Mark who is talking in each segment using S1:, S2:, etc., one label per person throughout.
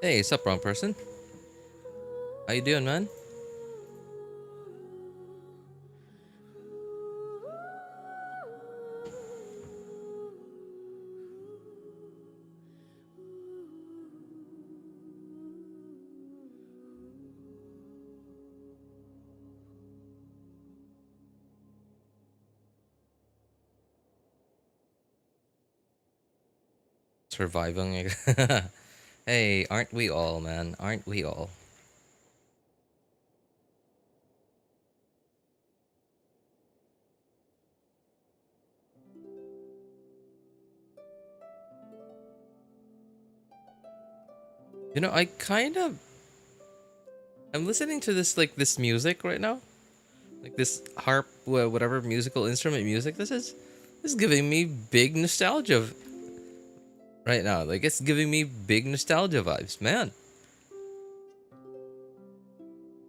S1: Hey, what's up, wrong person? How you doing, man? Surviving. Hey, aren't we all, man? Aren't we all? You know, I'm listening to this music right now. Like this harp, whatever musical instrument music this is. This is giving me big nostalgia right now. Like, it's giving me big nostalgia vibes, man.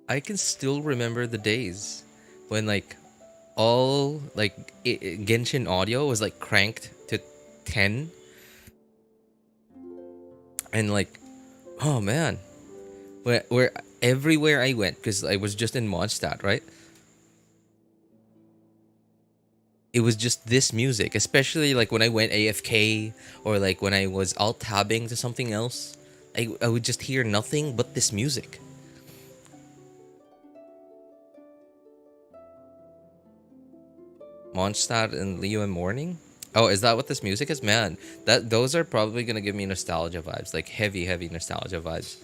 S1: I can still remember the days when, like, all, like, Genshin audio was, like, cranked to 10. And, like, oh, man. Where everywhere I went, because I was just in Mondstadt, right? It was just this music, especially like when I went AFK or like when I was alt tabbing to something else. I would just hear nothing but this music. Mondstadt and Leo and Morning. Oh, is that what this music is? Man, those are probably gonna give me nostalgia vibes, like heavy nostalgia vibes.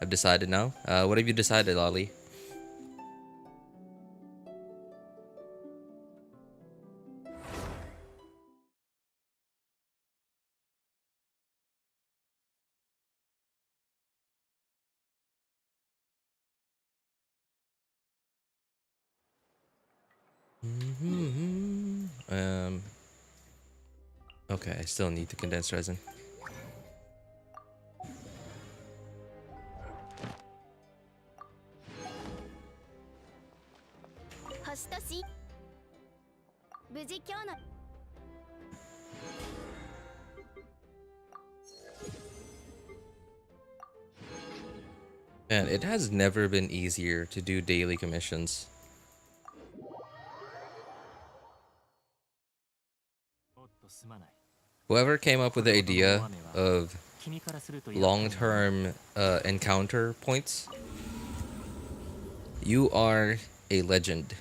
S1: I've decided now. What have you decided, Ollie? Um. Okay, I still need to condense resin. Man, it has never been easier to do daily commissions. Whoever came up with the idea of long-term encounter points, you are a legend.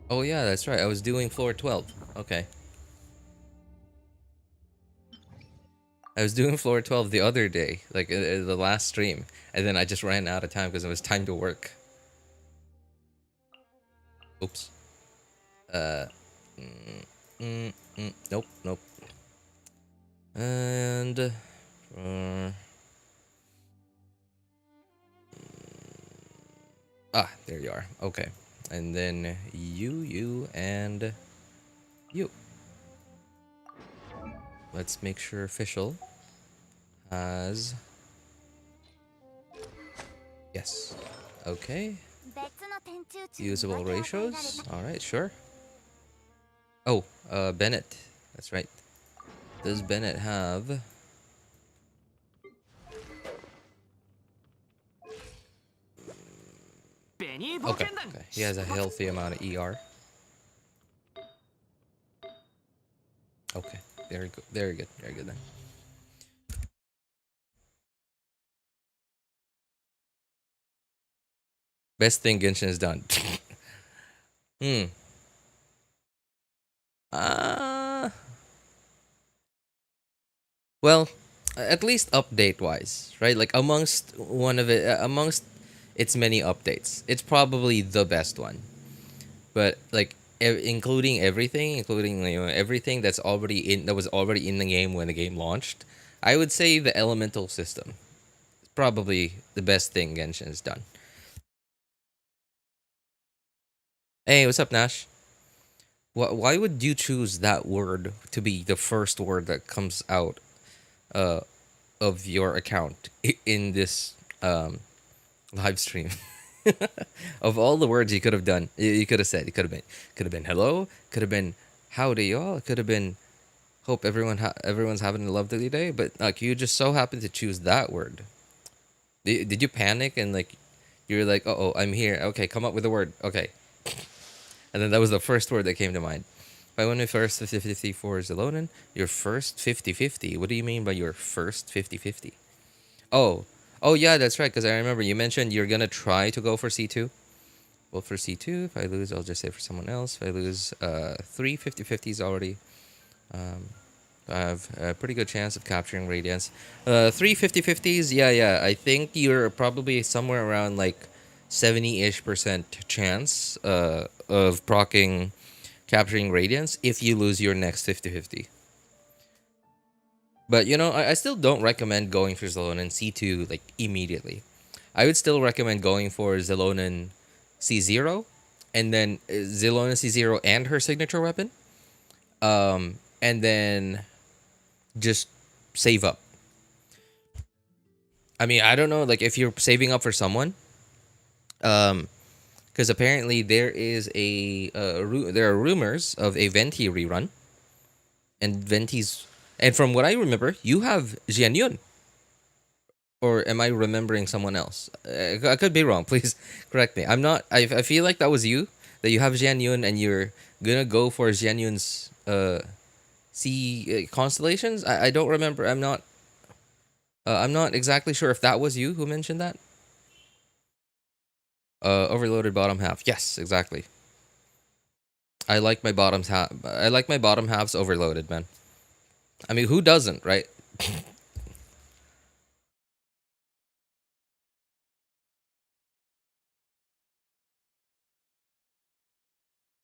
S1: Oh yeah, that's right. I was doing floor 12. Okay. I was doing floor 12 the other day, like the last stream, and then I just ran out of time because it was time to work. Oops. Uh, nope, nope. And there you are. Okay. And then you, and you. Let's make sure official has... Yes. Okay. Usable ratios. Alright, sure. Oh, Bennett. That's right. Does Bennett have... Okay, okay. He has a healthy amount of ER. Okay, very good, very good, very good then. Best thing Genshin has done. Hmm. Uh, well, at least update-wise, right? Like amongst its many updates, it's probably the best one. But like including everything, including everything that was already in the game when the game launched, I would say the elemental system is probably the best thing Genshin has done. Hey, what's up, Nash? Why would you choose that word to be the first word that comes out uh, of your account in this live stream? Of all the words you could have done, you could have said, it could have been hello, could have been howdy y'all, it could have been Hope everyone's having a lovely day. But like, you just so happen to choose that word. Did you panic and like, you're like, oh, I'm here. Okay, come up with a word. Okay, and then that was the first word that came to mind. If I win my first 50-50 for Zelonin, your first 50-50. What do you mean by your first 50-50? Oh, oh yeah, that's right. Because I remember you mentioned you're gonna try to go for C2. Well, for C2, if I lose, I'll just say for someone else. If I lose, 3 50-50s already. Um, I have a pretty good chance of capturing Radiance. 3 50-50s, yeah. I think you're probably somewhere around like 70-ish% chance of procking capturing Radiance if you lose your next 50-50. But you know, I still don't recommend going for Zelonin C2 like immediately. I would still recommend going for Zelonin C0 and then Zelonin C0 and her signature weapon. And then just save up. I mean, I don't know, like if you're saving up for someone, because apparently there is there are rumors of a Venti rerun, and Venti's, and from what I remember, you have Xianyun, or am I remembering someone else? I could be wrong. Please correct me. I'm not. I feel like that was you, that you have Xianyun and you're gonna go for Xianyun's sea constellations. I don't remember. I'm not exactly sure if that was you who mentioned that. Overloaded bottom half. Yes, exactly. I like my bottoms half. I like my bottom halves overloaded, man. I mean, who doesn't, right?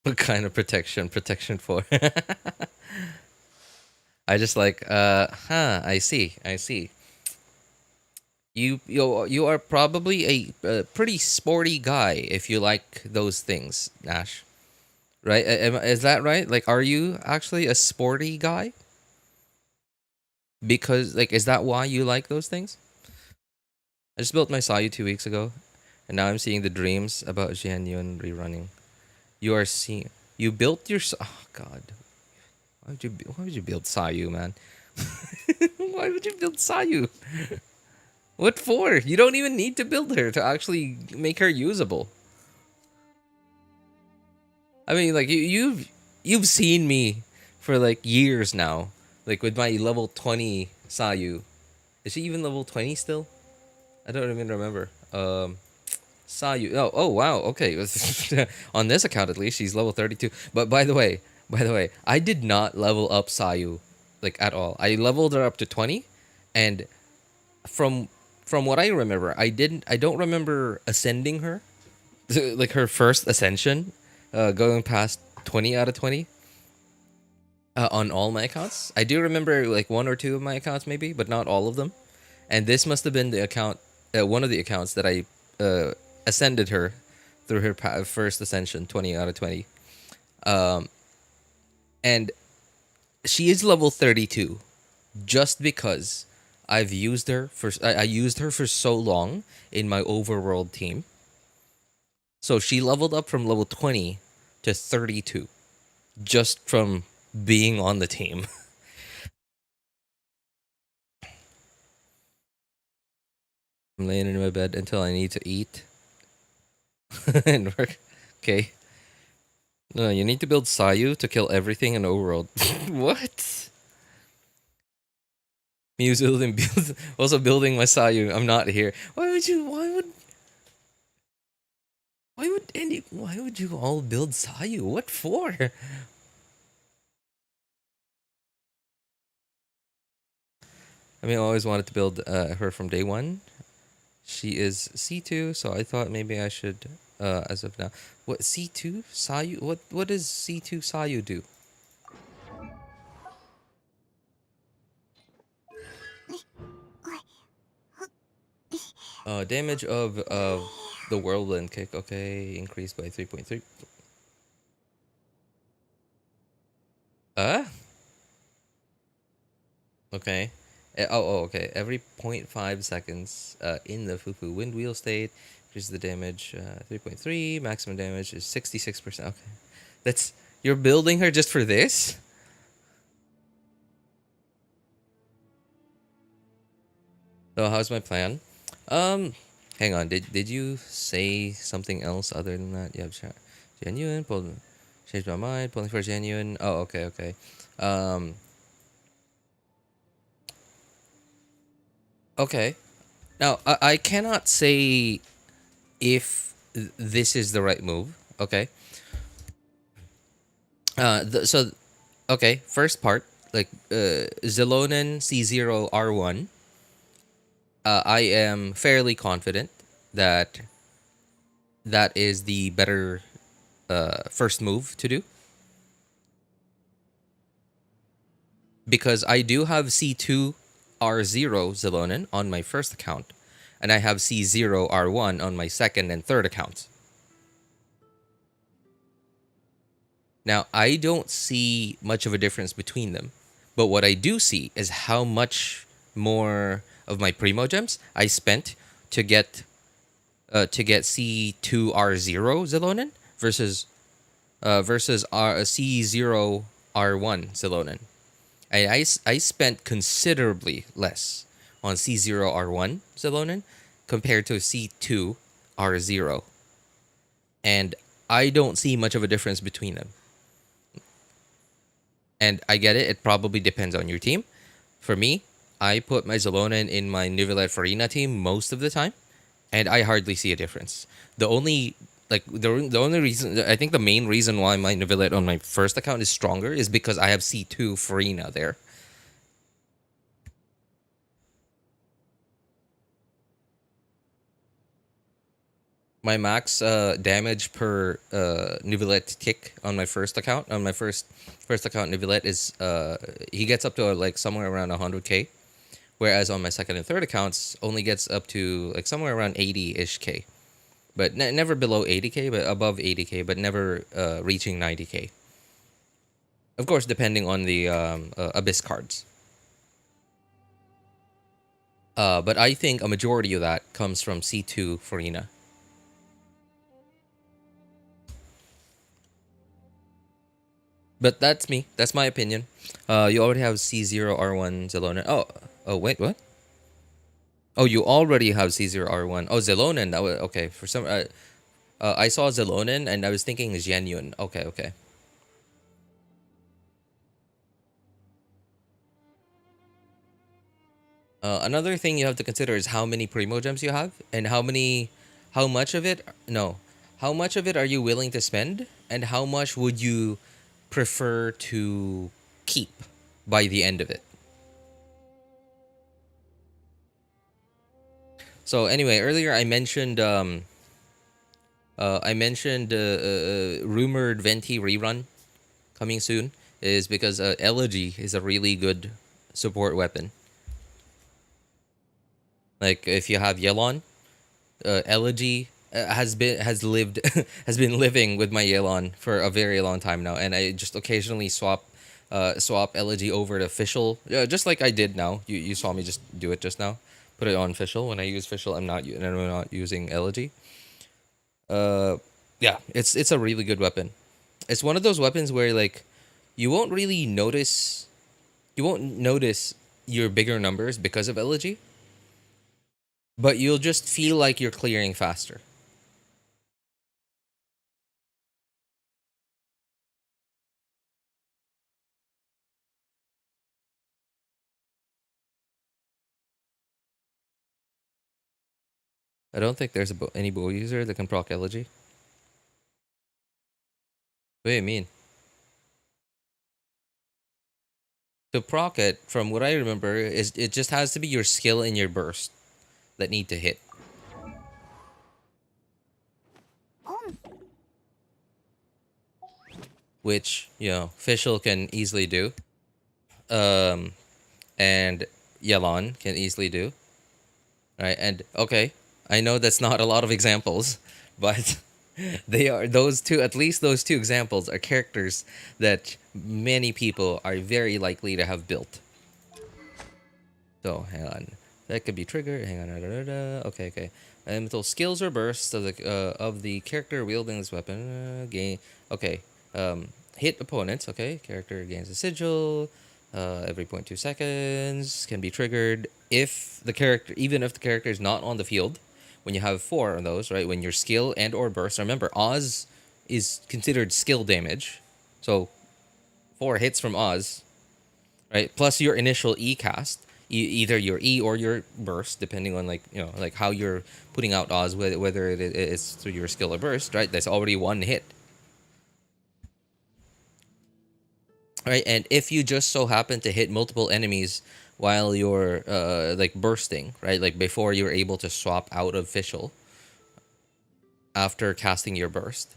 S1: What kind of protection? Protection for? I just like, I see. I see. You are probably a pretty sporty guy if you like those things, Nash. Right? Is that right? Like, are you actually a sporty guy? Because like, is that why you like those things? I just built my Sayu 2 weeks ago, and now I'm seeing the dreams about Jian Yun rerunning. You are seeing. You built your. Oh God. Why would you build Sayu, man? Why would you build Sayu? What for? You don't even need to build her to actually make her usable. I mean, like you've seen me for like years now, like with my level 20 Sayu. Is she even level 20 still? I don't even remember. Sayu. Oh wow. Okay. On this account at least, she's level 32. But by the way, I did not level up Sayu like at all. I leveled her up to 20, and from from what I remember, I don't remember ascending her. Like her first ascension, going past 20 out of 20 on all my accounts. I do remember like one or two of my accounts maybe, but not all of them. And this must have been the account, one of the accounts that I ascended her through her first ascension, 20 out of 20. Um, and she is level 32 just because I've used her for I used her for so long in my overworld team. So she leveled up from level 20 to 32 just from being on the team. I'm laying in my bed until I need to eat and work. Okay. No, you need to build Sayu to kill everything in overworld. What? Musil and build, also building my Sayu. I'm not here. Why would you all build Sayu? What for? I mean, I always wanted to build her from day one. She is C2, so I thought maybe I should, as of now. What, C2? Sayu? What does C2 Sayu do? Damage of the whirlwind kick. Okay, increased by 3.3. Okay. Okay. Every 0.5 seconds in the Fufu wind wheel state, increases the damage 3.3. Maximum damage is 66%. Okay. That's, you're building her just for this? So how's my plan? Um, Hang on. Did you say something else other than that? Yeah, genuine. Change my mind. Pulling for genuine. Oh, okay, okay. Um, okay. Now I cannot say if this is the right move. Okay. So okay. First part, like Zelonen C0 R1. I am fairly confident that that is the better first move to do because I do have C2 R0 Zelonen on my first account, and I have C0 R1 on my second and third accounts. Now, I don't see much of a difference between them, but what I do see is how much more of my Primo gems I spent to get C2 R0 Zelonen versus C0 R1 Zelonen. I spent considerably less on C0 R1 Zelonen compared to C2 R0. And I don't see much of a difference between them. And I get it, it probably depends on your team. For me, I put my Zelonen in my Nivelet Furina team most of the time, and I hardly see a difference. The only the only reason I think the main reason why my Nivelet on my first account is stronger is because I have C2 Furina there. My max damage per Nivelet tick on my first account first account Nivelet is he gets up to like somewhere around 100k, whereas on my second and third accounts only gets up to like somewhere around 80ish k, but never below 80k, but above 80k, but never reaching 90k. Of course, depending on the abyss cards. But I think a majority of that comes from C2 Farina. But that's me. That's my opinion. You already have C0 R1 Zelonen. Oh, wait, what? Oh, you already have C0 R1. Oh, Zelonen. That was okay. For some, I saw Zelonen and I was thinking genuine. Okay, okay. Another thing you have to consider is how many Primo gems you have and how much of it, no, how much of it are you willing to spend and how much would you prefer to keep by the end of it. So anyway, earlier I mentioned rumored Venti rerun coming soon is because Elegy is a really good support weapon. Like if you have Yelon, Elegy has lived has been living with my Yelon for a very long time now, and I just occasionally swap Elegy over to Fischl, just like I did now. You saw me just do it just now. Put it on Fischl. When I use Fischl, I'm not using Elegy. Uh, yeah, it's a really good weapon. It's one of those weapons where like you won't really notice you won't notice your bigger numbers because of Elegy, but you'll just feel like you're clearing faster. I don't think there's any bow user that can proc Elegy. What do you mean? To proc it, from what I remember, is it just has to be your skill and your burst that need to hit, which Fischl can easily do, um, and Yelon can easily do. Right, and okay, I know that's not a lot of examples, but they are those two. At least those two examples are characters that many people are very likely to have built. So hang on, that could be triggered. Hang on, okay, okay. Elemental skills or bursts of the character wielding this weapon. Gain. Okay. Hit opponents. Okay, character gains a sigil. Every 0.2 seconds can be triggered if the character, even if the character is not on the field, when you have four of those, right? When your skill and or burst, remember Oz is considered skill damage, so four hits from Oz, right? Plus your initial E cast, either your E or your burst, depending on like like how you're putting out Oz, whether it's through your skill or burst, right? That's already one hit, right? And if you just so happen to hit multiple enemies while you're like bursting, right? Like before you're able to swap out of official after casting your burst,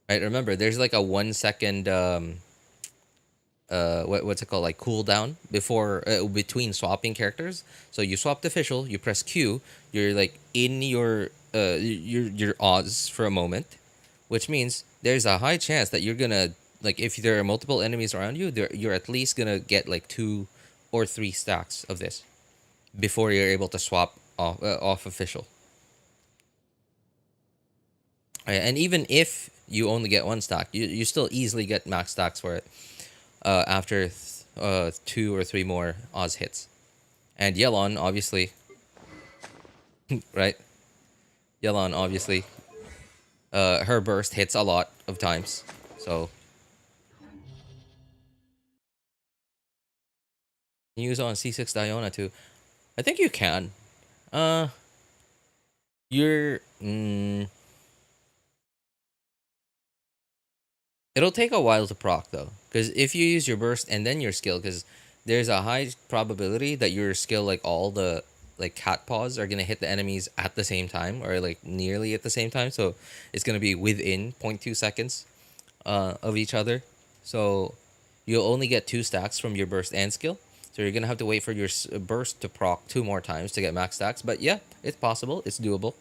S1: right? Remember, there's like a 1 second what's it called, like cooldown before between swapping characters. So you swapped official, you press Q, you're like in your odds for a moment, which means there's a high chance that you're gonna, like, if there are multiple enemies around you, you're at least gonna get like 2 or 3 stacks of this before you're able to swap off official. And even if you only get 1 stack, you still easily get max stacks for it after 2 or 3 more Oz hits. And Yelon, obviously, right? Yelon, obviously, her burst hits a lot of times. So, use on C6 Diona too. I think you can. Uh, you're. It'll take a while to proc though, because if you use your burst and then your skill, because there's a high probability that your skill, like all the like cat paws, are gonna hit the enemies at the same time or like nearly at the same time. So it's gonna be within 0.2 seconds of each other. So you'll only get 2 stacks from your burst and skill. So you're gonna have to wait for your burst to proc 2 more times to get max stacks. But yeah, it's possible. It's doable.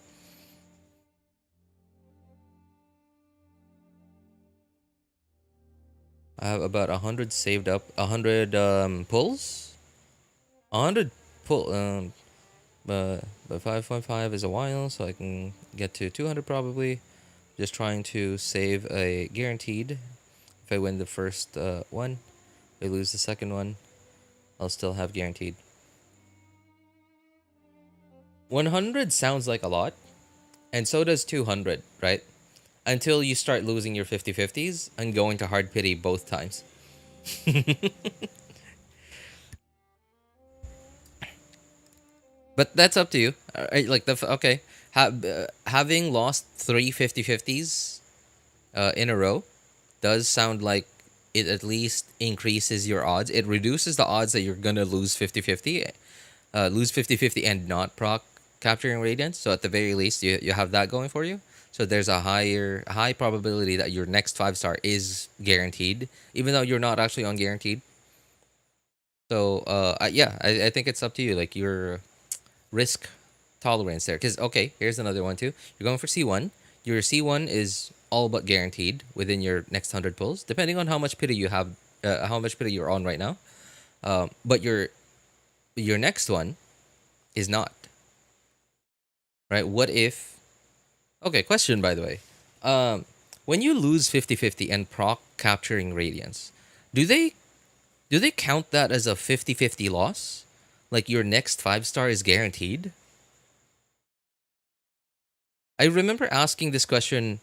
S1: I have about 100 saved up. 100 pulls. 100 pull. But 5.5 is a while, so I can get to 200 probably. Just trying to save a guaranteed. If I win the first one, if I lose the second one, I'll still have guaranteed. 100 sounds like a lot, and so does 200, right? Until you start losing your 50/50s and going to hard pity both times. But that's up to you. Like okay, having lost 3 50/50s in a row does sound like it at least increases your odds. It reduces the odds that you're gonna lose 50/50, lose 50/50 and not proc capturing radiance. So at the very least, you have that going for you. So there's a high probability that your next 5 star is guaranteed, even though you're not actually on guaranteed. So yeah, I think it's up to you, like your risk tolerance there. Because okay, here's another one too. You're going for C1. Your C1 is all but guaranteed within your next 100 pulls, depending on how much pity you have, how much pity you're on right now. But your next one is not, right. What if? Okay, question by the way. When you lose 50/50 and proc capturing radiance, do they count that as a 50/50 loss? Like your next 5 star is guaranteed? I remember asking this question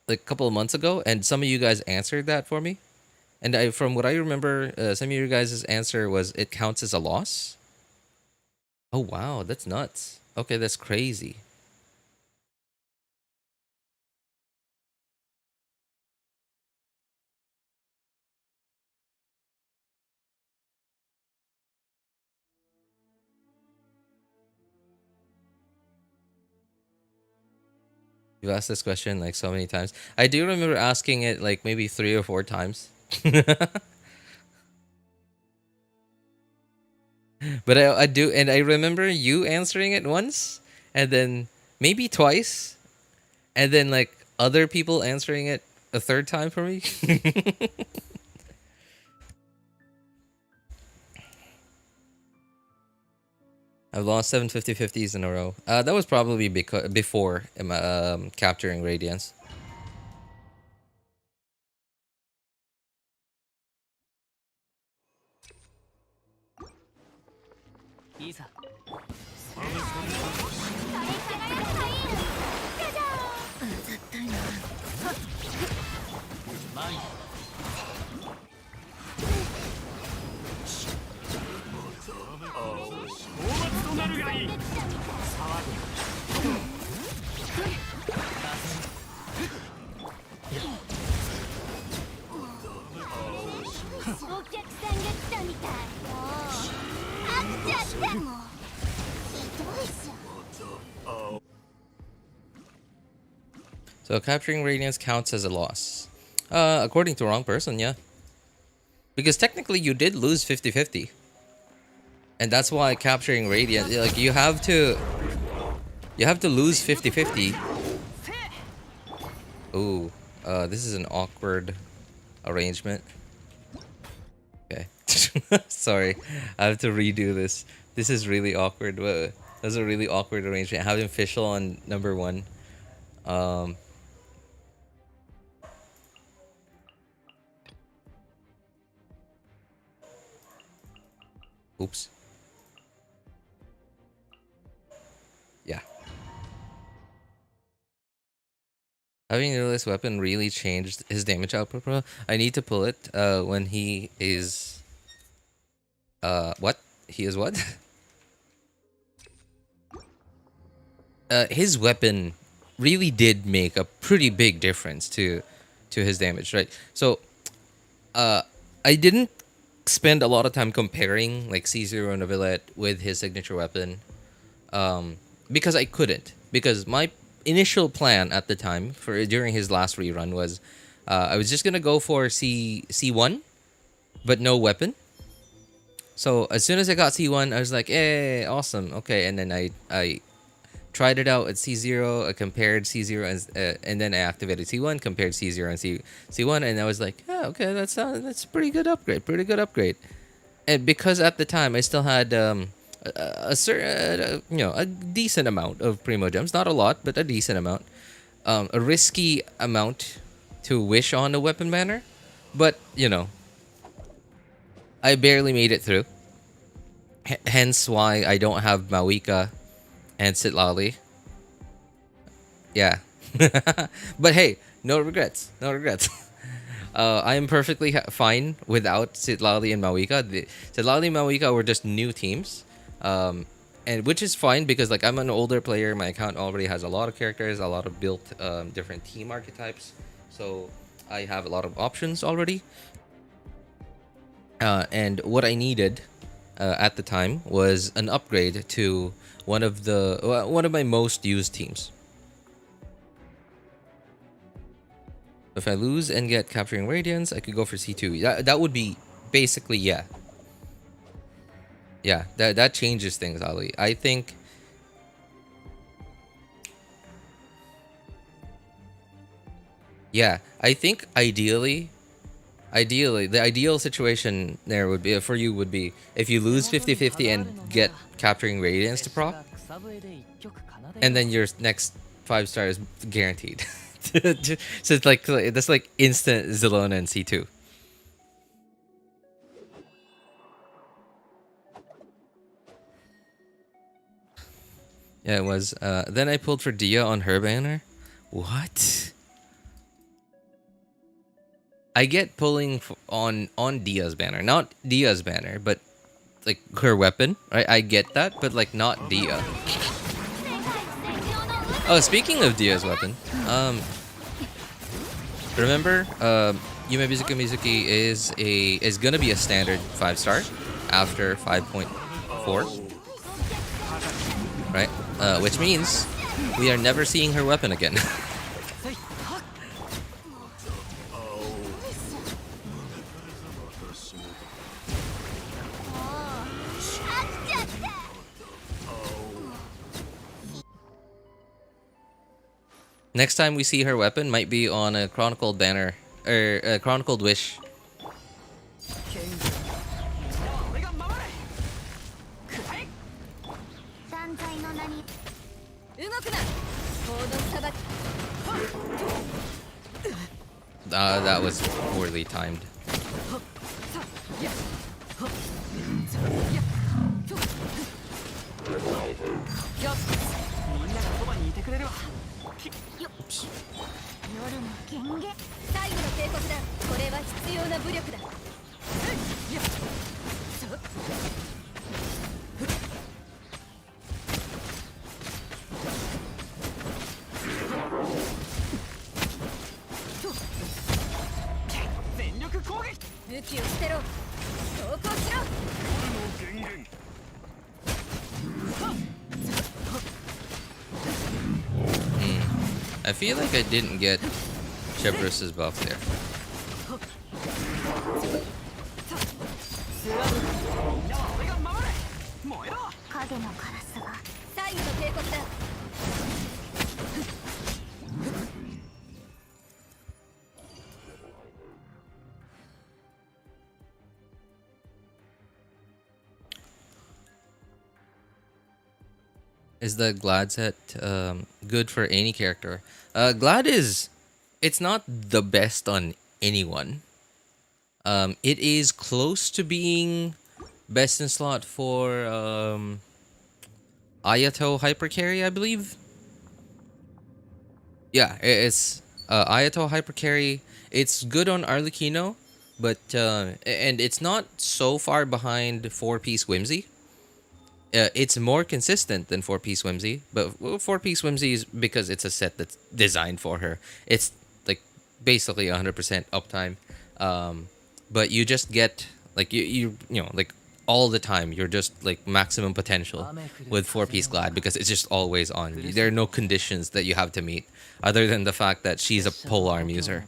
S1: like a couple of months ago, and some of you guys answered that for me. And from what I remember, some of your guys' answer was it counts as a loss. Oh wow, that's nuts. Okay, that's crazy. You've asked this question like so many times. I do remember asking it like maybe 3 or 4 times. But I do, and I remember you answering it once, and then maybe twice, and then like other people answering it a third time for me. I've lost 7 50/50s in a row. That was probably because before capturing radiance. So capturing radiance counts as a loss. According to wrong person, yeah. Because technically you did lose 50-50. And that's why capturing radiance, like you have to lose 50-50. Ooh, this is an awkward arrangement. Okay. Sorry, I have to redo this. This is really awkward. That's a really awkward arrangement. Having Fischl on number 1. Oops. Yeah. Having this weapon really changed his damage output, bro. I need to pull it when he is... what? He is what? His weapon really did make a pretty big difference to his damage, right? So, I didn't spend a lot of time comparing like C0 Novelette with his signature weapon, because I couldn't. Because my initial plan at the time for during his last rerun was, I was just gonna go for C1, but no weapon. So as soon as I got C1, I was like, "Hey, awesome, okay." And then I tried it out at C0. I compared C0 and then I activated C1, compared C0 and C1, and I was like, "Yeah, okay, that's a pretty good upgrade, pretty good upgrade." And because at the time I still had a certain, a decent amount of primo gems, not a lot, but a decent amount, a risky amount to wish on a weapon banner, but I barely made it through. Hence why I don't have Mawika and Sitlali. Yeah. But hey, no regrets. No regrets. I am perfectly fine without Sitlali and Mawika. Sitlali and Mawika were just new teams. And which is fine because like I'm an older player. My account already has a lot of characters, a lot of built different team archetypes. So I have a lot of options already. And what I needed at the time was an upgrade to one of my most used teams. If I lose and get capturing radiance, I could go for C2. That would be basically, yeah. Yeah, that changes things, Ali. I think ideally the ideal situation there would be for you would be if you lose 50-50 and get capturing radiance to proc, and then your next 5-star is guaranteed. So it's like that's like instant Zelona and C2. Yeah, it was. Then I pulled for Dia on her banner. What? I get pulling on Dia's banner, not Dia's banner, but like her weapon, right? I get that, but like not Dia. Oh, speaking of Dia's weapon, remember, Yumemizuki Mizuki is gonna be a standard 5-star after 5.4, right? Which means we are never seeing her weapon again. Next time we see her weapon might be on a chronicled banner or a chronicled wish. That was poorly timed. Oops. I feel like I didn't get Chevrus's buff there. Is the Glad set good for any character? Glad it's not the best on anyone. It is close to being best in slot for Ayato Hypercarry, I believe. Yeah, it's Ayato Hypercarry. It's good on Arlecchino, but and it's not so far behind 4-piece Whimsy. It's more consistent than 4-piece Whimsy, but 4-piece Whimsy is because it's a set that's designed for her. It's like basically 100% uptime, but you just get like you know like all the time. You're just like maximum potential with 4-piece Glad because it's just always on. There are no conditions that you have to meet other than the fact that she's a polearm user.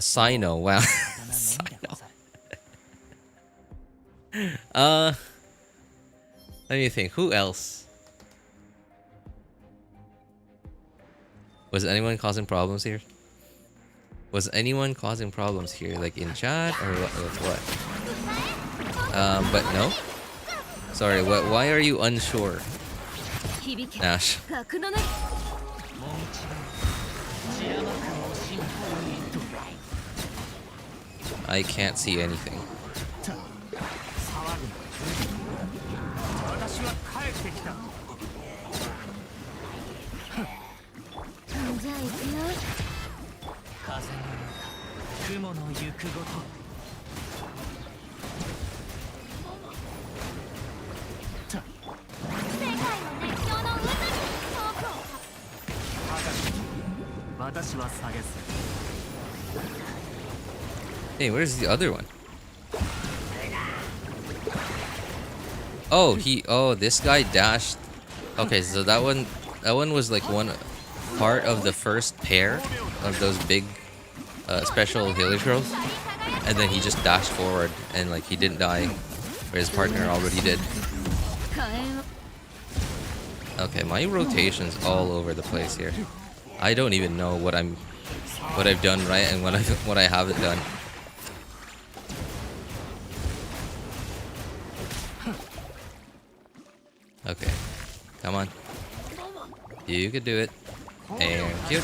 S1: Sino, wow. Sino. Let me think. Who else? Was anyone causing problems here? Was anyone causing problems here, like in chat or what? But no. Sorry. What? Why are you unsure, Ash? I can't see anything. Hey, where's the other one? Oh, this guy dashed. Okay, so that one was like one part of the first pair of those big special healer throws, and then he just dashed forward and like he didn't die, where his partner already did. Okay, my rotation's all over the place here. I don't even know what I've done right and what I haven't done. Okay, come on. You could do it. Thank you.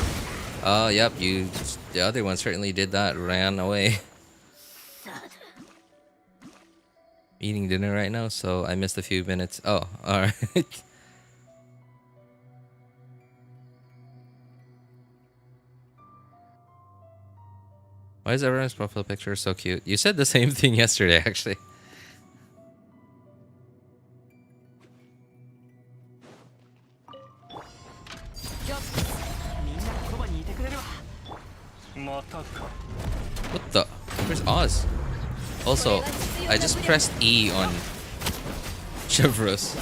S1: Oh, yep, the other one certainly did that. Ran away. Eating dinner right now, so I missed a few minutes. Oh, alright. Why is everyone's profile picture so cute? You said the same thing yesterday, actually. What the? Where's Oz? Also, I just pressed E on Chevrus.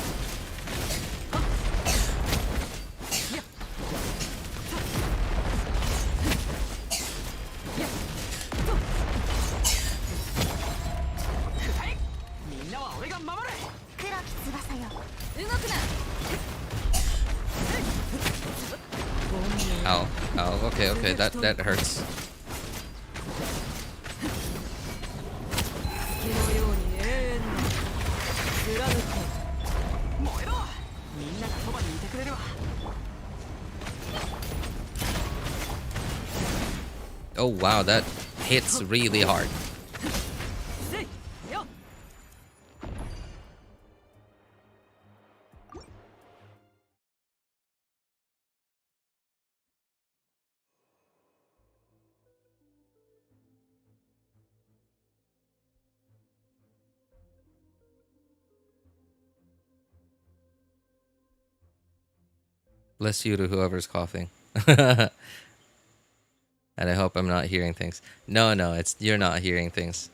S1: Ow. Ow. Okay, that hurts. Oh wow, that hits really hard. Bless you to whoever's coughing. And I hope I'm not hearing things. No, no, it's you're not hearing things.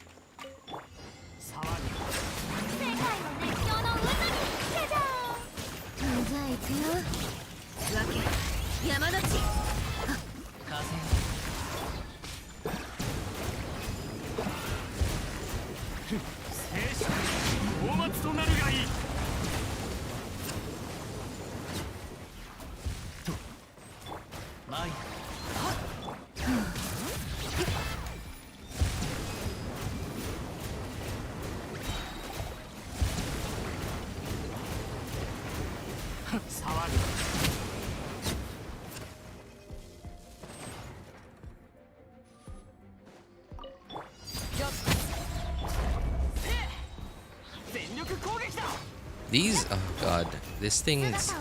S1: These, oh god, this thing's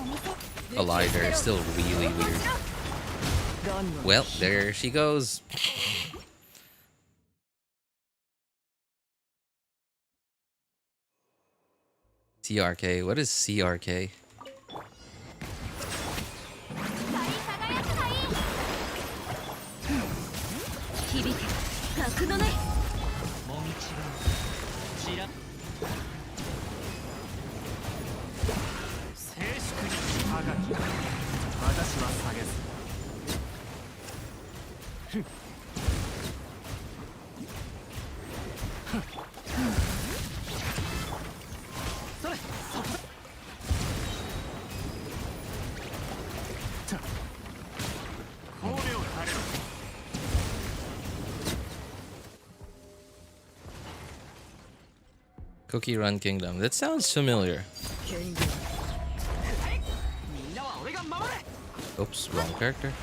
S1: collider is still really weird. Well, there she goes. CRK, what is CRK? Cookie Run Kingdom. That sounds familiar. Oops, wrong character.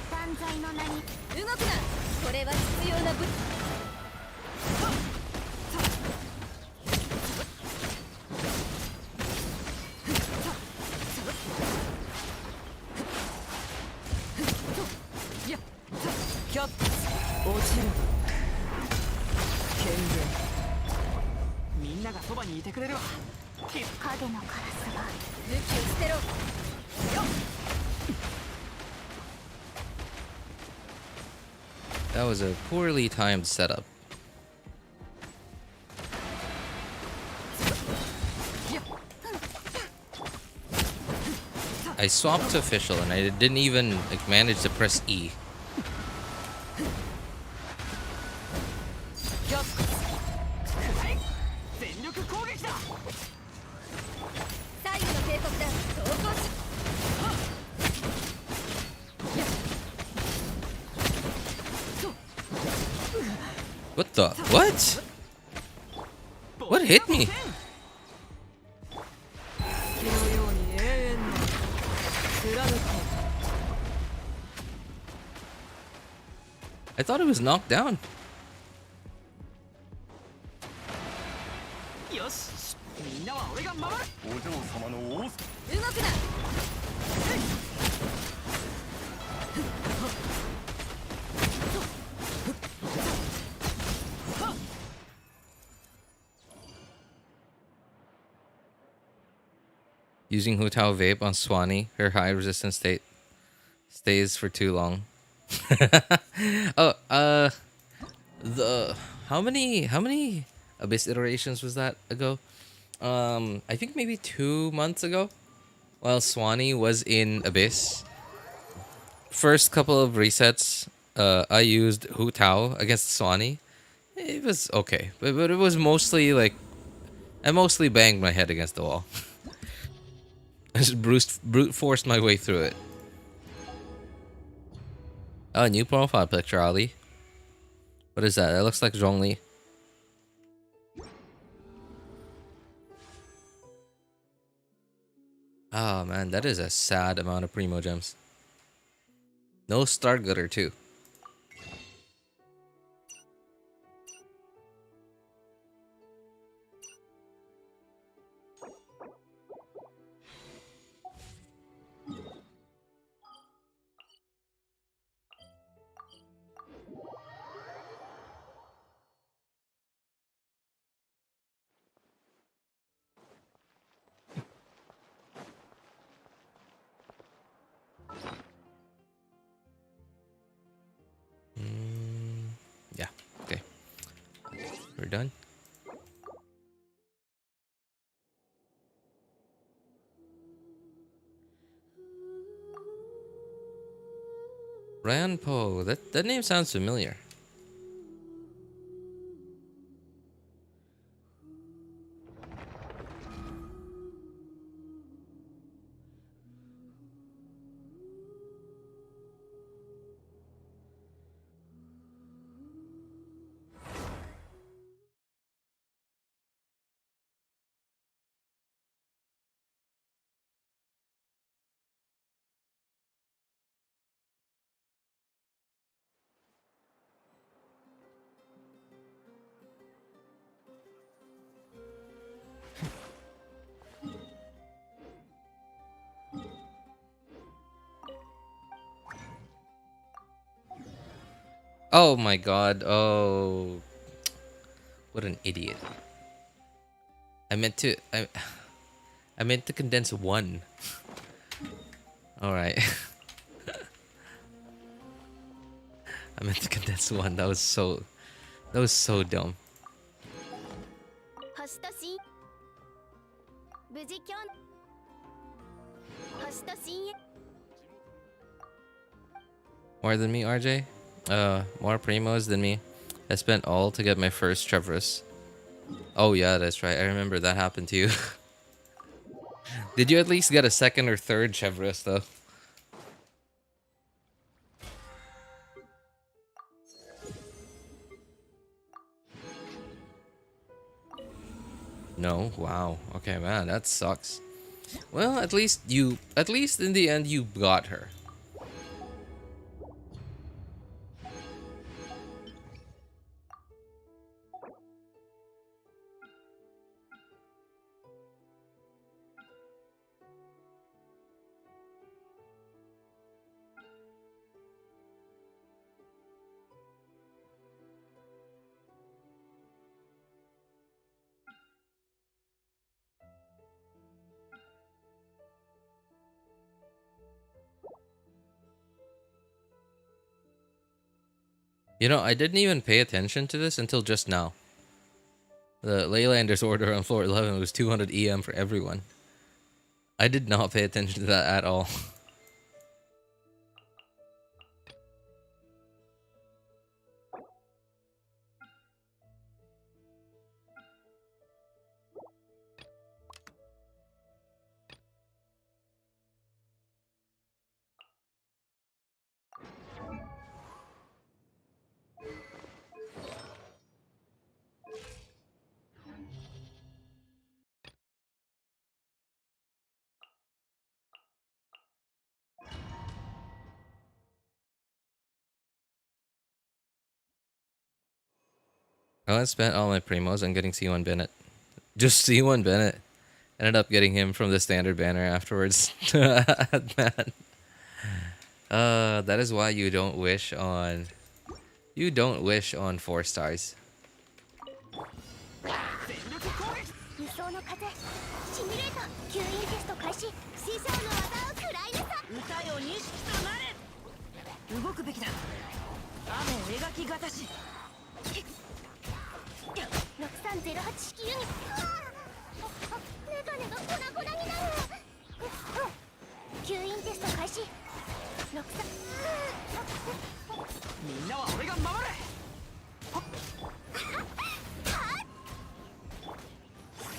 S1: That was a poorly timed setup. I swapped to official and I didn't even like, manage to press E. What the? What? What hit me? I thought it was knocked down. Using Hu Tao vape on Swanee, her high resistance state stays for too long. Oh, the how many Abyss iterations was that ago? I think maybe 2 months ago, while Swanee was in Abyss. First couple of resets, I used Hu Tao against Swanee. It was okay, but it was mostly like I mostly banged my head against the wall. I just brute forced my way through it. Oh, new profile picture, Ali. What is that? That looks like Zhongli. Oh man, that is a sad amount of Primo Gems. No Starcaller too. we're done. Ranpo, that name sounds familiar. Oh my god. Oh, what an idiot. I meant to I meant to condense one. All right. I meant to condense one. That was so dumb. More than me, RJ? More primos than me. I spent all to get my first Trevorus. Oh yeah, that's right. I remember that happened to you. Did you at least get a second or third Chevrolet though? No. Wow. Okay, man, that sucks. Well, at least in the end you got her. You know, I didn't even pay attention to this until just now. The Leylander's order on floor 11 was 200 EM for everyone. I did not pay attention to that at all. I spent all my primos on getting C1 Bennett. Just C1 Bennett. Ended up getting him from the standard banner afterwards. Man. That is why you don't wish on 4 stars.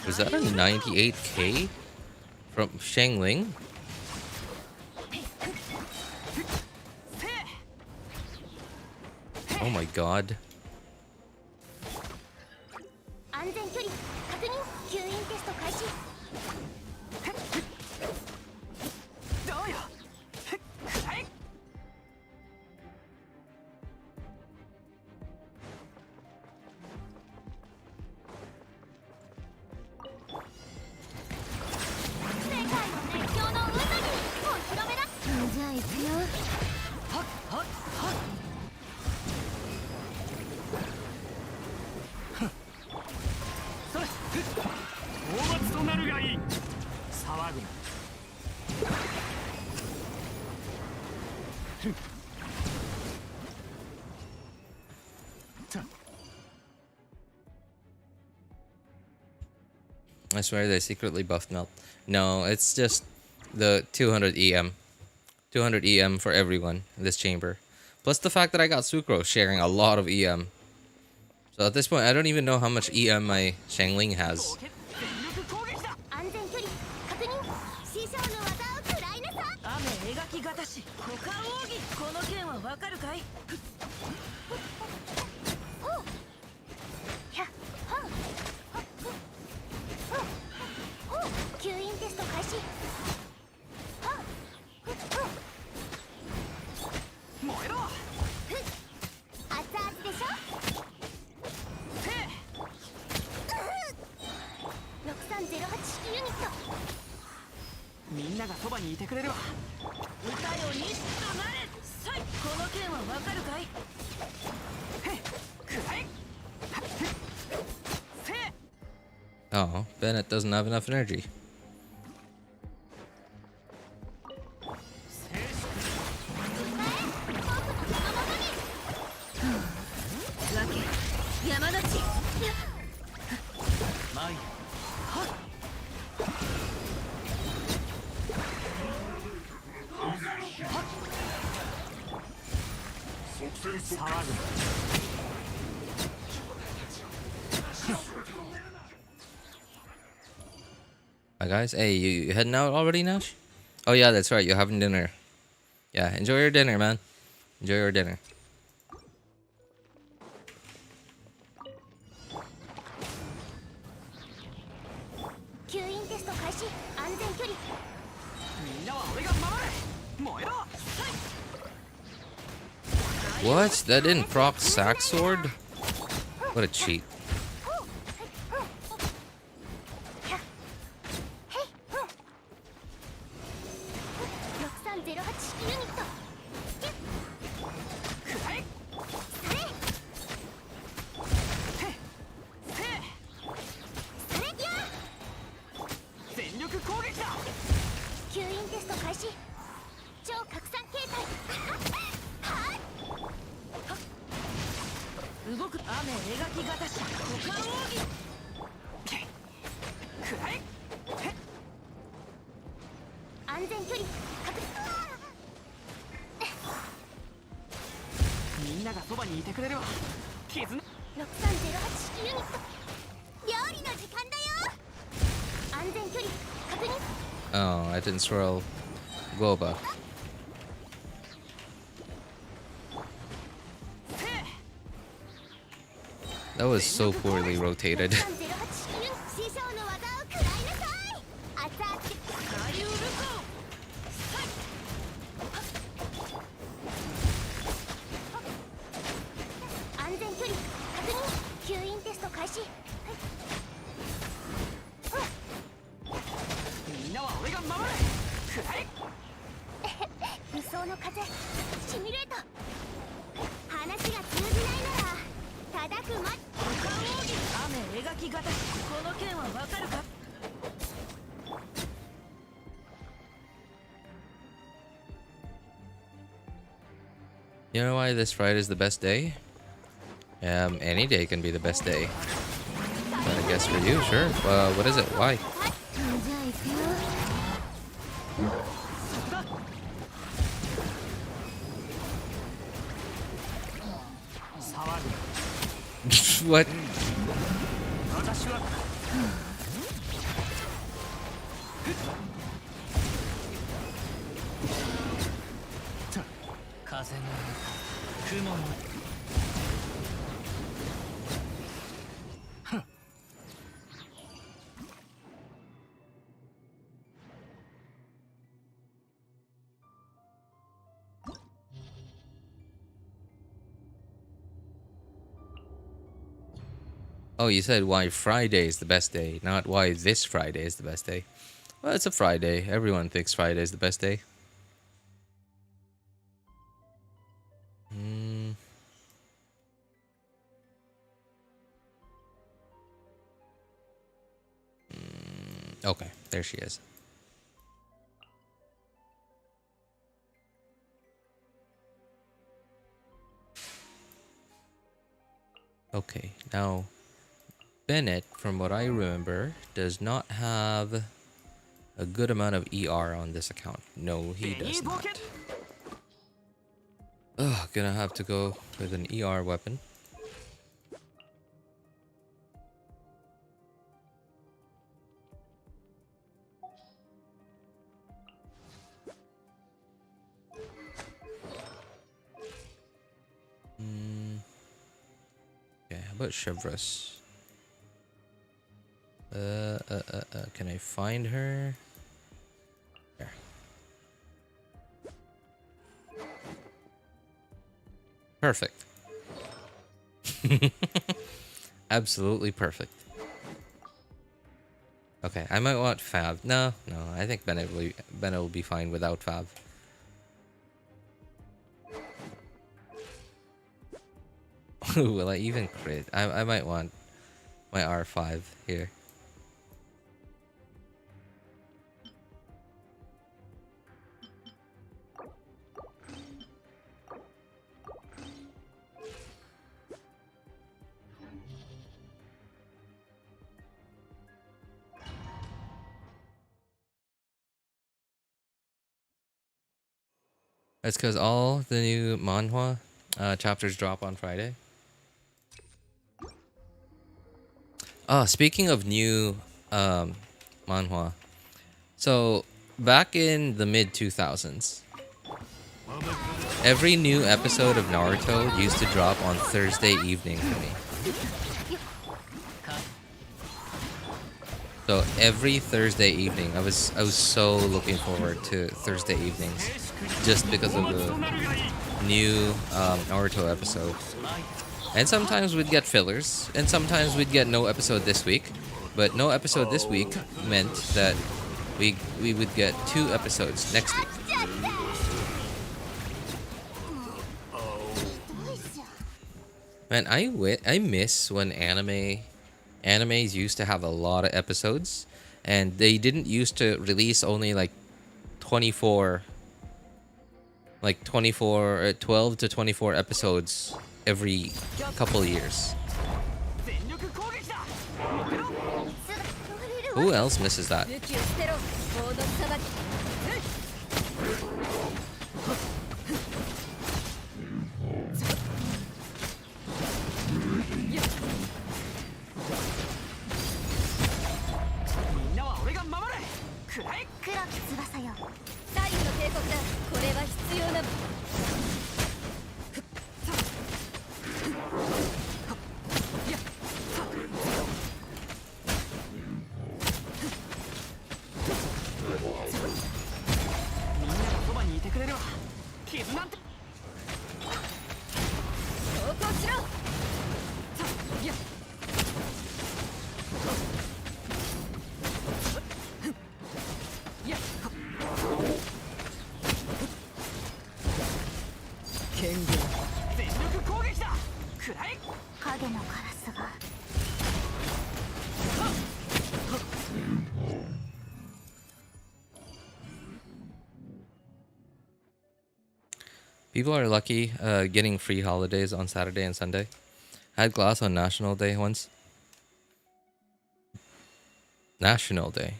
S1: Was that a 98k from Xiangling? Oh my god. I swear they secretly buffed Melt. No, it's just the 200 EM. 200 EM for everyone in this chamber. Plus the fact that I got Sucrose sharing a lot of EM. So at this point, I don't even know how much EM my Xiangling has. Oh, Bennett doesn't have enough energy. Hi guys, hey, you heading out already now? Oh yeah, that's right, you're having dinner. Yeah, enjoy your dinner, man. Enjoy your dinner. What? That didn't proc Sack Sword? What a cheat. Oh, I didn't swirl Goba. That was so poorly rotated. You know why this Friday is the best day? Any day can be the best day. But I guess for you, sure. What is it? Why? What? Oh, you said why Friday is the best day, not why this Friday is the best day. Well, it's a Friday. Everyone thinks Friday is the best day. Okay, there she is. Okay, now Bennett, from what I remember, does not have a good amount of ER on this account. No, he does not. Ugh, gonna have to go with an ER weapon. Okay, how about Chevrolet? Can I find her? There. Perfect. Absolutely perfect. Okay, I might want Fab. No, I think Bennett will be fine without Fab. Will I even crit? I might want my R5 here. That's because all the new manhwa chapters drop on Friday. Oh, speaking of new manhwa, so back in the mid 2000s, every new episode of Naruto used to drop on Thursday evening for me. So every Thursday evening, I was so looking forward to Thursday evenings, just because of the new Naruto episode. And sometimes we'd get fillers, and sometimes we'd get no episode this week. But no episode this week meant that we would get 2 episodes next week. Man, I miss when animes used to have a lot of episodes, and they didn't used to release only like 12 to 24 episodes every couple years. Who else misses that? People are lucky getting free holidays on Saturday and Sunday. I had class on National Day once. National Day.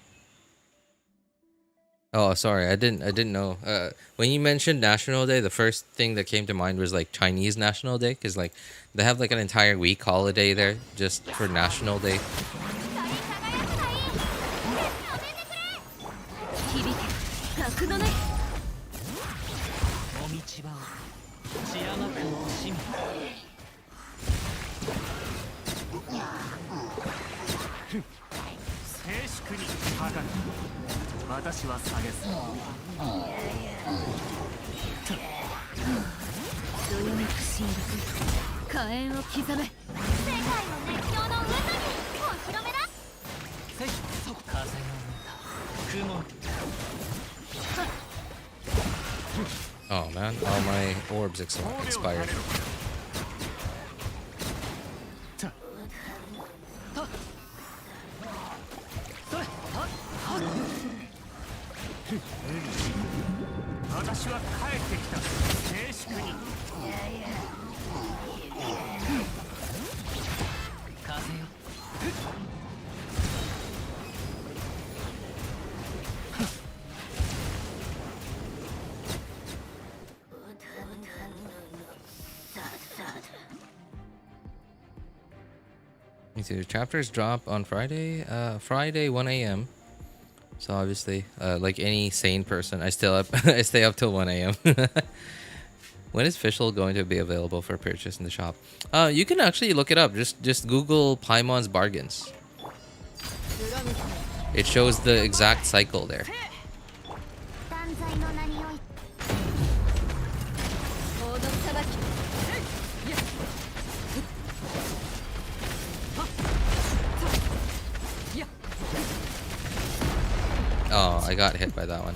S1: Oh, sorry, I didn't know. When you mentioned National Day, the first thing that came to mind was like Chinese National Day, because like they have like an entire week holiday there just for National Day. Oh man, all my orbs expired. Me too. Chapters drop on Friday. Friday 1 a.m. So obviously, like any sane person, I still up. I stay up till 1 a.m. When is Fischl going to be available for purchase in the shop? You can actually look it up. Just Google Paimon's bargains. It shows the exact cycle there. Oh, I got hit by that one.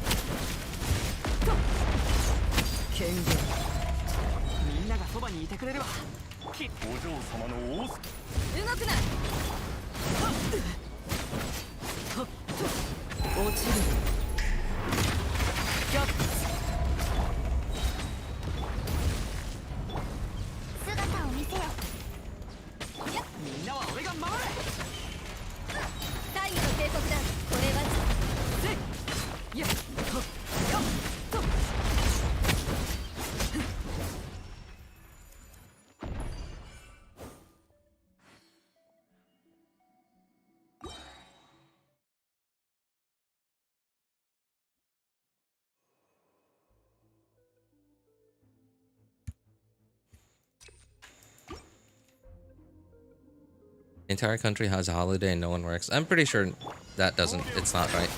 S1: Entire country has a holiday and no one works. I'm pretty sure that doesn't. It's not right.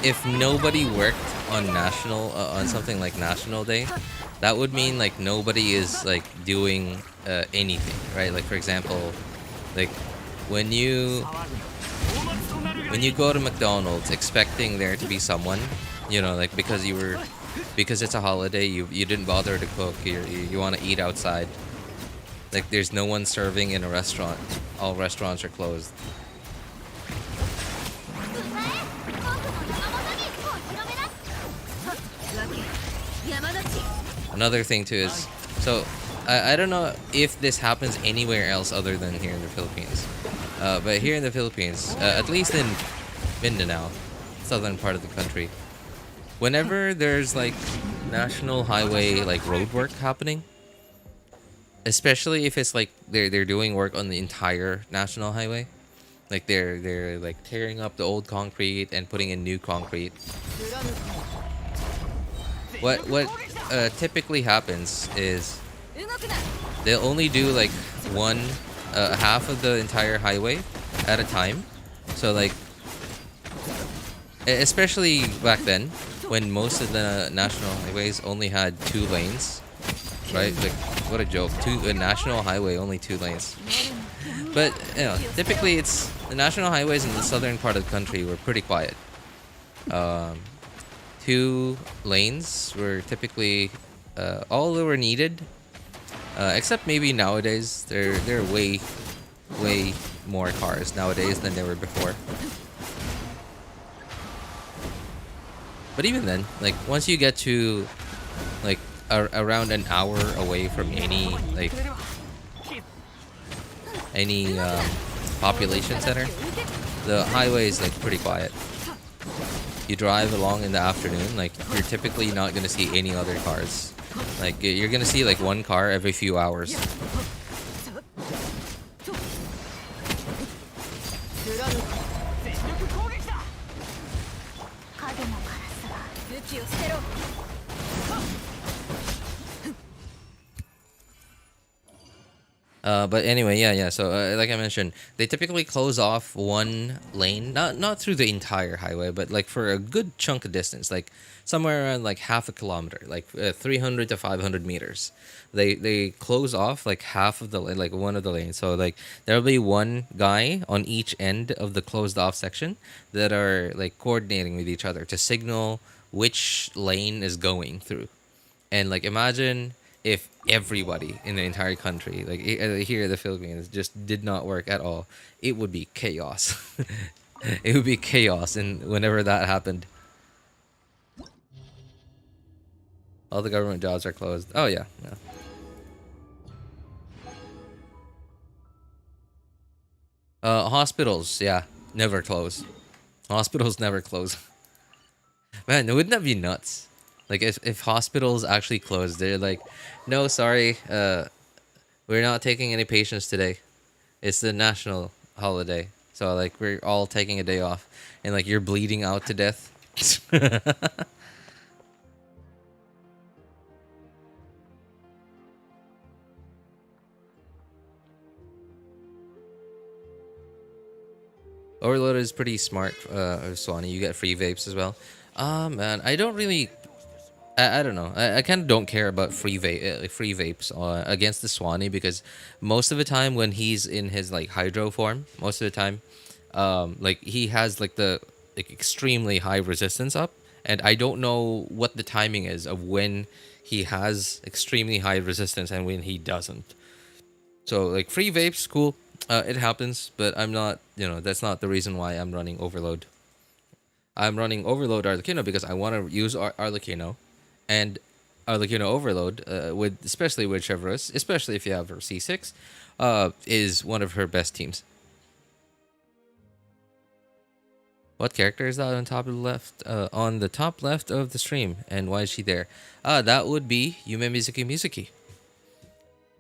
S1: If nobody worked on on something like National Day, that would mean like nobody is like doing anything, right? Like for example, like when you go to McDonald's expecting there to be someone, you know, like because it's a holiday, you didn't bother to cook. You want to eat outside. Like there's no one serving in a restaurant. All restaurants are closed. Another thing too is, so I don't know if this happens anywhere else other than here in the Philippines. But here in the Philippines, at least in Mindanao, southern part of the country, whenever there's like national highway like road work happening, especially if it's like they're doing work on the entire national highway, like they're like tearing up the old concrete and putting in new concrete. What typically happens is they'll only do like one half of the entire highway at a time. So like, especially back then when most of the national highways only had 2 lanes. Right, like what a joke! A national highway, only 2 lanes. But you know, typically it's the national highways in the southern part of the country were pretty quiet. 2 lanes were typically all that were needed, except maybe nowadays there are way more cars nowadays than there were before. But even then, like once you get to like around an hour away from any population center, the highway is like pretty quiet. You drive along in the afternoon, like you're typically not gonna see any other cars. Like you're gonna see like 1 car every few hours. But anyway, yeah. So like I mentioned, they typically close off 1 lane, not through the entire highway, but like for a good chunk of distance, like somewhere around like half a kilometer, like 300 to 500 meters. They close off like half of the like one of the lanes. So like there'll be 1 guy on each end of the closed off section that are like coordinating with each other to signal which lane is going through. And like imagine if everybody in the entire country, like here in the Philippines, just did not work at all, it would be chaos. It would be chaos, and whenever that happened, all the government jobs are closed. Oh yeah. Hospitals, yeah, never close. Hospitals never close. Man, wouldn't that be nuts? Like if hospitals actually closed, they're like, no, sorry, we're not taking any patients today. It's the national holiday, so like we're all taking a day off, and like you're bleeding out to death. Overload is pretty smart, Swanee. You get free vapes as well. Man, I don't really. I don't know. I kind of don't care about free vapes against the Swanee because most of the time when he's in his like hydro form, most of the time, like he has like the like extremely high resistance up, and I don't know what the timing is of when he has extremely high resistance and when he doesn't. So like free vapes, cool. It happens, but I'm not. You know, that's not the reason why I'm running overload. I'm running overload Arlecchino because I want to use Arlecchino, and Arlecchino overload with especially with Chevreuse, especially if you have her C6, is one of her best teams. What character is that on top of the left? On the top left of the stream, and why is she there? That would be Yumemizuki Mizuki.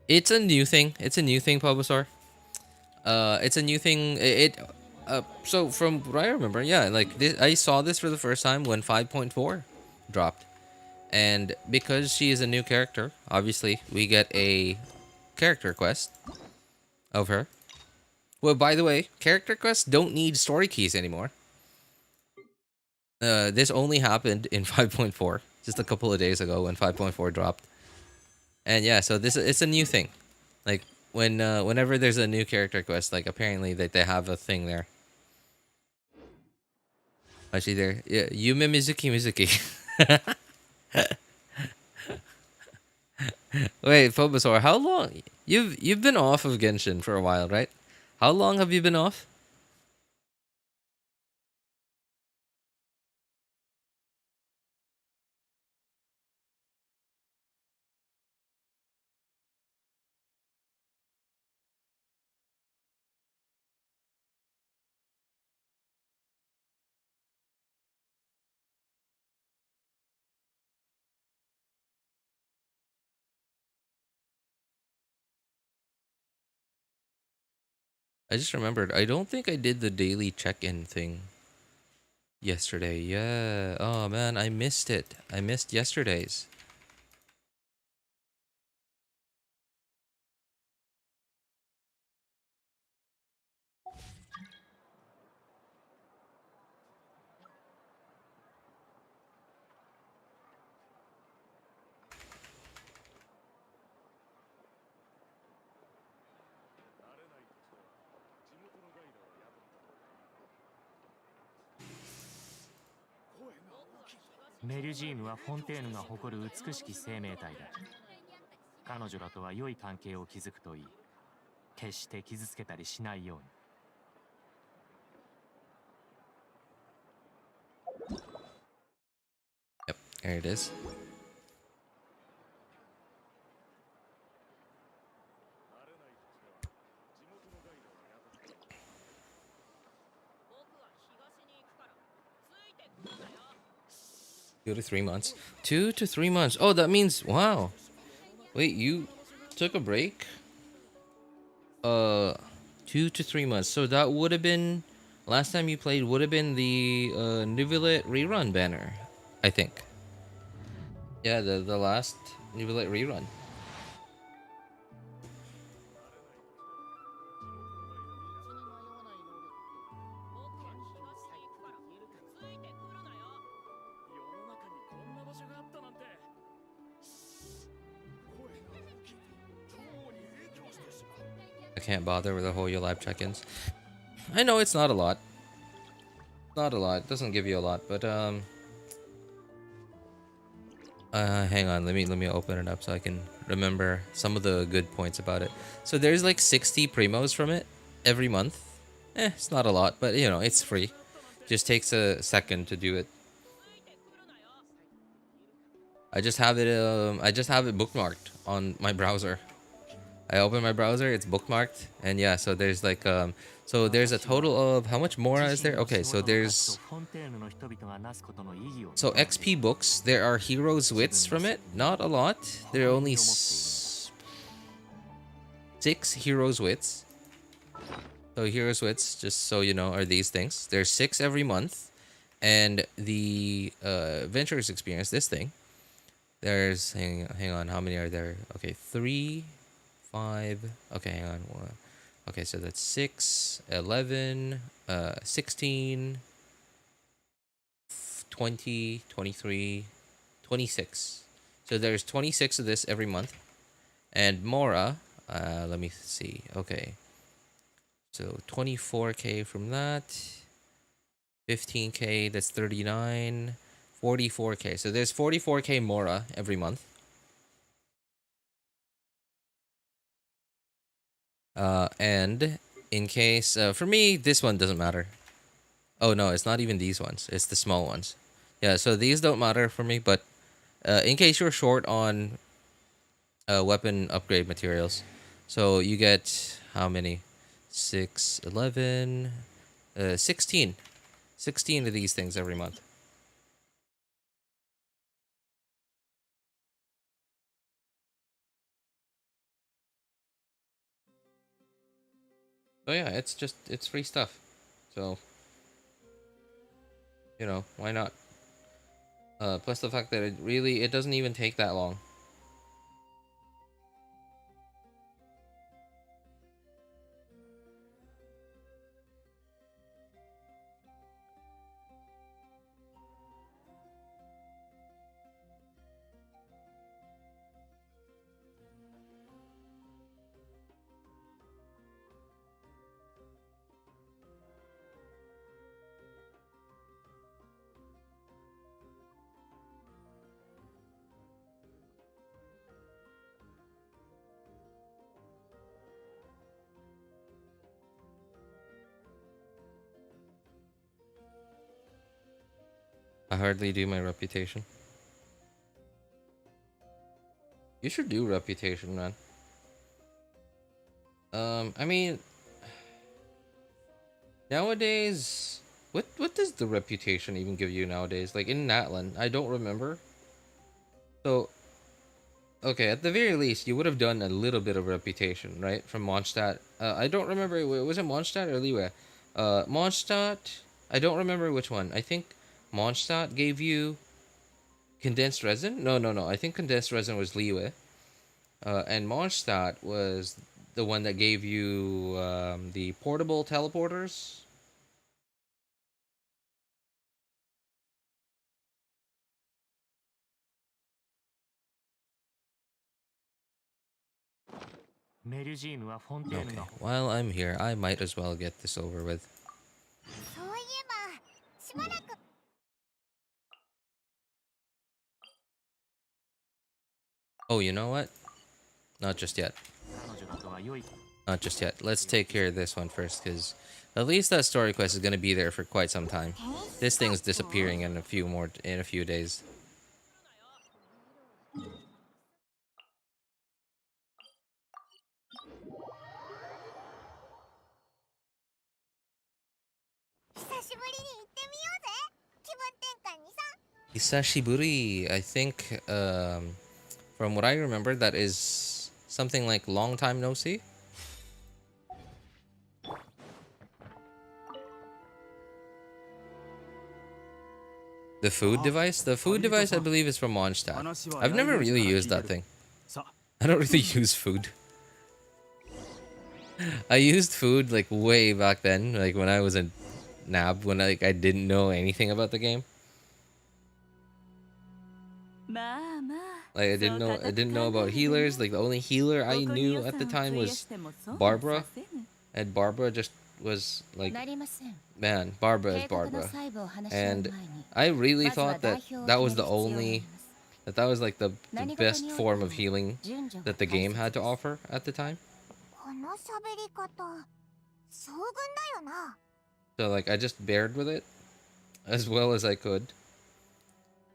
S1: It's a new thing. It's a new thing, Bulbasaur. It's a new thing. So from what I remember, yeah, like this, I saw this for the first time when 5.4 dropped, and because she is a new character, obviously we get a character quest of her. Well, by the way, character quests don't need story keys anymore. This only happened in 5.4, just a couple of days ago when 5.4 dropped, and yeah, so this it's a new thing. Like when whenever there's a new character quest, like apparently they have a thing there. Actually, there, yeah, Yumemizuki Mizuki. Wait, Bulbasaur, how long you've been off of Genshin for a while, right? How long have you been off? I just remembered. I don't think I did the daily check-in thing yesterday. Yeah. Oh man, I missed it. I missed yesterday's. Yep, there it is. Two to 3 months. 2 to 3 months. Oh, that means wow. Wait, you took a break? Uh, 2 to 3 months. So that would have been last time you played would have been the Nuvilet rerun banner, I think. Yeah, the last Nuvilet rerun. I can't bother with the whole your live check-ins. I know it's not a lot. Not a lot. It doesn't give you a lot, but hang on. Let me open it up so I can remember some of the good points about it. So there's like 60 primos from it every month. It's not a lot, but you know, it's free. Just takes a second to do it. I just have it bookmarked on my browser. I open my browser, it's bookmarked, and yeah, so there's like so there's a total of how much more is there? Okay, so there's so XP books, there are heroes wits from it, not a lot. There are only 6 heroes wits. So Heroes Wits, just so you know, are these things. There's 6 every month. And the Adventurers Experience, this thing, there's, hang on, how many are there? Okay, 3, 5, okay, hang on. Okay, so that's 6, 11, 16, 20, 23, 26. So there's 26 of this every month. And Mora, let me see. Okay. So 24k from that. 15k, that's 39. 44k. So there's 44k Mora every month. And in case, for me, this one doesn't matter. Oh no, it's not even these ones. It's the small ones. Yeah, so these don't matter for me, but in case you're short on weapon upgrade materials, so you get how many? 6, 11, 16. 16 of these things every month. So yeah, it's free stuff. So, you know, why not? Plus the fact that it doesn't even take that long. I hardly do my reputation. You should do reputation, man. I mean, nowadays, what does the reputation even give you nowadays? Like in Natlan, I don't remember. So, okay, at the very least, you would have done a little bit of reputation, right? From Mondstadt. I don't remember. Was it Mondstadt or Liyue? Mondstadt. I don't remember which one. I think Mondstadt gave you condensed resin. No, no, no. I think condensed resin was Liyue. And Mondstadt was the one that gave you the portable teleporters. Okay, while I'm here, I might as well get this over with. Oh, you know what? Not just yet. Not just yet. Let's take care of this one first, because at least that story quest is gonna be there for quite some time. This thing's disappearing in a few days. Hisashiburi, I think, from what I remember, that is something like long time no see. The food device? The food device, I believe, is from Mondstadt. I've never really used that thing. I don't really use food. I used food like way back then, like when I was a nab, when I didn't know anything about the game. Like I didn't know about healers. Like the only healer I knew at the time was Barbara, and Barbara just was like, man, Barbara is Barbara, and I really thought that that was the only that was like the best form of healing that the game had to offer at the time. So like I just bared with it as well as I could,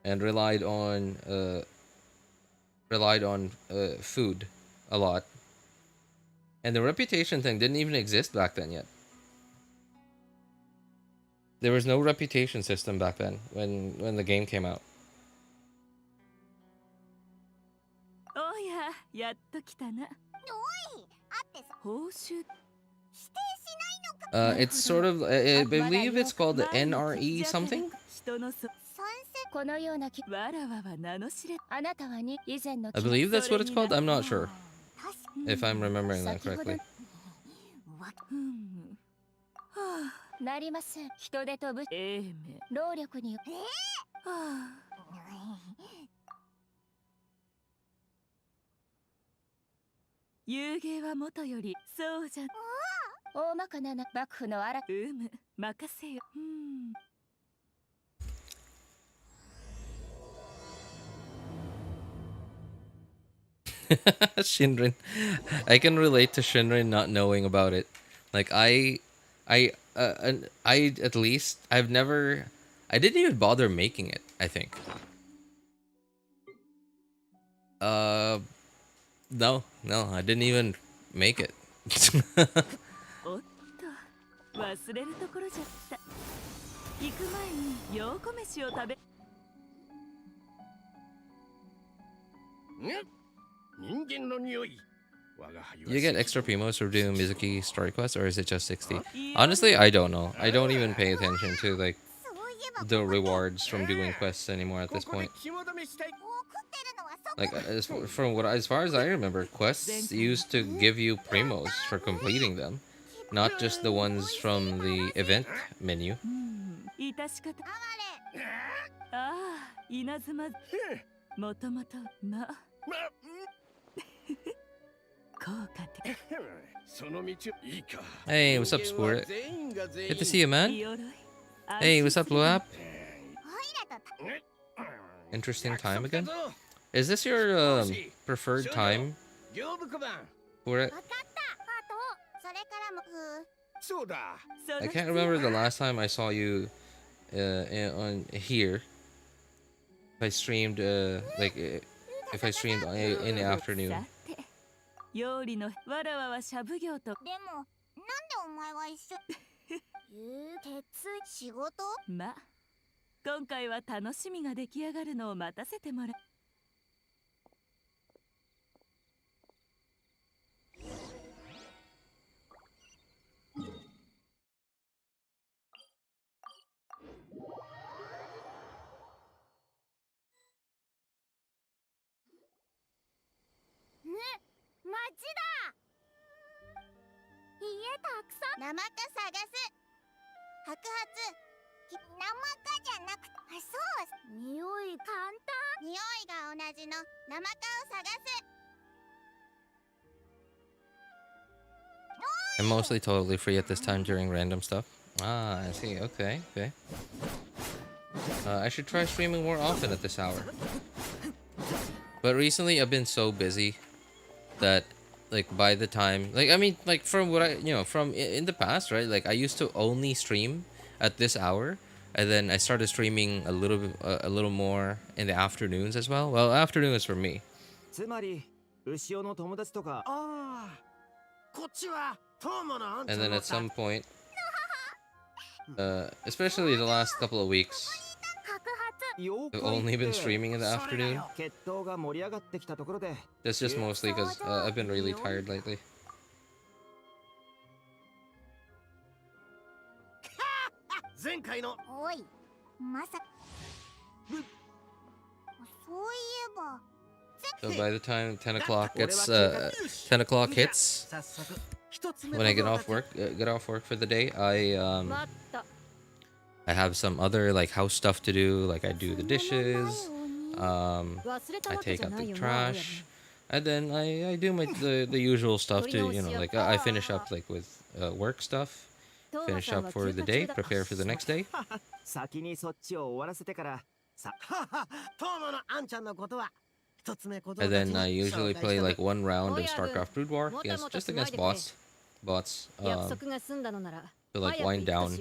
S1: and relied on food a lot. And the reputation thing didn't even exist back then yet. There was no reputation system back then when the game came out. It's sort of, I believe it's called the NRE something. I believe that's what it's called. I'm not sure if I'm remembering that correctly.
S2: なりません。人手と物労力に遊芸はもとよりそうじゃ。大まかな幕府の任せよ。
S1: Shinrin. I can relate to Shinrin not knowing about it. Like I at least I didn't even bother making it, I think. No, I didn't even make it.
S2: おっと、忘れるところじゃった。行く前にようこ飯を食べ。
S1: You get extra primos for doing Mizuki story quests, or is it just 60? Honestly, I don't know. I don't even pay attention to like the rewards from doing quests anymore at this point. Like as far as I remember, quests used to give you primos for completing them, not just the ones from the event menu.
S2: もともと
S1: Hey, what's up, Squirt? Good to see you, man. Hey, what's up, Luap? Interesting time again. Is this your preferred time for it? I can't remember the last time I saw you on here. If I streamed if I streamed in the afternoon.
S2: 料理のわらわはしゃぶ業と。でも、なんでお前は一緒。仕事？ま、今回は楽しみが出来上がるのを待たせてもらう。町だ。家たくさん。生か探す。白髪。生かじゃなくて、そう。匂い簡単。匂いが同じの生かを探す。
S1: I'm mostly totally free at this time during random stuff. Ah, I see. Okay. I should try streaming more often at this hour. But recently, I've been so busy that, like, by the time, like, I mean, like, from what from in the past, right? Like, I used to only stream at this hour, and then I started streaming a little more in the afternoons as well. Well, afternoons for me. And then at some point, especially the last couple of weeks, I've only been streaming in the afternoon. That's just mostly because I've been really tired lately. So by the time 10 o'clock hits, when I get off work for the day, I have some other like house stuff to do. Like I do the dishes, I take out the trash, and then I do the usual stuff to like I finish up like with work stuff, finish up for the day, prepare for the next day. And then I usually play like one round of StarCraft Brood War against bots, to like wind down.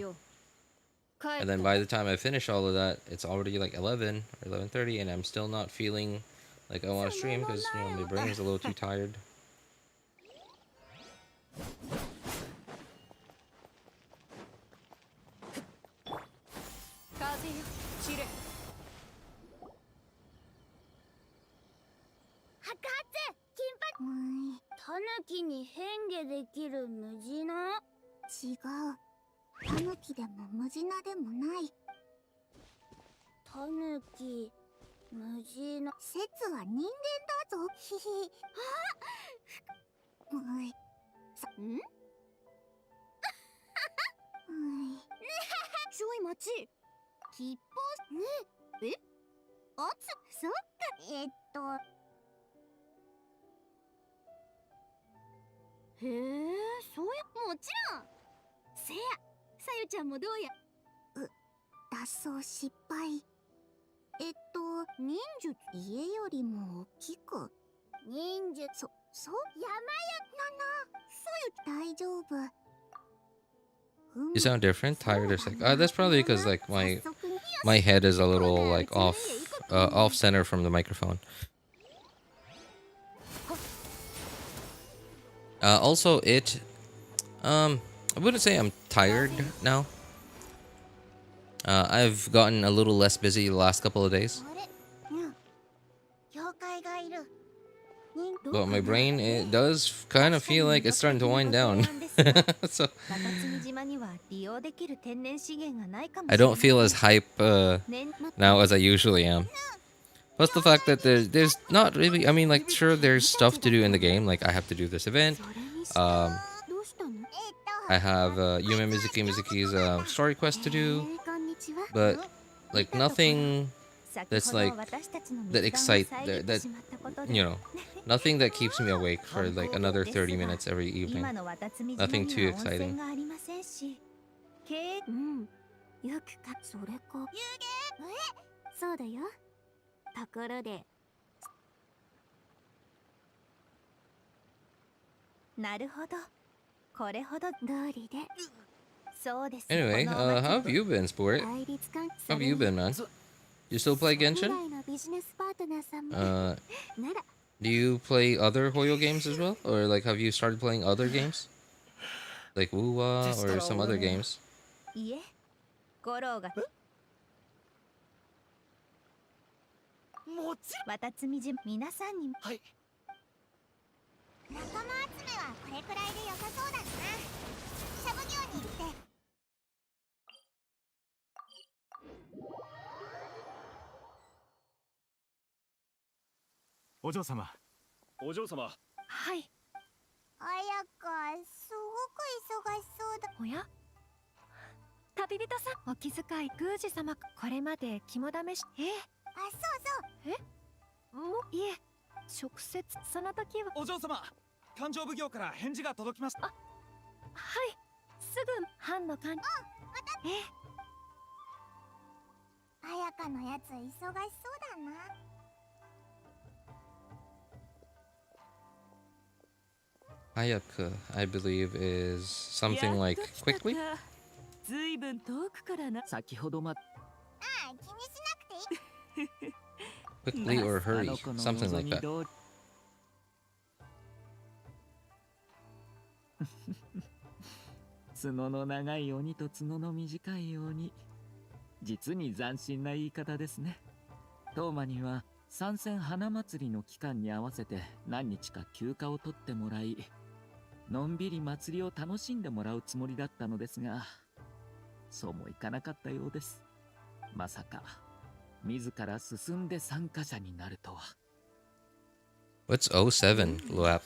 S1: And then by the time I finish all of that, it's already like 11 or 11:30, and I'm still not feeling like I want to stream because my brain is a little too tired.
S2: タヌキに変化できるムジナ？違う。タヌキでもムジナでもない。タヌキ、ムジナ。説は人間だぞ。ヒヒ。あっ。おい。ん？おい。ねえ。ちょい待ち。吉報ねえ。え？あつ。そっか。へえ、そうや。もちろん。せや、さゆちゃんもどうや。脱走失敗。忍術、家よりも大きく。忍術、そう山や。さゆ、大丈夫。
S1: You sound different, tired or sick. That's probably because like my head is a little like off center from the microphone. Also, I wouldn't say I'm tired now. I've gotten a little less busy the last couple of days. But my brain, it does kind of feel like it's starting to wind down. So I don't feel as hype now as I usually am. Plus the fact that there's not really, I mean, like, sure, there's stuff to do in the game. Like, I have to do this event. I have Yumemizuki Mizuki's story quest to do. But, like, nothing that's like that you know, nothing that keeps me awake for like another 30 minutes every evening. Nothing too exciting. Anyway, how have you been, Sport? How have you been, man? You still play Genshin? Do you play other Hoyo games as well? Or like have you started playing other games? Like Wuwa or some other games? Ayaka, I believe, is something like quickly? Quickly or hurry, something like that.
S3: 角の長い鬼と角の短い鬼、実に斬新な言い方ですね。当麻には参戦花祭りの期間に合わせて何日か休暇を取ってもらい、のんびり祭りを楽しんでもらうつもりだったのですが、そうもいかなかったようです。まさか自ら進んで参加者になるとは。
S1: What's 07, Luap?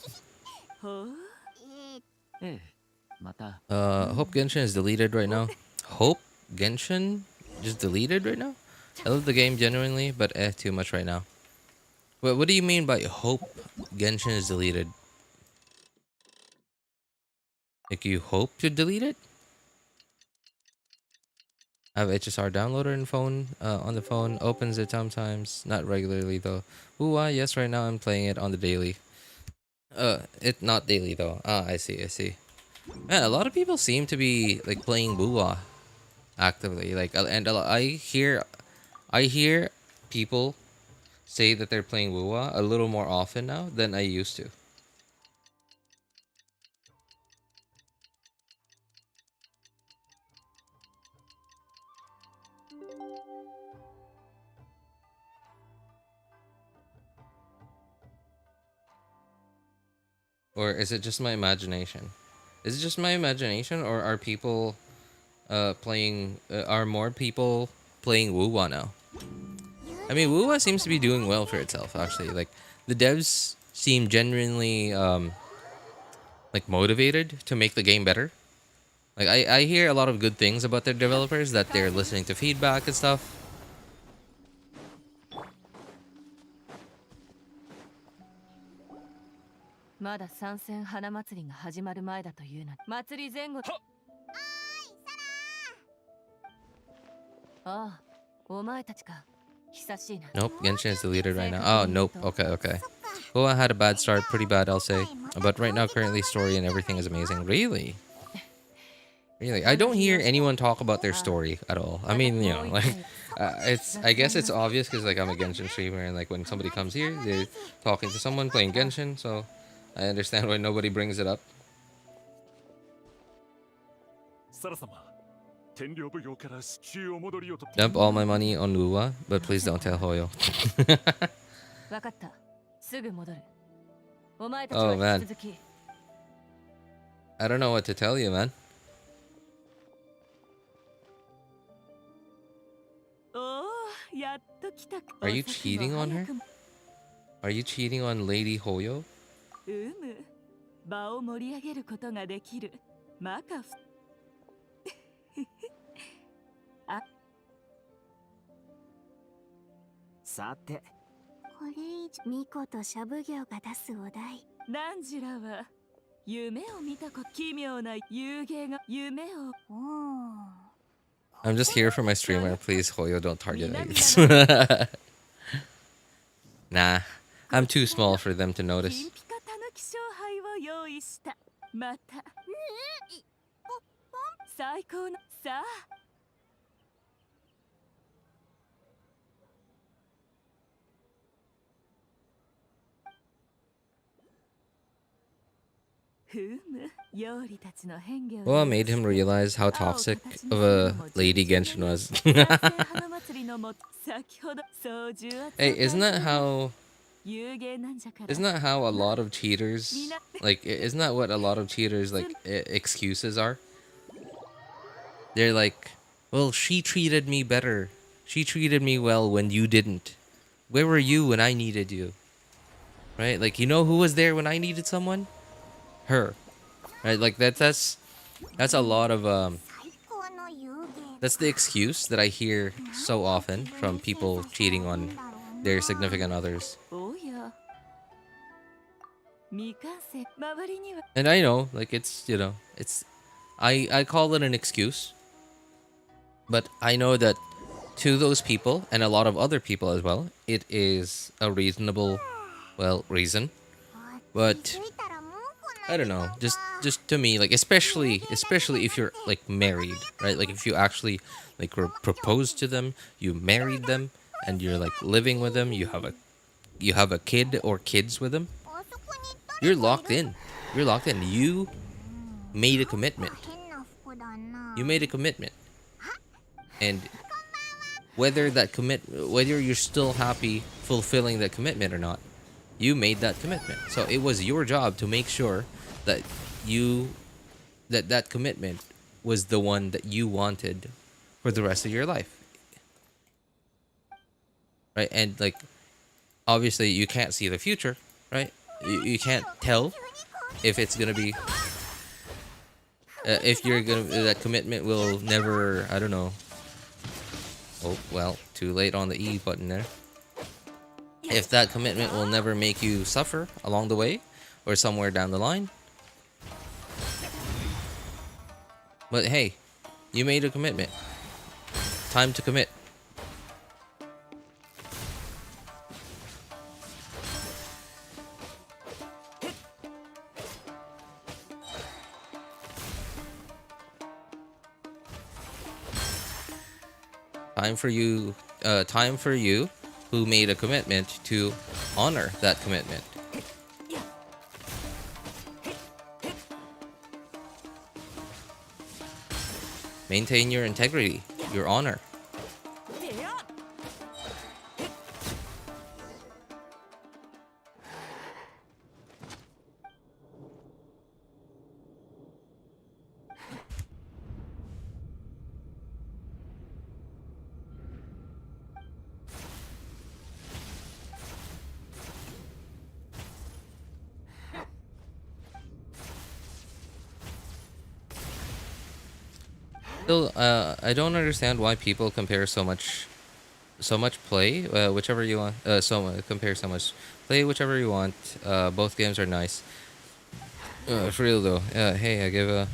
S3: ええ。
S1: Hope Genshin is deleted right now. Hope Genshin just deleted right now? I love the game genuinely, but too much right now. What do you mean by hope Genshin is deleted? Like you hope to delete it? I have HSR downloaded on the phone, opens it sometimes, not regularly though. Ooh, yes, right now I'm playing it on the daily. It not daily though. Ah, I see. Man, a lot of people seem to be like playing Bua actively. Like, and I hear people say that they're playing Bua a little more often now than I used to. Or is it just my imagination? Is it just my imagination, or are people playing? Are more people playing Wuwa now? I mean, Wuwa seems to be doing well for itself, actually. Like, the devs seem genuinely like motivated to make the game better. Like, I hear a lot of good things about their developers, that they're listening to feedback and stuff.
S4: まだ参戦花祭りが始まる前だというのに祭り前後。ああ、お前たちか。久しいな。
S1: Nope, Genshin is deleted right now. Oh, nope. Okay, okay. Well, I had a bad start, pretty bad, I'll say. But right now, currently, story and everything is amazing. Really? Really? I don't hear anyone talk about their story at all. I mean, you know, like, I guess it's obvious because, like, I'm a Genshin streamer, and, like, when somebody comes here, they're talking to someone playing Genshin, so I understand why nobody brings it up. Dump all my money on Wuwa, but please don't tell Hoyo. Oh, man. I don't know what to tell you, man. Are you cheating on her? Are you cheating on Lady Hoyo?
S4: 場を盛り上げることができるマカフ。あ、
S3: さて、
S2: これ以上ミコとシャブギョが出すお題。
S4: ナンジラは夢を見たこと奇妙な遊芸が夢を。
S1: I'm just here for my streamer. Please, Hoyo, don't target me. Nah, I'm too small for them to notice.
S4: 用意した。また。最高のさあ。
S1: Well, I made him realize how toxic of a lady Genshin was. Hey, isn't that how a lot of cheaters, like, isn't that what a lot of cheaters, like, excuses are? They're like, well, she treated me better. She treated me well when you didn't. Where were you when I needed you? Right? Like, you know who was there when I needed someone? Her. Right? Like, that's a lot of, that's the excuse that I hear so often from people cheating on their significant others. And I know, like, it's, you know, it's, I call it an excuse. But I know that to those people, and a lot of other people as well, it is a reasonable, well, reason. But I don't know, just to me, like, especially if you're, like, married, right? Like, if you actually, like, were proposed to them, you married them, and you're, like, living with them, you have a kid or kids with them, you're locked in. You're locked in. You made a commitment. You made a commitment. And whether you're still happy fulfilling that commitment or not, you made that commitment. So it was your job to make sure that that commitment was the one that you wanted for the rest of your life. Right? And, like, obviously you can't see the future, right? You can't tell if it's gonna be if you're gonna, that commitment will never, I don't know. Oh, well, too late on the E button there. If that commitment will never make you suffer along the way or somewhere down the line. But hey, you made a commitment. Time to commit. Time for you who made a commitment to honor that commitment. Maintain your integrity, your honor. Still, I don't understand why people compare so much play, whichever you want. Compare so much play, whichever you want. Both games are nice. For real though. Hey, I gave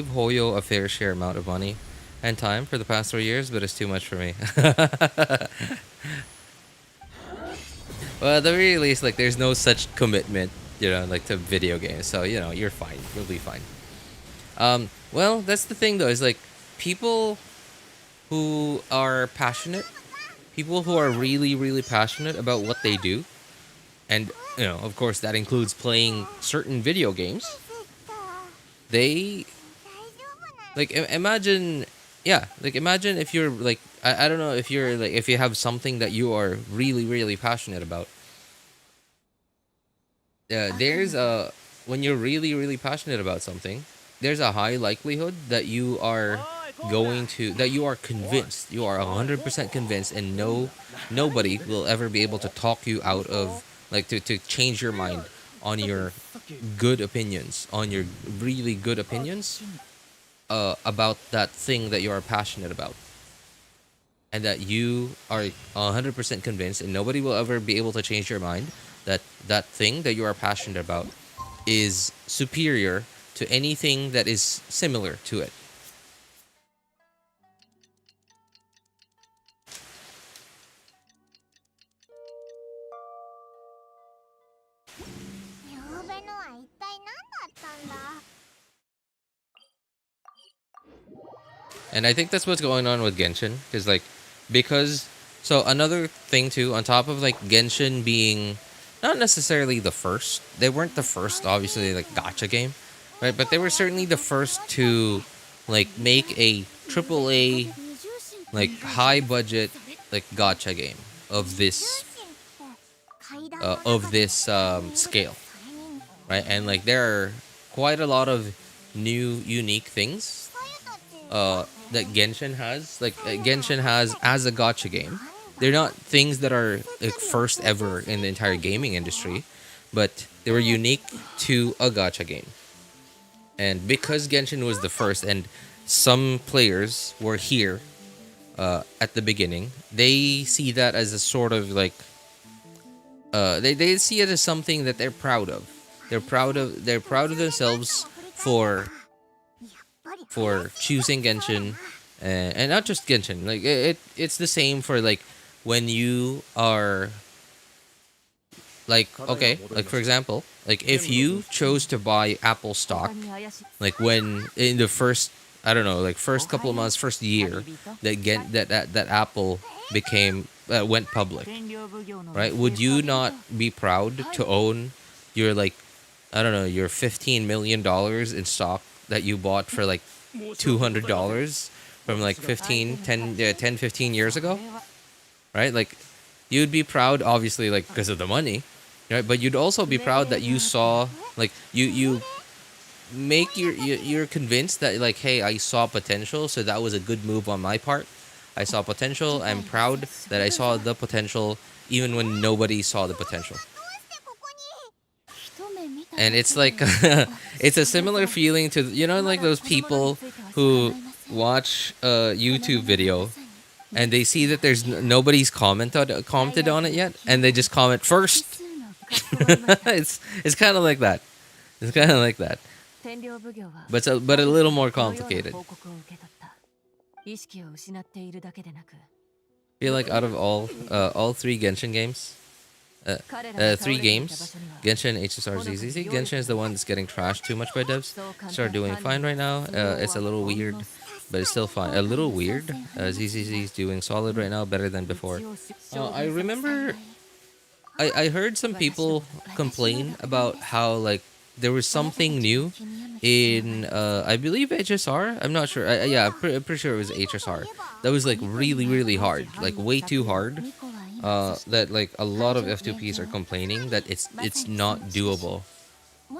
S1: Hoyo a fair share amount of money and time for the past 3 years, but it's too much for me. Well, at the very least, like, there's no such commitment, like to video games. So you're fine. You'll be fine. Well, that's the thing though. Is like people who are passionate, people who are really, really passionate about what they do, and of course, that includes playing certain video games. They imagine, yeah, like imagine if you're like I don't know if you're like if you have something that you are really, really passionate about. There's a When you're really, really passionate about something, there's a high likelihood that you are convinced, you are 100% convinced, and nobody will ever be able to talk you out of, like, to change your mind on your good opinions, on your really good opinions about that thing that you are passionate about, and that you are 100% convinced, and nobody will ever be able to change your mind, that that thing that you are passionate about is superior to anything that is similar to it. And I think that's what's going on with Genshin, because so another thing too, on top of like Genshin being not necessarily the first, they weren't the first, obviously, like gacha game, right? But they were certainly the first to like make a triple A, like high budget, like gacha game of this scale, right? And like there are quite a lot of new unique things that Genshin has. Like Genshin has as a gacha game. They're not things that are like first ever in the entire gaming industry, but they were unique to a gacha game. And because Genshin was the first, and some players were here at the beginning, they see that as a sort of like they see it as something that they're proud of. They're proud of themselves for choosing Genshin, and not just Genshin. Like it's the same for like when you are like, okay, like for example, like if you chose to buy Apple stock, like when in the first, I don't know, like first couple of months, first year that Apple became went public, right? Would you not be proud to own your, like, I don't know, your $15 million in stock that you bought for like $200 from like 15 years ago, right? Like you'd be proud, obviously, like because of the money, right? But you'd also be proud that you saw, like, you make you're convinced that, like, hey, I saw potential, so that was a good move on my part. I saw potential. I'm proud that I saw the potential even when nobody saw the potential. And it's like it's a similar feeling to, like those people who watch a YouTube video and they see that there's nobody's commented on it yet, and they just comment first. It's kind of like that. It's kind of like that. But a little more complicated. I feel like out of all three Genshin games, three games, Genshin, HSR, ZZZ. Genshin is the one that's getting trashed too much by devs. Start doing fine right now. It's a little weird, but it's still fine. A little weird. ZZZ is doing solid right now, better than before. I remember I heard some people complain about how, like, there was something new in I believe HSR. I'm not sure. I'm pretty sure it was HSR. That was like really, really hard, like way too hard. That like a lot of F2Ps are complaining that it's not doable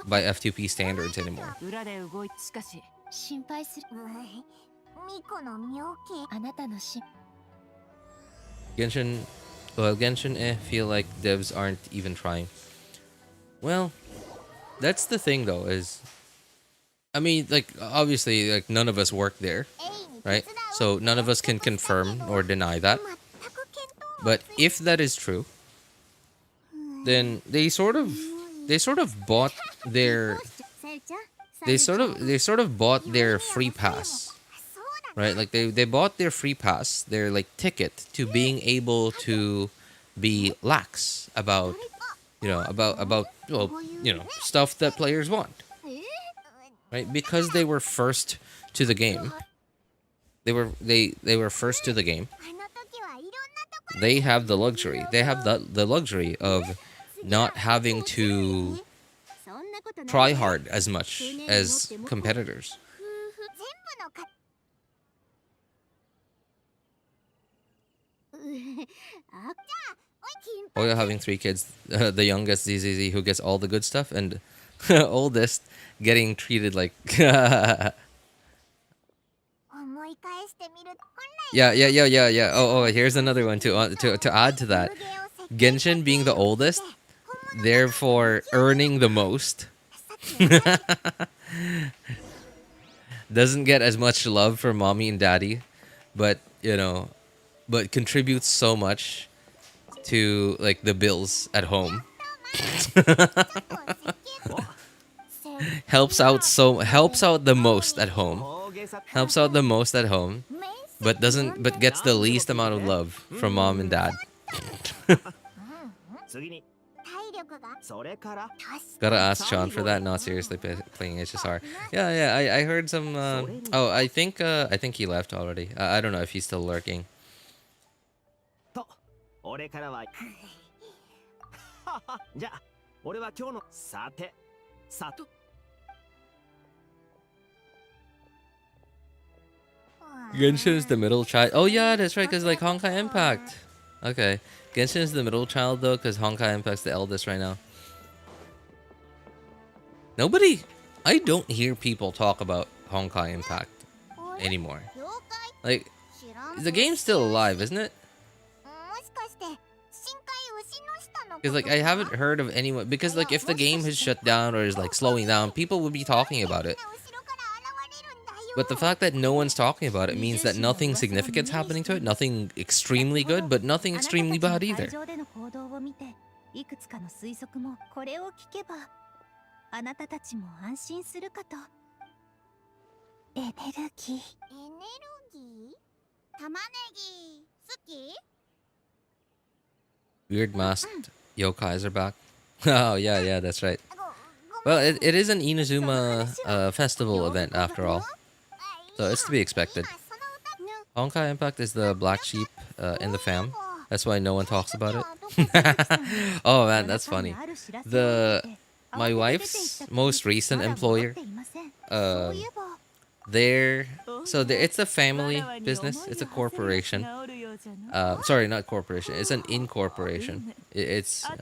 S1: by F2P standards anymore. Genshin, feel like devs aren't even trying. Well, that's the thing though, is I mean, like obviously, like none of us work there, right? So none of us can confirm or deny that. But if that is true, then they sort of bought their they sort of bought their free pass, right? Like they bought their free pass, their like ticket to being able to be lax about about well, stuff that players want, right? Because they were first to the game. They were first to the game. They have the luxury. They have the luxury of not having to try hard as much as competitors. Oya having 3 kids, the youngest ZZZ who gets all the good stuff, and oldest getting treated like yeah. Oh, here's another one to add to that. Genshin being the oldest, therefore earning the most, doesn't get as much love from mommy and daddy, but but contributes so much to like the bills at home. helps out the most at home. Helps out the most at home, but gets the least amount of love from mom and dad. Gotta ask Sean for that. Not seriously playing HSR. Yeah. I heard some. I think he left already. I don't know if he's still lurking. Genshin is the middle child. Oh yeah, that's right. Cause like Honkai Impact. Okay, Genshin is the middle child though, cause Honkai Impact's the eldest right now. I don't hear people talk about Honkai Impact anymore. Like, the game's still alive, isn't it? Because like I haven't heard of anyone, because like if the game has shut down or is like slowing down, people would be talking about it. But the fact that no one's talking about it means that nothing significant's happening to it. Nothing extremely good, but nothing extremely bad either. Weird masked yokais are back. Oh yeah, that's right. Well, it is an Inazuma Festival event after all, so it's to be expected. Honkai Impact is the black sheep in the fam. That's why no one talks about it. Oh man, that's funny. My wife's most recent employer, it's a family business. It's a corporation. Sorry, not corporation. It's an incorporation. It's I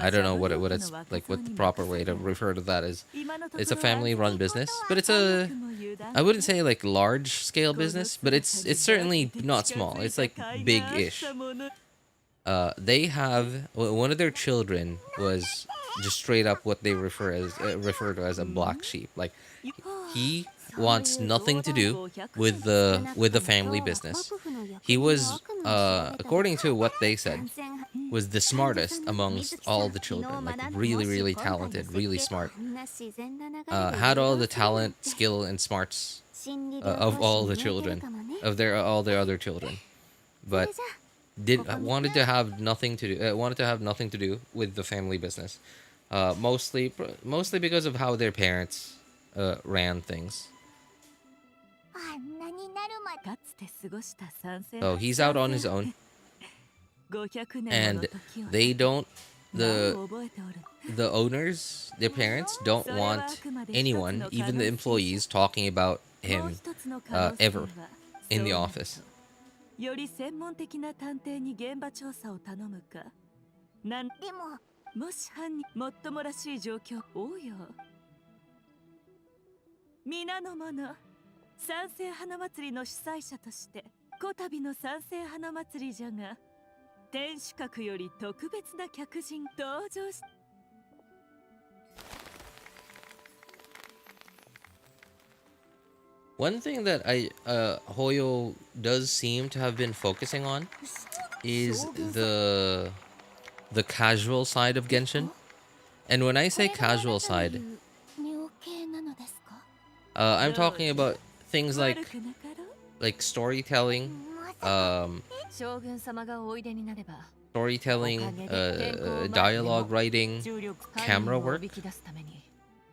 S1: don't know what it's like. What the proper way to refer to that is. It's a family-run business, but I wouldn't say like large-scale business, but it's certainly not small. It's like big-ish. They have one of their children was just straight up what they refer to as a black sheep. Like he wants nothing to do with the family business. He was, according to what they said, was the smartest amongst all the children. Like really, really talented, really smart. Had all the talent, skill, and smarts of all the children, all their other children, but wanted to have nothing to do with the family business. Mostly because of how their parents ran things. So he's out on his own, and they don't. The owners, their parents, don't want anyone, even the employees, talking about him ever in the office. One thing that Hoyo does seem to have been focusing on is the casual side of Genshin. And when I say casual side, I'm talking about things
S4: 悪くなかろう
S1: like storytelling,
S2: まさか
S1: um,
S4: 将軍様がおいでになれば
S1: storytelling,
S4: おかげで健康を
S1: dialogue
S4: 前
S1: writing,
S4: 重力
S1: camera
S4: をお
S1: work.
S4: びき出すために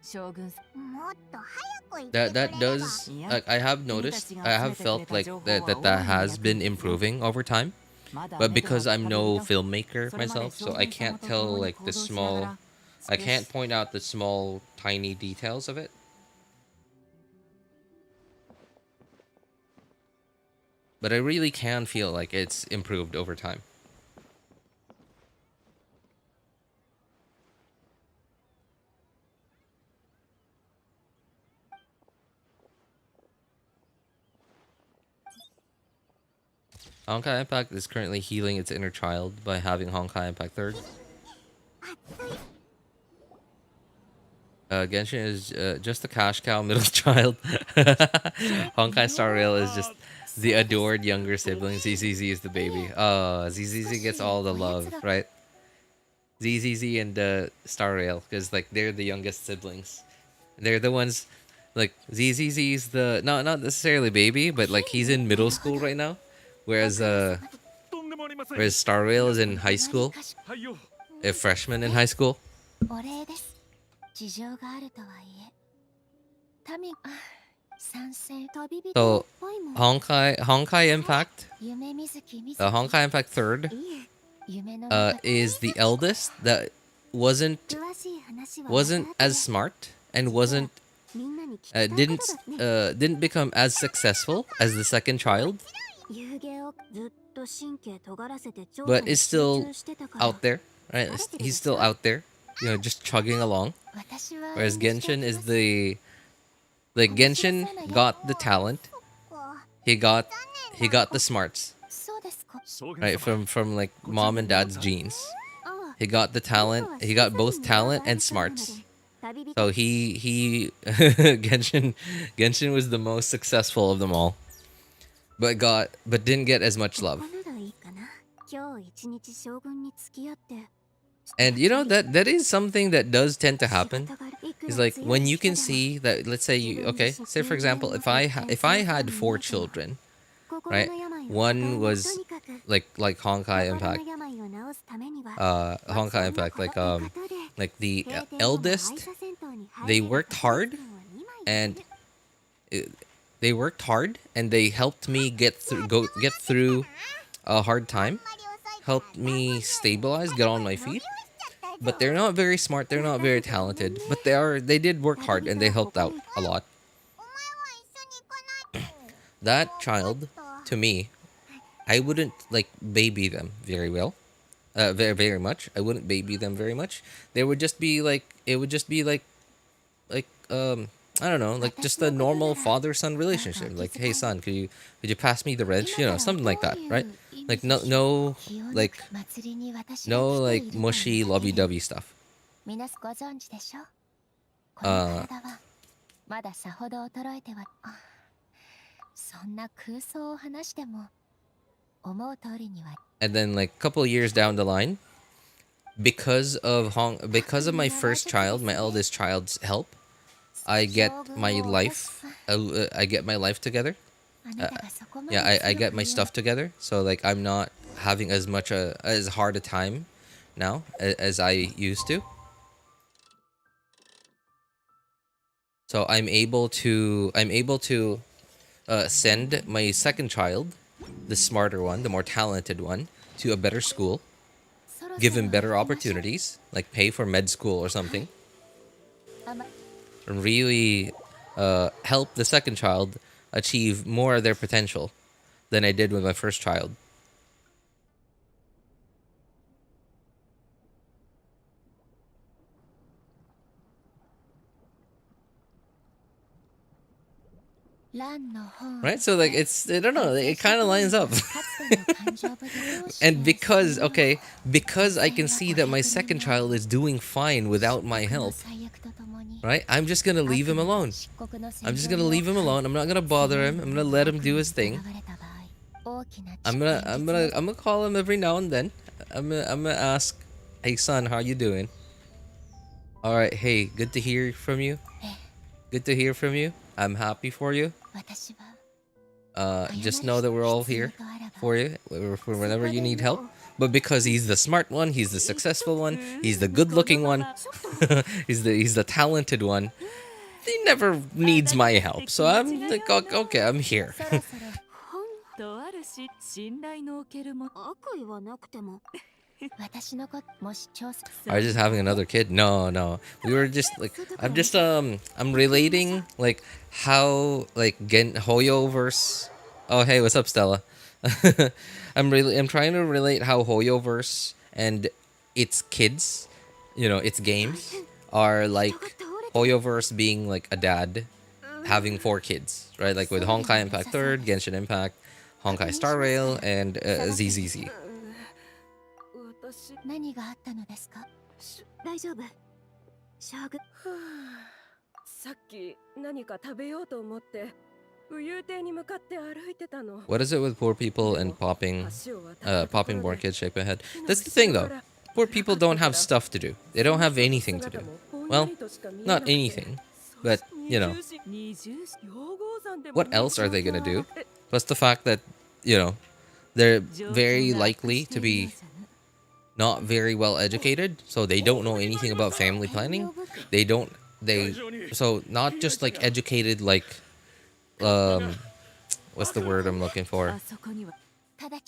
S4: 将軍様
S2: もっと早く言って
S1: That
S2: くれれば
S1: does like I have noticed, I have felt like that has been improving over time.
S4: まだ
S1: But
S4: 目が
S1: because I'm no
S4: 浮かび
S1: filmmaker
S4: それまで
S1: myself, so
S4: 将
S1: I
S4: 軍
S1: can't
S4: 様と
S1: tell
S4: 共に
S1: like
S4: 行
S1: the
S4: 動しなが
S1: small,
S4: ら
S1: I can't point out the small, tiny details of it. But I really can feel like it's improved over time. Honkai Impact is currently healing its inner child by having Honkai Impact 3rd. Genshin is just a cash cow middle child. Honkai Star Rail is just the adored younger sibling. ZZZ is the baby. ZZZ gets all the love, right? ZZZ and Star Rail, because like they're the youngest siblings. They're the ones, like ZZZ is the not necessarily baby, but like he's in middle school right now, whereas Star Rail is in high school, a freshman in high school.
S2: お礼です事情があるとはいえ民参戦旅人
S1: So
S2: っぽいもん
S1: Honkai Impact,
S2: 夢水木水
S1: Honkai Impact 3rd,
S2: いえ夢の中
S1: is the eldest that wasn't
S2: 詳しい話は
S1: wasn't as smart and wasn't
S2: みんなに聞きたいことだね
S1: didn't become as successful as the second child,
S2: 遊芸をずっと神経尖らせて調査
S1: but
S2: に
S1: is
S2: 集
S1: still
S2: 中してたから
S1: out there, right? He's still out there, just chugging along.
S2: 私は
S1: Whereas Genshin is the like Genshin got the talent, he got the smarts,
S2: そうですか
S1: right? From like mom and dad's genes.
S2: ああ
S1: He got the talent. He got both talent and smarts.
S2: 旅人
S1: So he Genshin was the most successful of them all, but didn't get as much
S2: こ
S1: love.
S2: こならいいかな今日一日将軍に付き合って
S1: And that is something that does tend to happen. Is like when you can see that, let's say say for example, if I had 4 children, right? One was like Honkai Impact, Honkai Impact, like the eldest, they worked hard and they helped me get through a hard time, helped me stabilize, get on my feet. But they're not very smart, they're not very talented, but they did work hard and they helped out a lot. That child, to me, I wouldn't like baby them very well. Very much. I wouldn't baby them very much. They would just be like it would just be like I don't know, like just a normal father-son relationship. Like, hey son, could you pass me the wrench? Something like that, right? Like no like mushy lovey-dovey stuff.
S2: 皆ご存知でしょこの体はまださほど衰えてはそんな空想を話しても思う通りには
S1: And then like a couple of years down the line, because of my first child, my eldest child's help, I get my life together. I get my stuff together. So like I'm not having as hard a time now as I used to. So I'm able to send my second child, the smarter one, the more talented one, to a better school, give him better opportunities, like pay for med school or something, and really help the second child achieve more of their potential than I did with my first child. Right? So like it's I don't know, it kind of lines up. And because I can see that my second child is doing fine without my help, right? I'm just gonna leave him alone. I'm just gonna leave him alone. I'm not gonna bother him. I'm gonna let him do his thing. I'm gonna call him every now and then. I'm gonna ask, hey son, how you doing? All right, hey, good to hear from you. Good to hear from you. I'm happy for you. Just know that we're all here for you for whenever you need help. But because he's the smart one, he's the successful one, he's the good-looking one, he's the talented one. He never needs my help. So I'm like, okay, I'm here.
S4: とあるし信頼のおけるも
S2: 悪意はなくても
S1: Are you just having another kid? No. We were just like I'm relating like how like Hoyo verse. Oh hey, what's up, Stella? I'm trying to relate how Hoyoverse and its kids, its games are like Hoyoverse being like a dad having 4 kids, right? Like with Honkai Impact 3rd, Genshin Impact, Honkai Star Rail, and ZZZ.
S2: 何があったのですか大丈夫将軍
S5: さっき何か食べようと思って武勇亭に向かって歩いてたの
S1: What is it with poor people and popping more kids shape ahead? That's the thing though. Poor people don't have stuff to do. They don't have anything to do. Well, not anything, but what else are they gonna do? Plus the fact that, they're very likely to be not very well educated, so they don't know anything about family planning. So not just like educated like what's the word I'm looking for?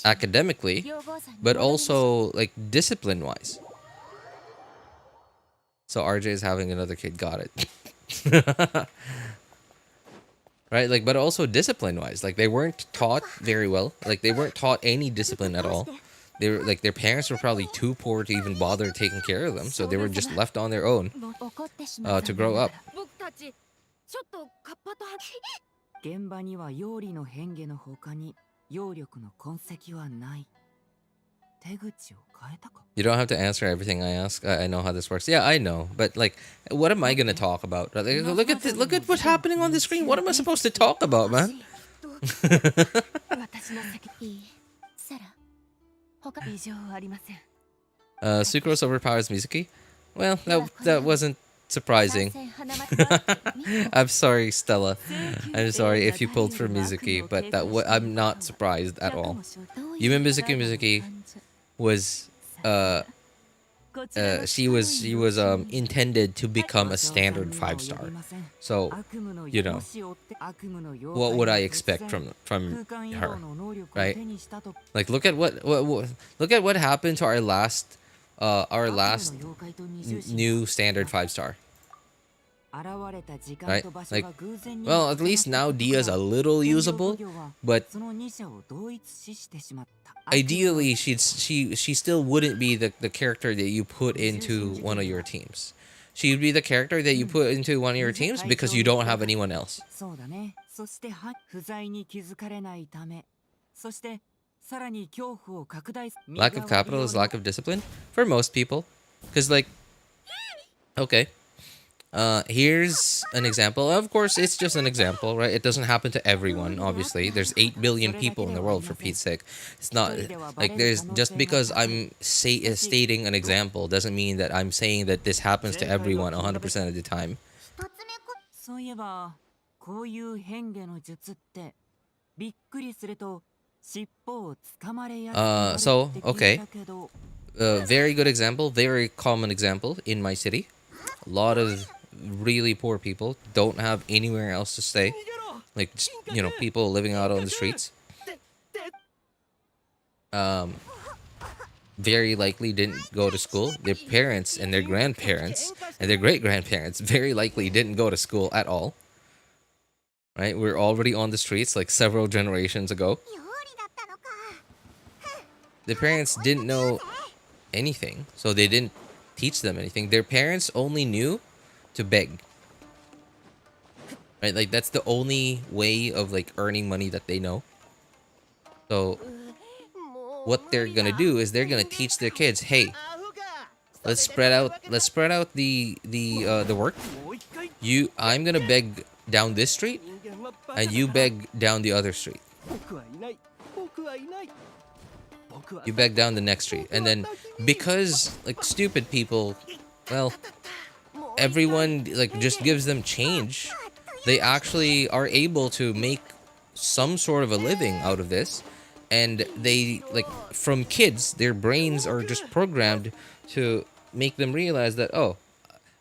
S1: Academically, but also like discipline wise. So RJ is having another kid, got it. Right, like, but also discipline wise, like they weren't taught very well, like they weren't taught any discipline at all. They were like, their parents were probably too poor to even bother taking care of them, so they were just left on their own to grow up.
S3: 現場には妖理の変化の他に妖力の痕跡はない。手口を変えたか?
S1: You don't have to answer everything I ask. I know how this works. Yeah, I know, but like, what am I gonna talk about? Like, look at what's happening on the screen. What am I supposed to talk about, man? Sucrose overpowers Mizuki. Well, that wasn't surprising. I'm sorry, Stella. I'm sorry if you pulled for Mizuki, but I'm not surprised at all. Yumemizuki Mizuki was she was intended to become a standard 5-star. So, what would I expect from her, right? Like, look at what happened to our last new standard 5-star. Right? Like, well, at least now Dia's a little usable, but ideally she still wouldn't be the character that you put into one of your teams. She would be the character that you put into one of your teams because you don't have anyone else. Lack of capital is lack of discipline for most people, because like, okay, here's an example. Of course, it's just an example, right? It doesn't happen to everyone, obviously. There's 8 billion people in the world, for Pete's sake. It's not like there's just because I'm stating an example doesn't mean that I'm saying that this happens to everyone 100% of the time. So okay, very good example, very common example in my city. A lot of really poor people don't have anywhere else to stay, like just, people living out on the streets. Very likely didn't go to school. Their parents and their grandparents and their great-grandparents very likely didn't go to school at all. Right? We're already on the streets like several generations ago. Their parents didn't know anything, so they didn't teach them anything. Their parents only knew to beg. right? Like that's the only way of like earning money that they know. So what they're gonna do is they're gonna teach their kids, hey, let's spread out the work. I'm gonna beg down this street, and you beg down the other street. You beg down the next street, and then because like stupid people, well, everyone like just gives them change. They actually are able to make some sort of a living out of this, and they like from kids, their brains are just programmed to make them realize that, oh,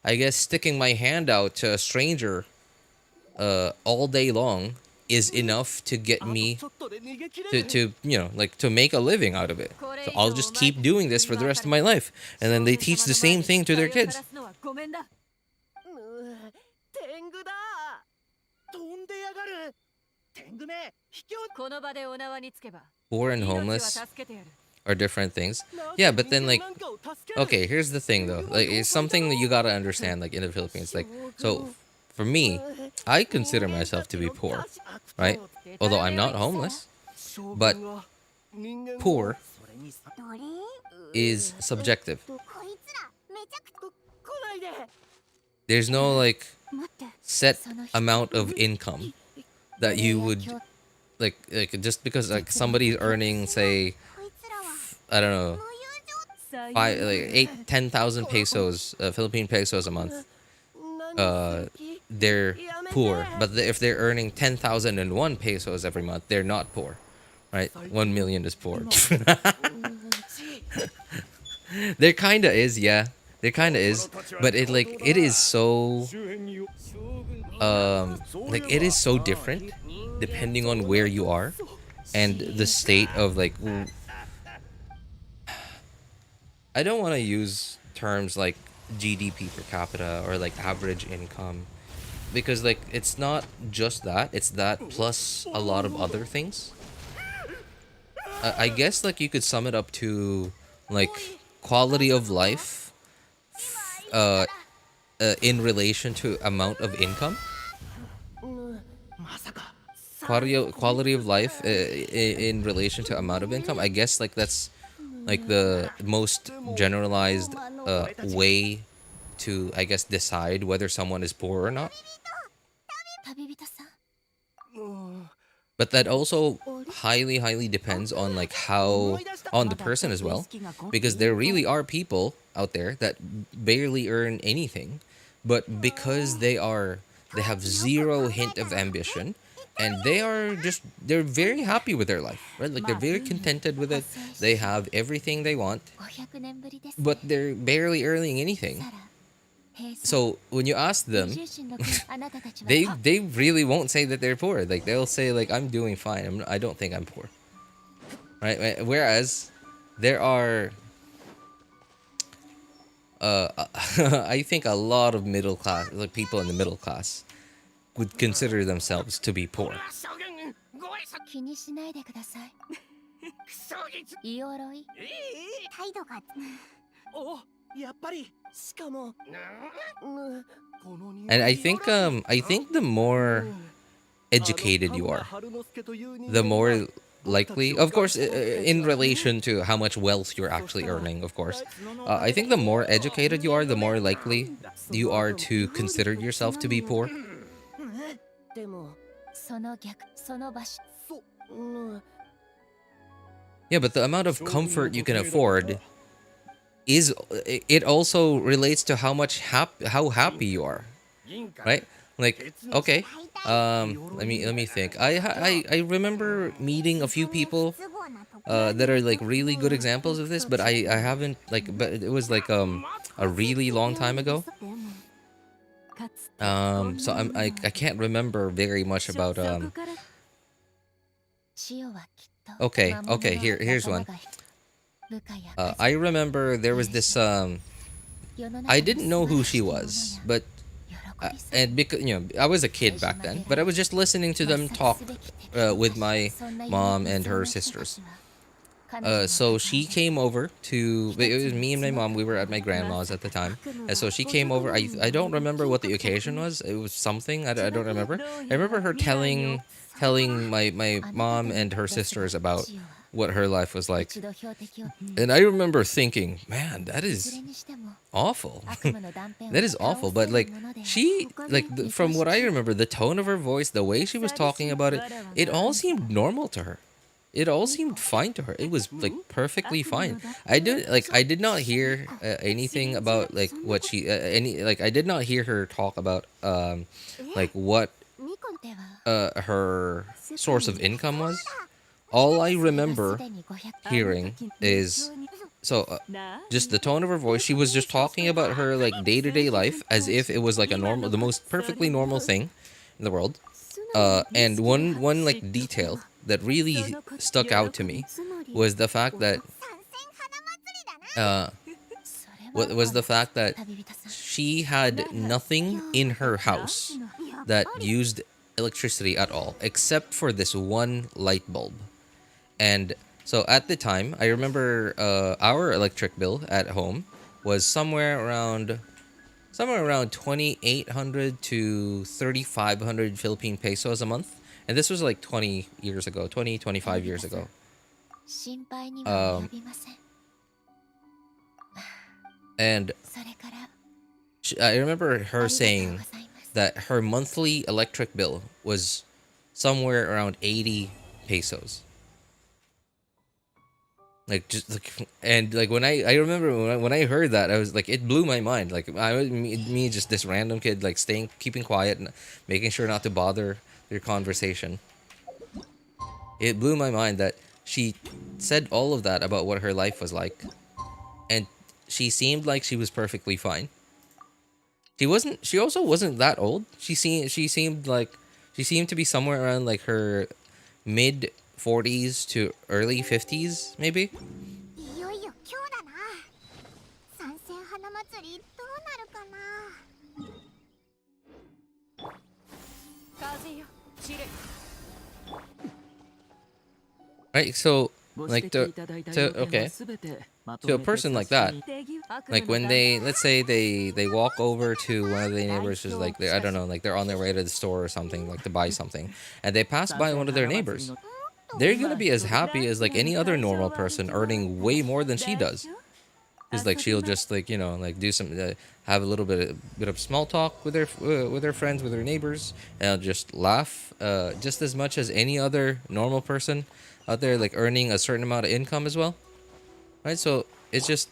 S1: I guess sticking my hand out to a stranger all day long is enough to get me to like to make a living out of it. So I'll just keep doing this for the rest of my life. And then they teach the same thing to their kids. Poor and homeless are different things. Yeah, but then like, okay, here's the thing though. Like, it's something that you gotta understand. Like in the Philippines, like, so for me, I consider myself to be poor, right? Although I'm not homeless, but poor is subjective. There's no like set amount of income that you would like just because like somebody's earning, say, I don't know, 10,000 pesos, Philippine pesos a month. They're poor, but if they're earning 10,001 pesos every month, they're not poor, right? 1 million is poor. There kinda is, yeah. There kinda is, but it is so it is so different depending on where you are and the state of like. I don't want to use terms like GDP per capita or like average income, because like it's not just that, it's that plus a lot of other things. I guess like you could sum it up to like quality of life in relation to amount of income. Quality of life in relation to amount of income. I guess like that's like the most generalized way to, I guess, decide whether someone is poor or not. But that also highly depends on like how on the person as well, because there really are people out there that barely earn anything, but because they have zero hint of ambition, and they're very happy with their life, right? Like they're very contented with it. They have everything they want, but they're barely earning anything. So when you ask them, they really won't say that they're poor. Like they'll say like, I'm doing fine. I don't think I'm poor, right? Whereas there are I think a lot of middle class, like people in the middle class, would consider themselves to be poor. And I think the more educated you are, the more likely, of course, in relation to how much wealth you're actually earning, of course, I think the more educated you are, the more likely you are to consider yourself to be poor. Yeah, but the amount of comfort you can afford it also relates to how happy you are, right? Like, okay, let me think. I remember meeting a few people that are like really good examples of this, but I haven't but it was like a really long time ago. So I can't remember very much about okay, here's one. I remember there was this I didn't know who she was, but and because I was a kid back then, but I was just listening to them talk with my mom and her sisters. So she came over to. It was me and my mom. We were at my grandma's at the time, and so she came over. I don't remember what the occasion was. It was something I don't remember. I remember her telling my mom and her sisters about what her life was like, and I remember thinking, man, that is awful. That is awful. But like she from what I remember, the tone of her voice, the way she was talking about it, it all seemed normal to her. It all seemed fine to her. It was like perfectly fine. I did not hear anything about like what she I did not hear her talk about like what her source of income was. All I remember hearing is just the tone of her voice. She was just talking about her like day-to-day life as if it was like the most perfectly normal thing in the world. And one like detail that really stuck out to me was the fact that she had nothing in her house that used electricity at all except for this one light bulb. And so at the time, I remember our electric bill at home was somewhere around 2,800 to 3,500 Philippine pesos a month. And this was like 20 years ago, 25 years ago. And I remember her saying that her monthly electric bill was somewhere around 80 pesos. Like just like, and like when I remember when I heard that, I was like, it blew my mind. Like me just this random kid like keeping quiet and making sure not to bother their conversation. It blew my mind that she said all of that about what her life was like, and she seemed like she was perfectly fine. She also wasn't that old. She seemed to be somewhere around like her mid 40s to early 50s, maybe. Right, so like to a person like that, like when let's say they walk over to one of the neighbors who's like I don't know, like they're on their way to the store or something, like to buy something, and they pass by one of their neighbors, they're gonna be as happy as like any other normal person earning way more than she does. Because like she'll just like like do some have a little bit of small talk with her friends, with her neighbors, and just laugh just as much as any other normal person out there, like earning a certain amount of income as well, right? So it's just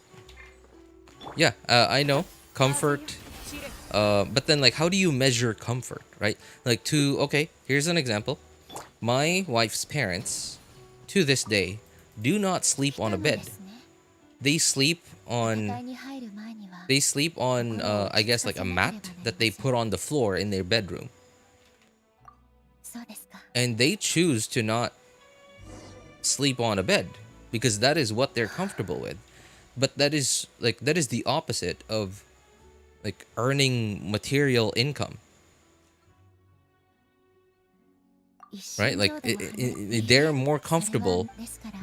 S1: I know comfort, but then like how do you measure comfort, right? Like here's an example. My wife's parents, to this day, do not sleep on a bed. They sleep on I guess like a mat that they put on the floor in their bedroom. And they choose to not sleep on a bed because that is what they're comfortable with. But that is the opposite of like earning material income. Right? Like they're more comfortable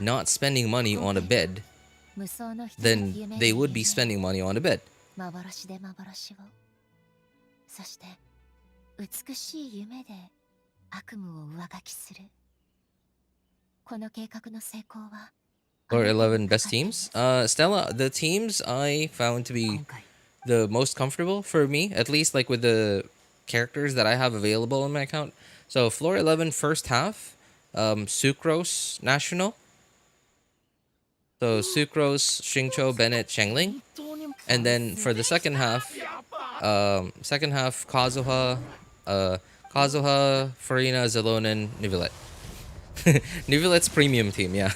S1: not spending money on a bed than they would be spending money on a bed. Or 11 best teams. Stella, the teams I found to be the most comfortable for me, at least like with the characters that I have available in my account. So floor 11 first half, Sucrose National. So Sucrose, Xingqiu, Bennett, Xiangling. And then for the second half, Kazuha, Furina, Zelonin, Nivelet. Nivelet's premium team, yeah.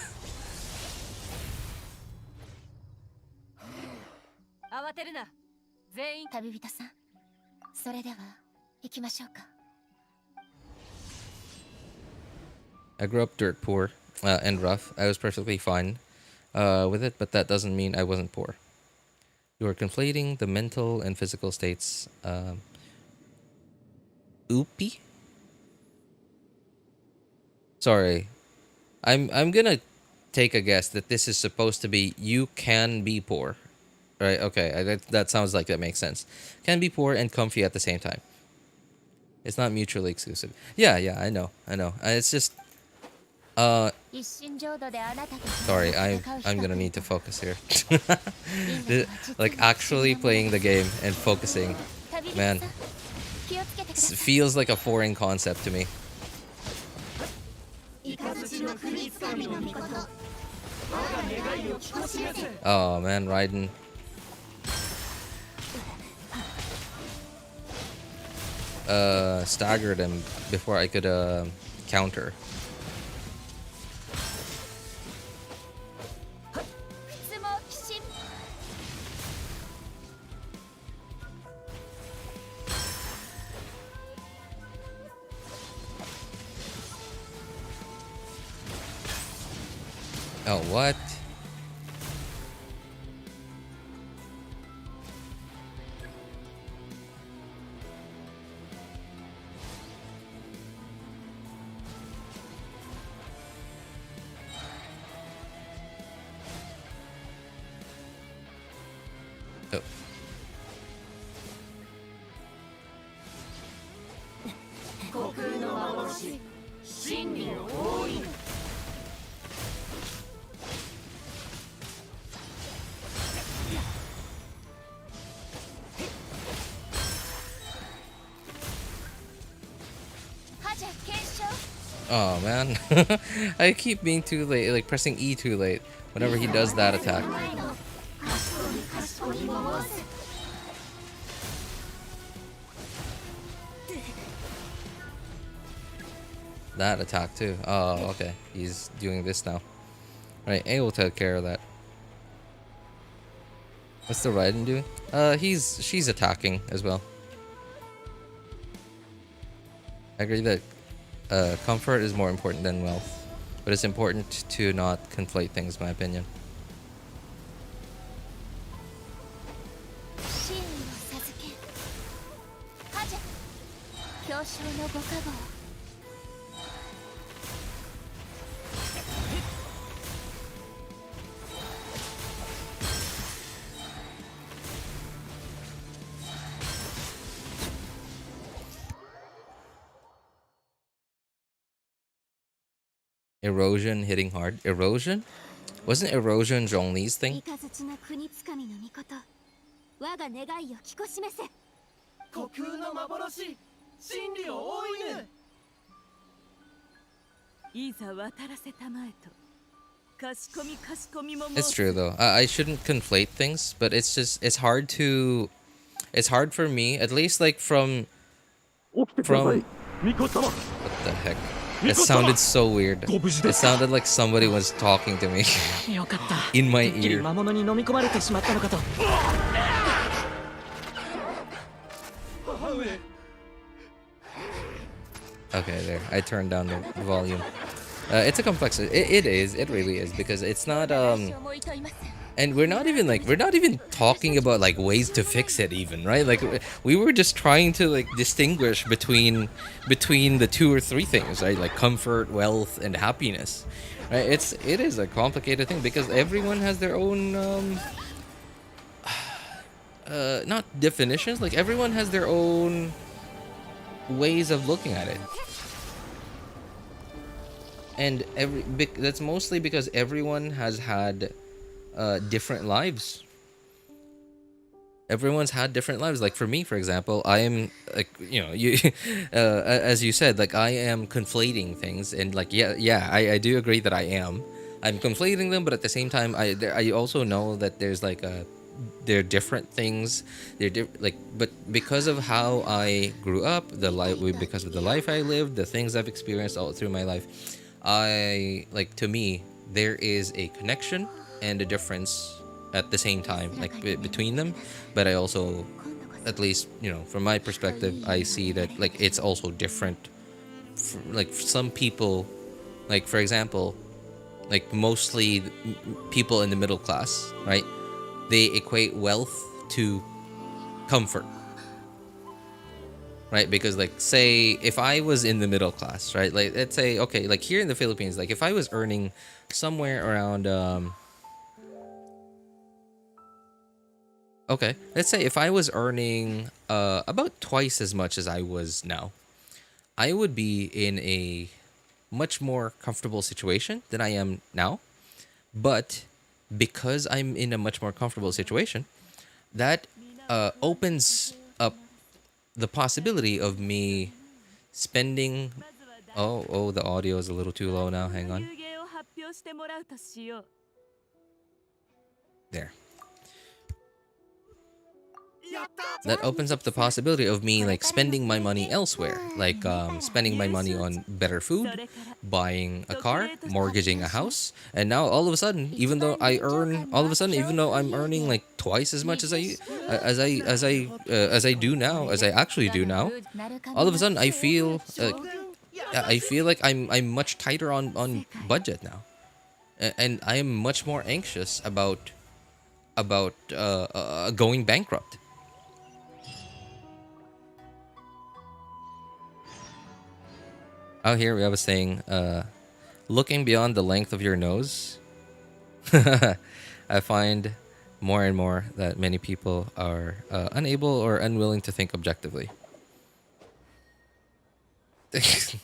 S1: I grew up dirt poor and rough. I was perfectly fine with it, but that doesn't mean I wasn't poor. You are conflating the mental and physical states. Oopie? Sorry. I'm gonna take a guess that this is supposed to be you can be poor, right? Okay, that sounds like that makes sense. Can be poor and comfy at the same time. It's not mutually exclusive. Yeah, I know. It's just sorry, I'm gonna need to focus here. Like actually playing the game and focusing, man, feels like a foreign concept to me. Oh man, Raiden. Staggered him before I could counter. Oh, what? Oh. Oh man, I keep being too late, like pressing E too late whenever he does that attack. That attack too. Oh, okay. He's doing this now. Right, A will take care of that. What's the Raiden doing? She's attacking as well. I agree that comfort is more important than wealth, but it's important to not conflate things, in my opinion. Erosion hitting hard. Erosion? Wasn't erosion Zhongli's thing? It's true though. I shouldn't conflate things, but it's just it's hard for me, at least like from what the heck? It sounded so weird. It sounded like somebody was talking to me in my ear. Okay, there. I turned down the volume. It's a complex. It is. It really is, because it's not and we're not even talking about like ways to fix it even, right? Like we were just trying to like distinguish between the two or three things, right? Like comfort, wealth, and happiness. Right? It is a complicated thing because everyone has their own not definitions, like everyone has their own ways of looking at it. And that's mostly because everyone has had different lives. Everyone's had different lives. Like for me, for example, I am like, you know, you as you said, like I am conflating things, and like I do agree that I'm conflating them, but at the same time I also know that there's like they're different things. But because of how I grew up, because of the life I lived, the things I've experienced all through my life, to me there is a connection and a difference at the same time, like between them. But I also, at least, you know, from my perspective, I see that like it's also different. Like some people, like for example, like mostly people in the middle class, right? They equate wealth to comfort, right? Because like say if I was in the middle class, right? Like let's say okay, like here in the Philippines, like if I was earning somewhere around okay, let's say if I was earning about twice as much as I was now, I would be in a much more comfortable situation than I am now. But because I'm in a much more comfortable situation, that opens up the possibility of me spending. Oh, the audio is a little too low now. Hang on. There. That opens up the possibility of me like spending my money elsewhere, like spending my money on better food, buying a car, mortgaging a house, and now all of a sudden, even though I'm earning like twice as much as I do now, as I actually do now, all of a sudden I feel like I'm much tighter on budget now, and I am much more anxious about going bankrupt. Out here, I was saying, looking beyond the length of your nose, I find more and more that many people are unable or unwilling to think objectively. Is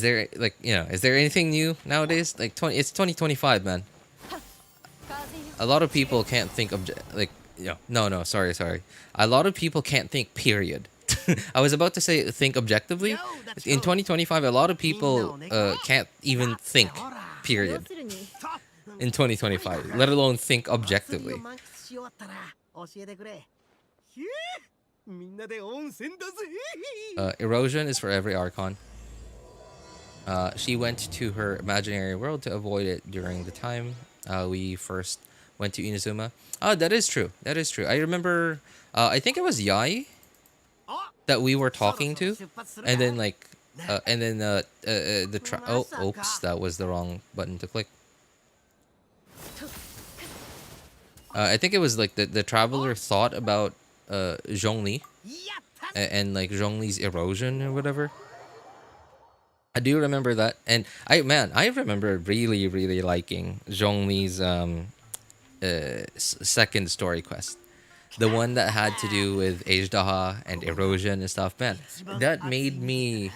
S1: there is there anything new nowadays? Like it's 2025, man. A lot of people can't think no, sorry. A lot of people can't think, period. I was about to say think objectively. In 2025, a lot of people can't even think, period. In 2025, let alone think objectively. Erosion is for every Archon. She went to her imaginary world to avoid it during the time we first went to Inazuma. Oh, that is true. That is true. I remember, I think it was Yai that we were talking to, and then oops, that was the wrong button to click. I think it was like the traveler thought about Zhongli and like Zhongli's erosion or whatever. I do remember that, and I remember really liking Zhongli's second story quest. The one that had to do with Ajdaha and erosion and stuff, man. That made me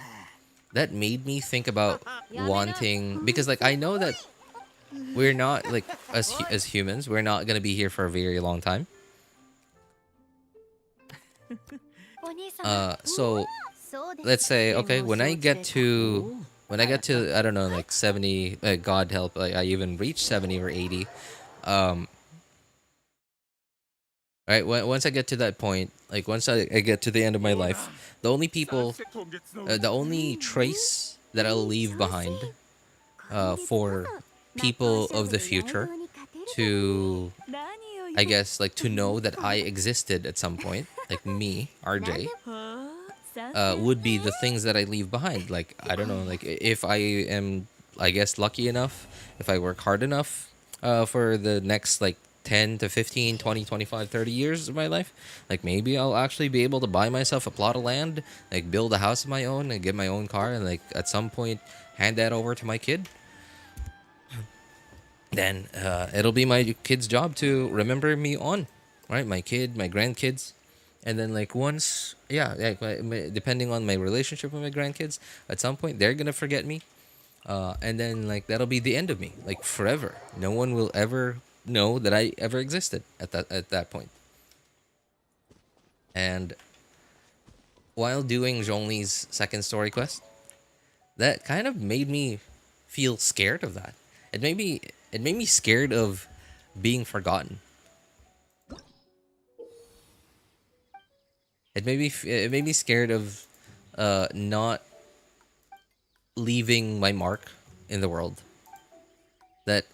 S1: think about wanting, because like I know that we're not like as humans, we're not gonna be here for a very long time. So let's say okay, when I get to I don't know, like 70, God help, like I even reach 70 or 80. Right, once I get to that point, like once I get to the end of my life, the only trace that I'll leave behind for people of the future to, I guess, like to know that I existed at some point, like me, RJ, would be the things that I leave behind. Like, I don't know, like if I am, I guess, lucky enough, if I work hard enough for the next like 10 to 15, 20, 25, 30 years of my life, like maybe I'll actually be able to buy myself a plot of land, like build a house of my own and get my own car, and like at some point hand that over to my kid. Then it'll be my kid's job to remember me on, right? My kid, my grandkids. And then like once, depending on my relationship with my grandkids, at some point they're gonna forget me. And then like that'll be the end of me, like forever. No one will ever know that I ever existed at that point. And while doing Zhongli's second story quest, that kind of made me feel scared of that. It made me scared of being forgotten. It made me scared of not leaving my mark in the world. That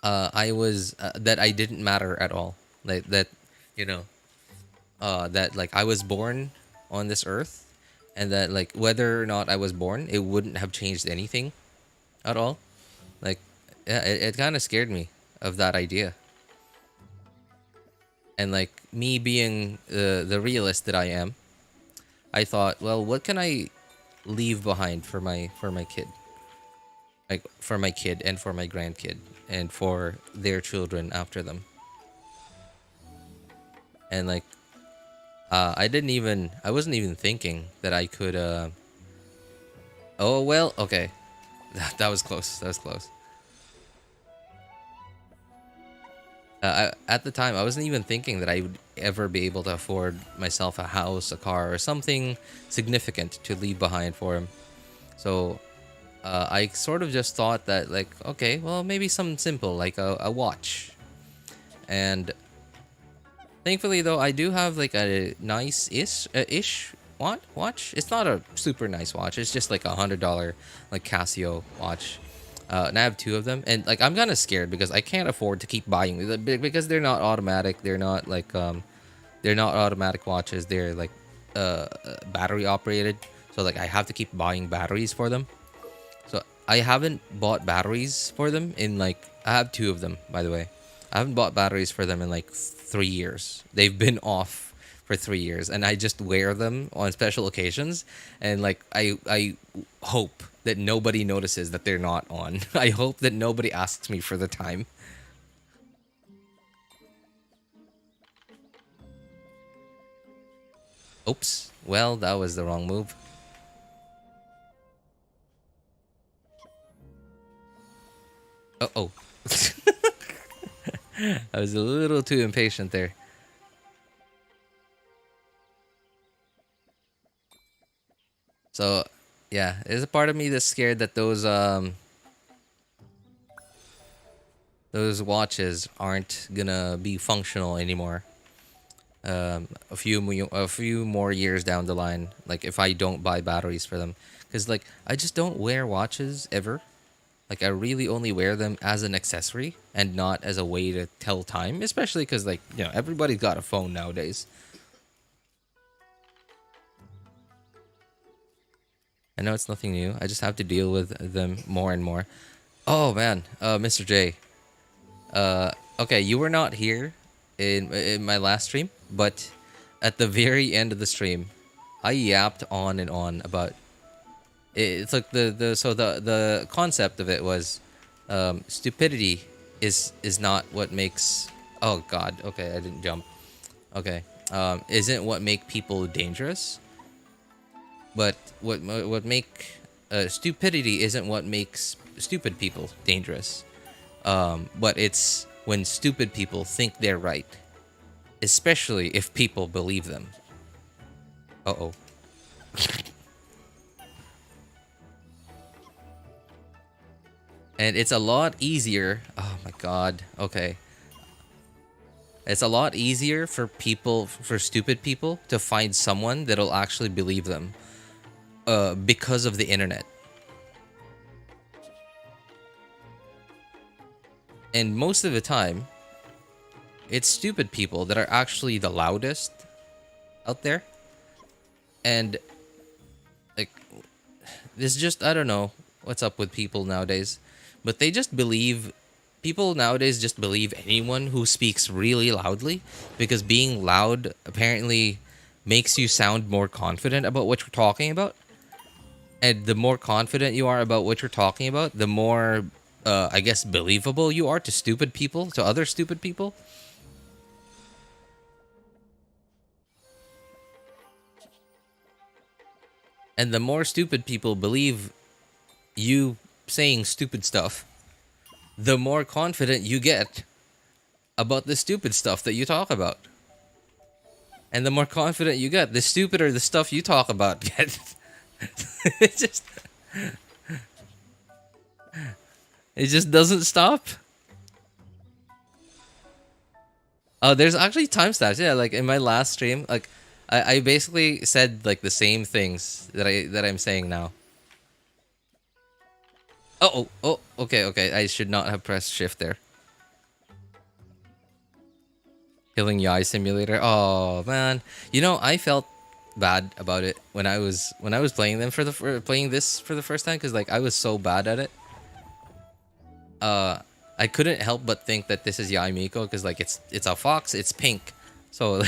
S1: that I didn't matter at all. Like that, that like I was born on this earth, and that like whether or not I was born, it wouldn't have changed anything at all. Like, yeah, it kind of scared me of that idea. And like me being the realist that I am, I thought, well, what can I leave behind for my kid? Like for my kid and for my grandkid and for their children after them. And like I wasn't even thinking that I could oh well, okay. That was close. That was close. At the time, I wasn't even thinking that I would ever be able to afford myself a house, a car, or something significant to leave behind for him. So I sort of just thought that, like, okay, well, maybe something simple, like a watch. And thankfully, though, I do have, like, a nice-ish watch. It's not a super nice watch. It's just, like, $100, like, Casio watch. And I have 2 of them, and like I'm kind of scared because I can't afford to keep buying because they're not automatic. They're not like they're not automatic watches. They're like battery operated. So like I have to keep buying batteries for them. So I haven't bought batteries for them in like I have 2 of them, by the way. I haven't bought batteries for them in like 3 years. They've been off for 3 years, and I just wear them on special occasions. And like I hope that nobody notices that they're not on. I hope that nobody asks me for the time. Oops. Well, that was the wrong move. Uh-oh. I was a little too impatient there. So, yeah, there's a part of me that's scared that those watches aren't gonna be functional anymore. A few more years down the line, like if I don't buy batteries for them, because like I just don't wear watches ever. Like I really only wear them as an accessory and not as a way to tell time, especially because like everybody's got a phone nowadays. I know it's nothing new. I just have to deal with them more and more. Oh man, Mr. J. Okay, you were not here in my last stream, but at the very end of the stream, I yapped on and on about it. It's like the concept of it was stupidity is not what makes. Oh God. Okay, I didn't jump. Okay, isn't what make people dangerous. But what make stupidity isn't what makes stupid people dangerous. But it's when stupid people think they're right, especially if people believe them. Uh-oh. And it's a lot easier. Oh my God. Okay. It's a lot easier for stupid people to find someone that'll actually believe them. Because of the internet. And most of the time, it's stupid people that are actually the loudest out there. And like, this just, I don't know what's up with people nowadays, but people nowadays just believe anyone who speaks really loudly, because being loud apparently makes you sound more confident about what you're talking about. And the more confident you are about what you're talking about, the more, I guess, believable you are to stupid people, to other stupid people. And the more stupid people believe you saying stupid stuff, the more confident you get about the stupid stuff that you talk about. And the more confident you get, the stupider the stuff you talk about gets. it just doesn't stop. Oh, there's actually timestamps. Yeah, like in my last stream, like I basically said like the same things that I'm saying now. Oh, okay. I should not have pressed shift there. Killing Yai Simulator. Oh man, I felt bad about it when I was playing them playing this for the first time, because like I was so bad at it. I couldn't help but think that this is Yai Miko, because like it's a fox, it's pink, so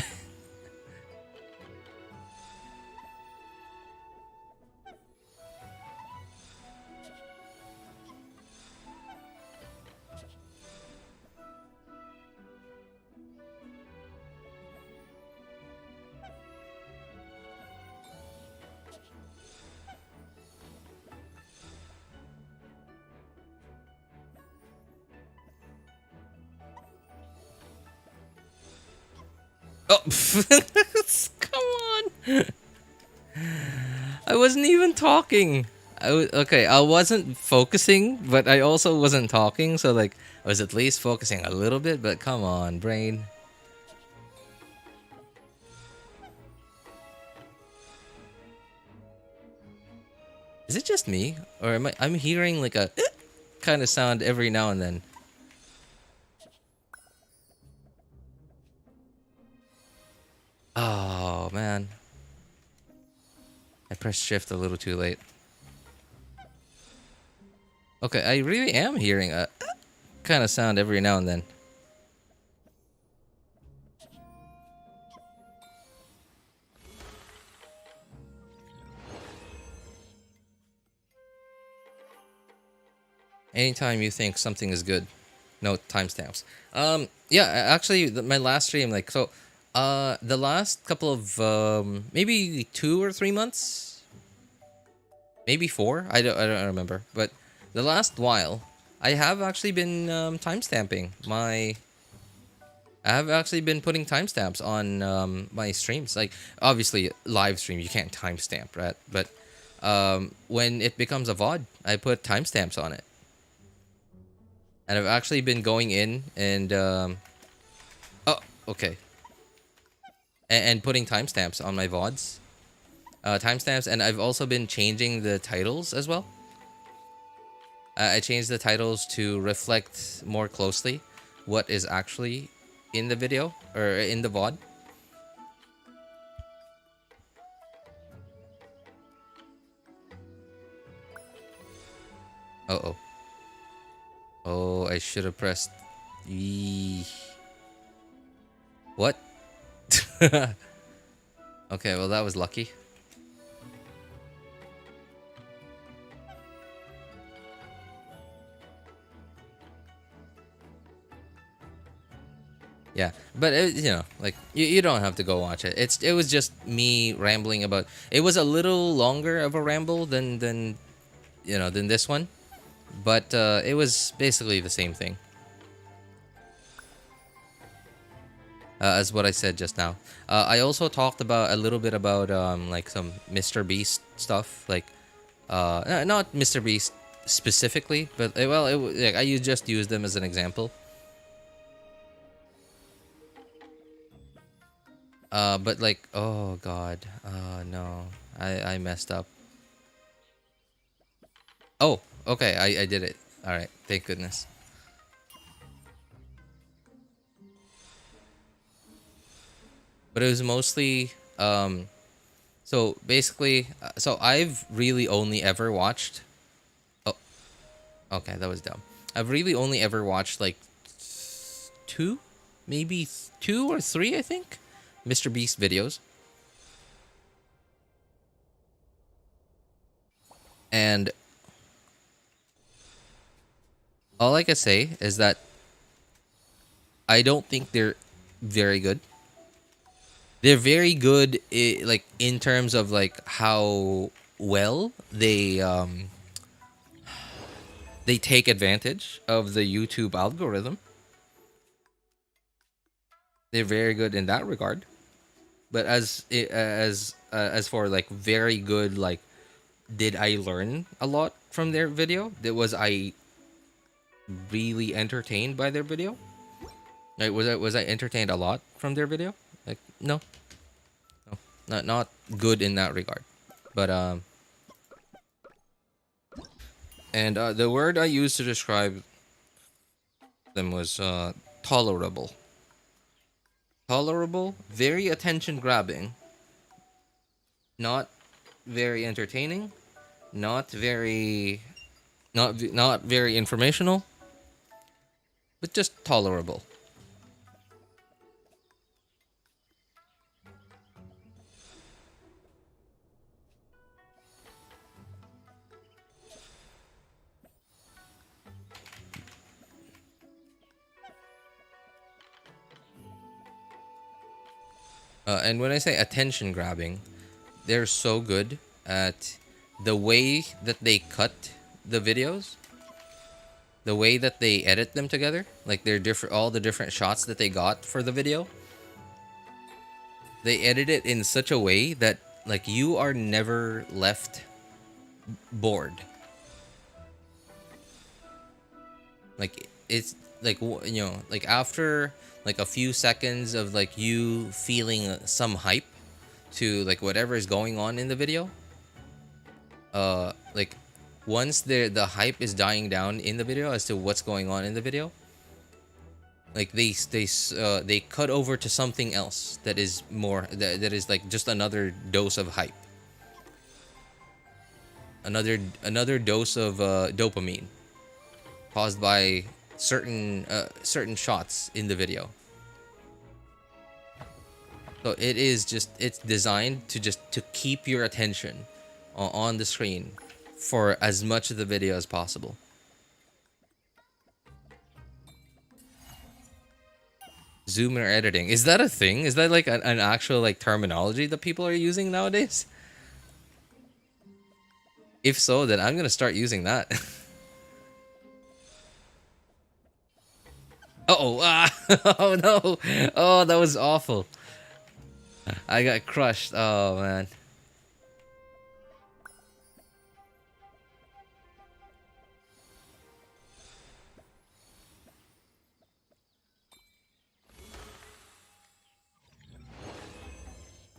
S1: Oh, come on. I wasn't even talking. Okay, I wasn't focusing, but I also wasn't talking, so like I was at least focusing a little bit, but come on, brain. Is it just me? Or I'm hearing like a kind of sound every now and then. Oh man. I pressed shift a little too late. Okay, I really am hearing a kind of sound every now and then. Anytime you think something is good, no timestamps. Yeah, actually, my last stream, like, so, the last couple of, maybe 2 or 3 months, maybe 4. I don't remember, but the last while, I have actually been timestamping my. I have actually been putting timestamps on my streams. Like, obviously, live stream you can't timestamp, right? But when it becomes a VOD, I put timestamps on it. And I've actually been going in and oh, okay, and putting timestamps on my VODs, timestamps, and I've also been changing the titles as well. I changed the titles to reflect more closely what is actually in the video or in the VOD. Uh-oh. Oh, I should have pressed E. What? Okay, well that was lucky. Yeah, but you know, like you don't have to go watch it. It was just me rambling about. It was a little longer of a ramble than you know than this one, but it was basically the same thing as what I said just now. I also talked about a little bit about like some Mr. Beast stuff, like not Mr. Beast specifically, but well, like, I just used them as an example. But like, oh god, no, I messed up. Oh, okay, I did it. All right, thank goodness. But it was mostly so basically, so I've really only ever watched. Oh, okay, that was dumb. I've really only ever watched like 2, maybe 2 or 3, I think, Mr. Beast videos. And all I can say is that I don't think they're very good. They're very good, like in terms of like how well they take advantage of the YouTube algorithm. They're very good in that regard. But as for like very good, like, did I learn a lot from their video? Was I really entertained by their video? Like, was I entertained a lot from their video? Like, no, not good in that regard. But and the word I used to describe them was tolerable. Tolerable, very attention grabbing, not very entertaining, not very not very informational, but just tolerable. And when I say attention grabbing, they're so good at the way that they cut the videos, the way that they edit them together, like they're different, all the different shots that they got for the video. they edit it in such a way that like you are never left bored. Like it's like like after like a few seconds of like you feeling some hype to like whatever is going on in the video, like once the hype is dying down in the video as to what's going on in the video, like they cut over to something else that is more that is like just another dose of hype, another dose of dopamine caused by certain shots in the video. So it is just, it's designed to just to keep your attention on the screen for as much of the video as possible. Zoomer editing, is that a thing? Is that like an actual like terminology that people are using nowadays? If so, then I'm gonna start using that. Uh-oh, oh no, oh that was awful. I got crushed, oh man.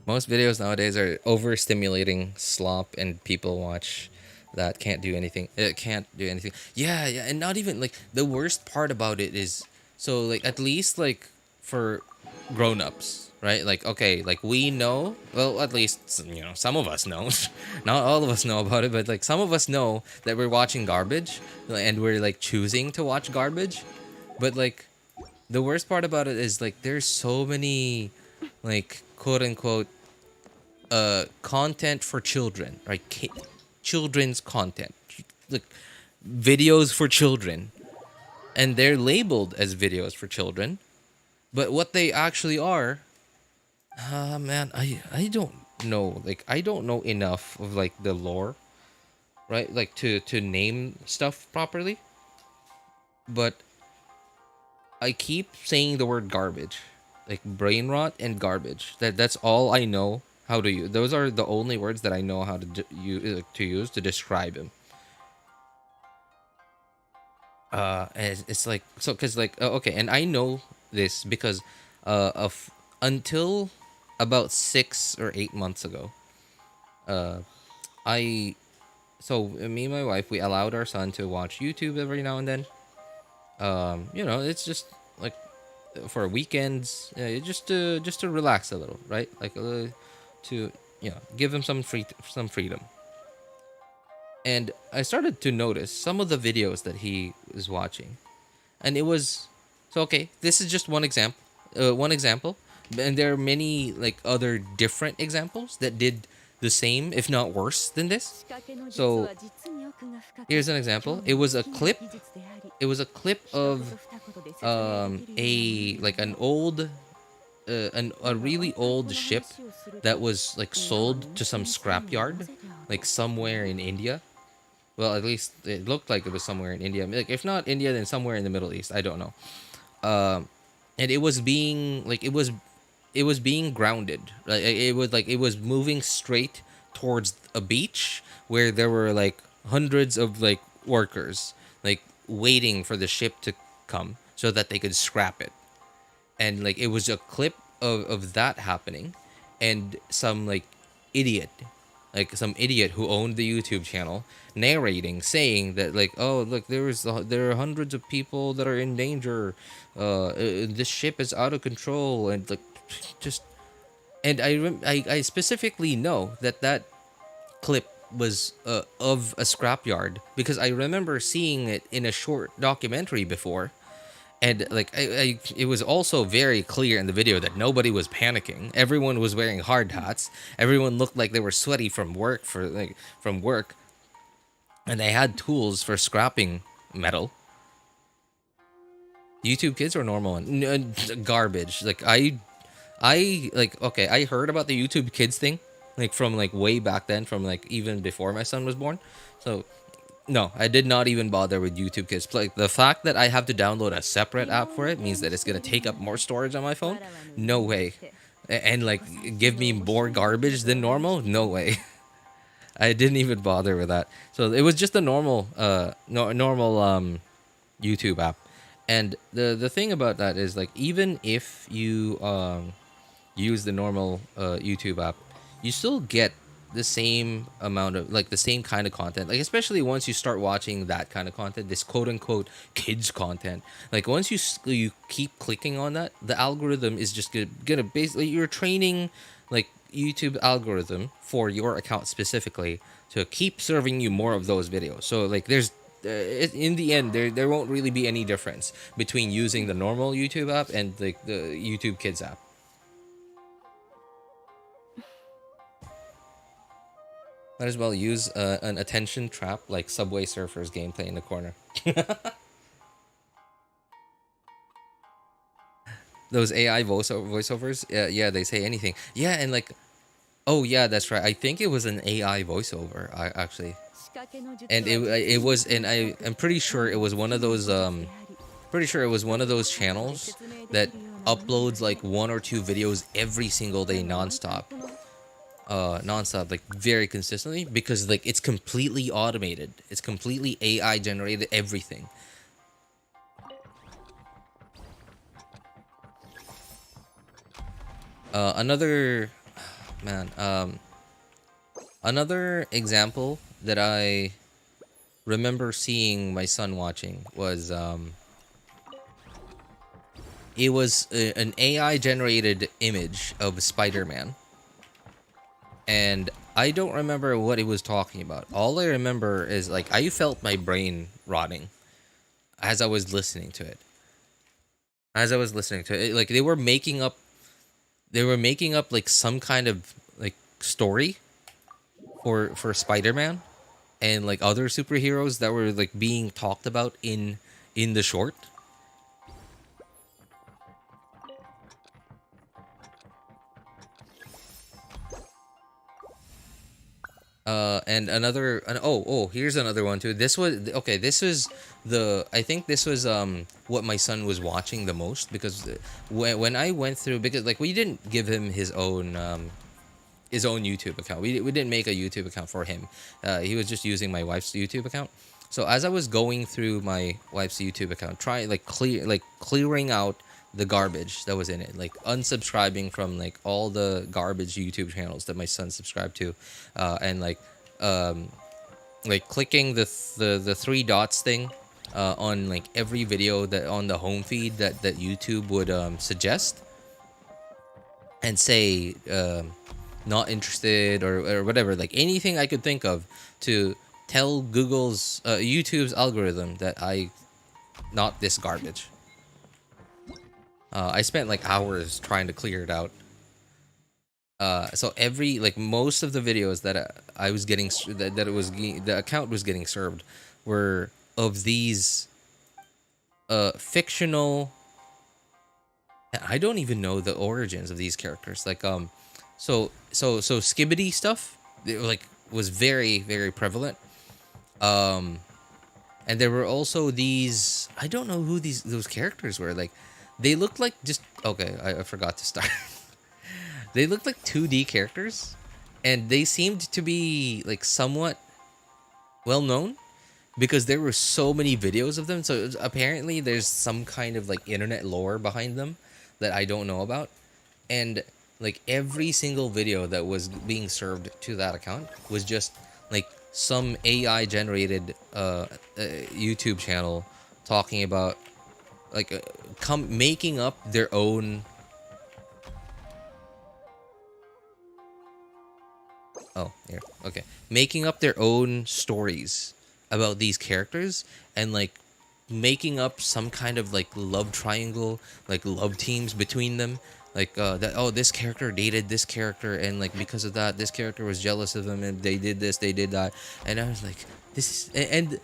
S1: Most videos nowadays are overstimulating slop, and people watch that can't do anything. It can't do anything. Yeah, and not even like the worst part about it is, so like at least like for grown-ups, right? Like okay, like we know, well at least some of us know. Not all of us know about it, but like some of us know that we're watching garbage and we're like choosing to watch garbage. But like the worst part about it is like there's so many like quote unquote content for children, right? Children's content, like videos for children, and they're labeled as videos for children, but what they actually are, man, I don't know, like I don't know enough of like the lore, right? Like to name stuff properly, but I keep saying the word garbage, like brain rot and garbage. That's all I know how to use. Those are the only words that I know how to use to describe him. And it's like so because like okay, and I know this because of until about 6 or 8 months ago, I so me and my wife, we allowed our son to watch YouTube every now and then. It's just like for weekends, just to relax a little, right? Like to give him some freedom. And I started to notice some of the videos that he was watching, and it was so okay. This is just one example, and there are many like other different examples that did the same, if not worse than this. So here's an example. It was a clip. It was a clip of an old a really old ship that was like sold to some scrapyard, like somewhere in India. Well, at least it looked like it was somewhere in India. Like if not India, then somewhere in the Middle East. I don't know. And it was being grounded. Like it was moving straight towards a beach where there were like hundreds of like workers like waiting for the ship to come so that they could scrap it. And like it was a clip of that happening, and some idiot who owned the YouTube channel narrating, saying that like, oh look, there are hundreds of people that are in danger, this ship is out of control, and like just, and I specifically know that clip was of a scrapyard because I remember seeing it in a short documentary before. And like it was also very clear in the video that nobody was panicking. Everyone was wearing hard hats. Everyone looked like they were sweaty from work, and they had tools for scrapping metal. YouTube Kids or normal one? Garbage. Like I heard about the YouTube Kids thing, like from like way back then, from like even before my son was born. So no, I did not even bother with YouTube Kids. Like the fact that I have to download a separate app for it means that it's gonna take up more storage on my phone. No way. and like give me more garbage than normal. No way. I didn't even bother with that. So it was just a normal normal YouTube app. And the thing about that is like even if you use the normal YouTube app, you still get the same amount of like the same kind of content. Like especially once you start watching that kind of content, this quote unquote kids content. Like once you keep clicking on that, the algorithm is just gonna basically you're training like YouTube algorithm for your account specifically to keep serving you more of those videos. So like there's in the end there won't really be any difference between using the normal YouTube app and like the YouTube Kids app. Might as well use an attention trap like Subway Surfers gameplay in the corner. Those AI voiceovers, yeah, they say anything. Yeah, and like, oh yeah, that's right. I think it was an AI voiceover, actually, and it was, and I'm pretty sure it was one of those channels that uploads like one or two videos every single day nonstop. Like very consistently, because like it's completely automated, it's completely AI generated everything. Another example that I remember seeing my son watching was it was an AI generated image of Spider-Man. And I don't remember what it was talking about. All I remember is like I felt my brain rotting as I was listening to it. Like they were making up like some kind of like story for Spider-Man and like other superheroes that were like being talked about in the short. And another, here's another one too. This was okay. I think this was what my son was watching the most, because when I went through, because like we didn't give him his own YouTube account. We didn't make a YouTube account for him. He was just using my wife's YouTube account. So as I was going through my wife's YouTube account, clearing out the garbage that was in it, like unsubscribing from like all the garbage YouTube channels that my son subscribed to, and like clicking the three dots thing on like every video that on the home feed that YouTube would suggest, and say not interested or whatever, like anything I could think of to tell Google's YouTube's algorithm that I not this garbage. I spent like hours trying to clear it out. So every like most of the videos that I was getting the account was getting served were of these fictional. I don't even know the origins of these characters. Like so skibbity stuff, it, like was very very prevalent. And there were also these, I don't know who those characters were. Like they looked like just okay. I forgot to start. They looked like 2D characters, and they seemed to be like somewhat well known because there were so many videos of them. So apparently there's some kind of like internet lore behind them that I don't know about. And like every single video that was being served to that account was just like some AI generated YouTube channel talking about like making up their own. Oh, here. Okay. Making up their own stories about these characters, and like making up some kind of like love triangle, like love teams between them. Like that, oh, this character dated this character, and like because of that this character was jealous of them, and they did this, they did that. And I was like, this is, and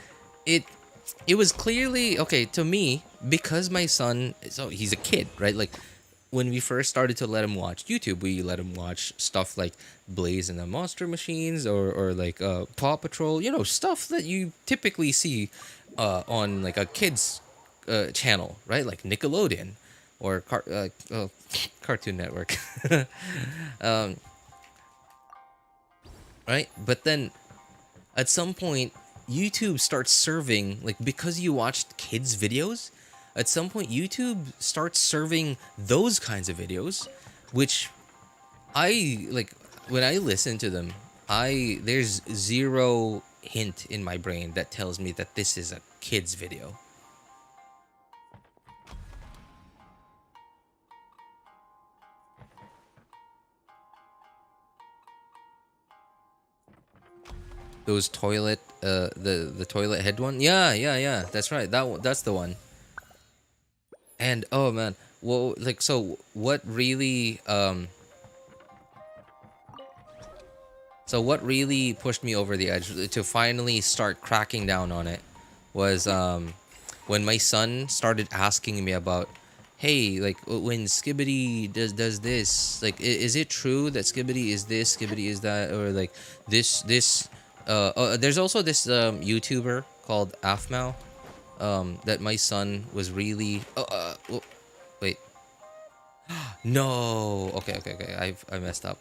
S1: it was clearly okay to me, because my son, so he's a kid, right? Like when we first started to let him watch YouTube, we let him watch stuff like Blaze and the Monster Machines, or like Paw Patrol, you know, stuff that you typically see on like a kid's channel, right? Like Nickelodeon or Cartoon Network. um, right? But then at some point, YouTube starts serving, like, because you watched kids' videos, at some point, YouTube starts serving those kinds of videos, which I, like, when I listen to them, there's zero hint in my brain that tells me that this is a kid's video. Those toilet, the toilet head one. Yeah. That's right. That's the one. And oh man, well, like, so what really pushed me over the edge to finally start cracking down on it was when my son started asking me about, hey, like, when Skibbity does this, like, is it true that Skibbity is this, Skibbity is that, or like this there's also this YouTuber called Afmao that my son was really wait. No. Okay. I messed up.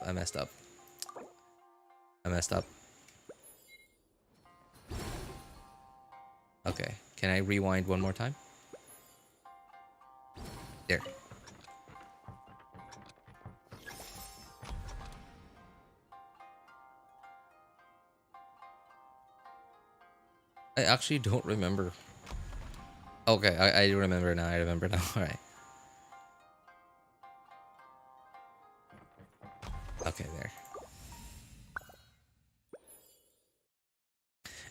S1: Okay. Can I rewind one more time? There. I actually don't remember. Okay, I remember now. All right. Okay, there.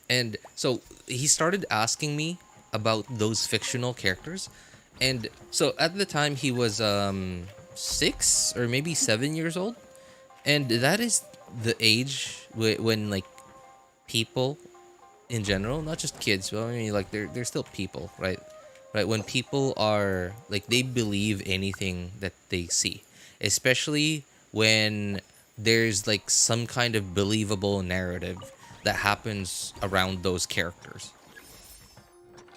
S1: And so he started asking me about those fictional characters. And so at the time he was 6 or maybe 7 years old. And that is the age when like people in general, not just kids, but I mean, like, they're still people, right? Right, when people are like, they believe anything that they see, especially when there's like some kind of believable narrative that happens around those characters,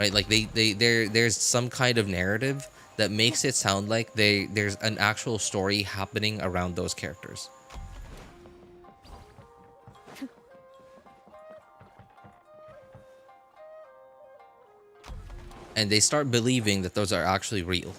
S1: right? Like, there's some kind of narrative that makes it sound like there's an actual story happening around those characters. And they start believing that those are actually real.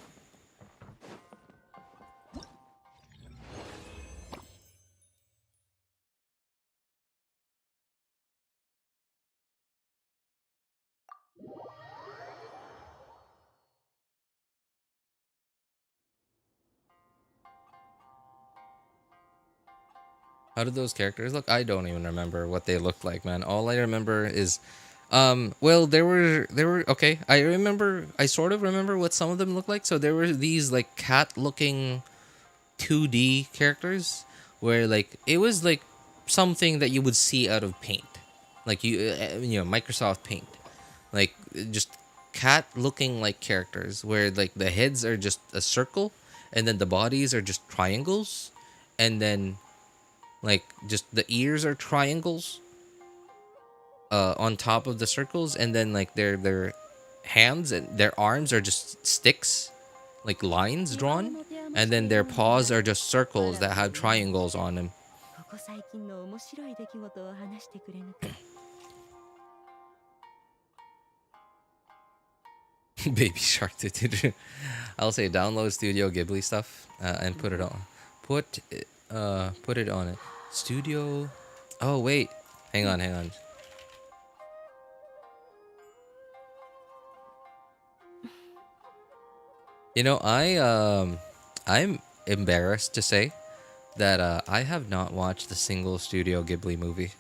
S1: How did those characters look? I don't even remember what they looked like, man. All I remember is well, there were okay. I sort of remember what some of them looked like. So there were these like cat-looking 2D characters where like it was like something that you would see out of Paint. Like Microsoft Paint. Like just cat-looking like characters where like the heads are just a circle and then the bodies are just triangles, and then like just the ears are triangles on top of the circles, and then like their hands and their arms are just sticks, like lines drawn, and then their paws are just circles that have triangles on them. Baby Shark. I'll say download Studio Ghibli stuff and put it on. Put it on it. Studio. Oh wait, hang on. You know, I'm embarrassed to say that I have not watched a single Studio Ghibli movie.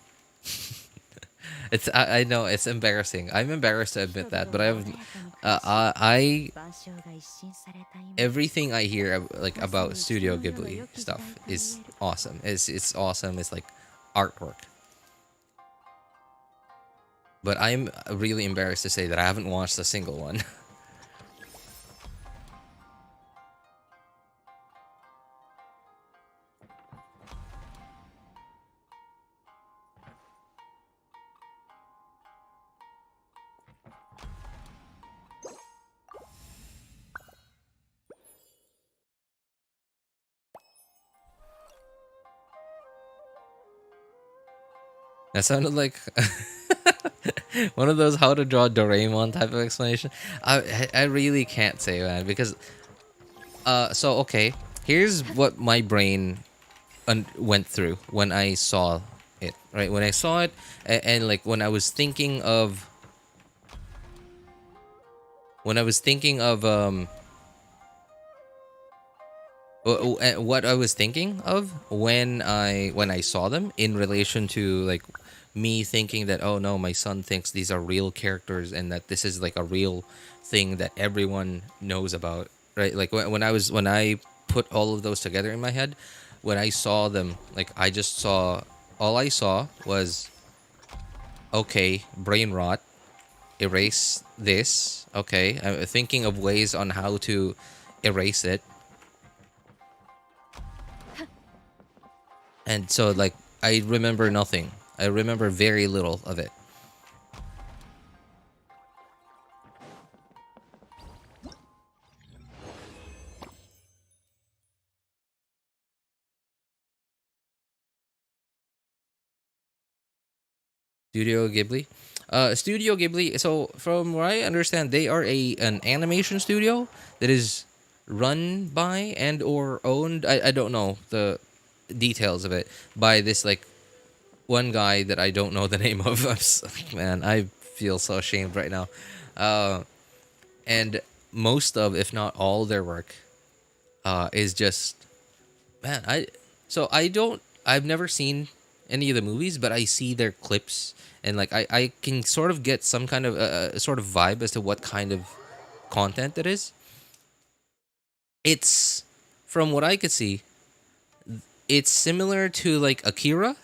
S1: I know it's embarrassing. I'm embarrassed to admit that, but I everything I hear like about Studio Ghibli stuff is awesome. It's awesome. It's like artwork. But I'm really embarrassed to say that I haven't watched a single one. That sounded like one of those how to draw Doraemon type of explanation. I really can't say, man, because so okay, here's what my brain went through when I saw it. Right, when I saw it, and like when I was thinking of what I was thinking of when I saw them in relation to like me thinking that, oh no, my son thinks these are real characters and that this is like a real thing that everyone knows about, right? Like when I put all of those together in my head, when I saw them, like all I saw was, okay, brain rot, erase this. Okay, I'm thinking of ways on how to erase it. And so, like, I remember nothing. I remember very little of it. Studio Ghibli. Studio Ghibli. So, from what I understand, they are an animation studio that is run by and or owned. I don't know the details of it, by this like one guy that I don't know the name of. Man, I feel so ashamed right now. And most of, if not all, their work is just, man. I've never seen any of the movies, but I see their clips, and like I can sort of get some kind of sort of vibe as to what kind of content it is. It's, from what I could see, it's similar to like Akira,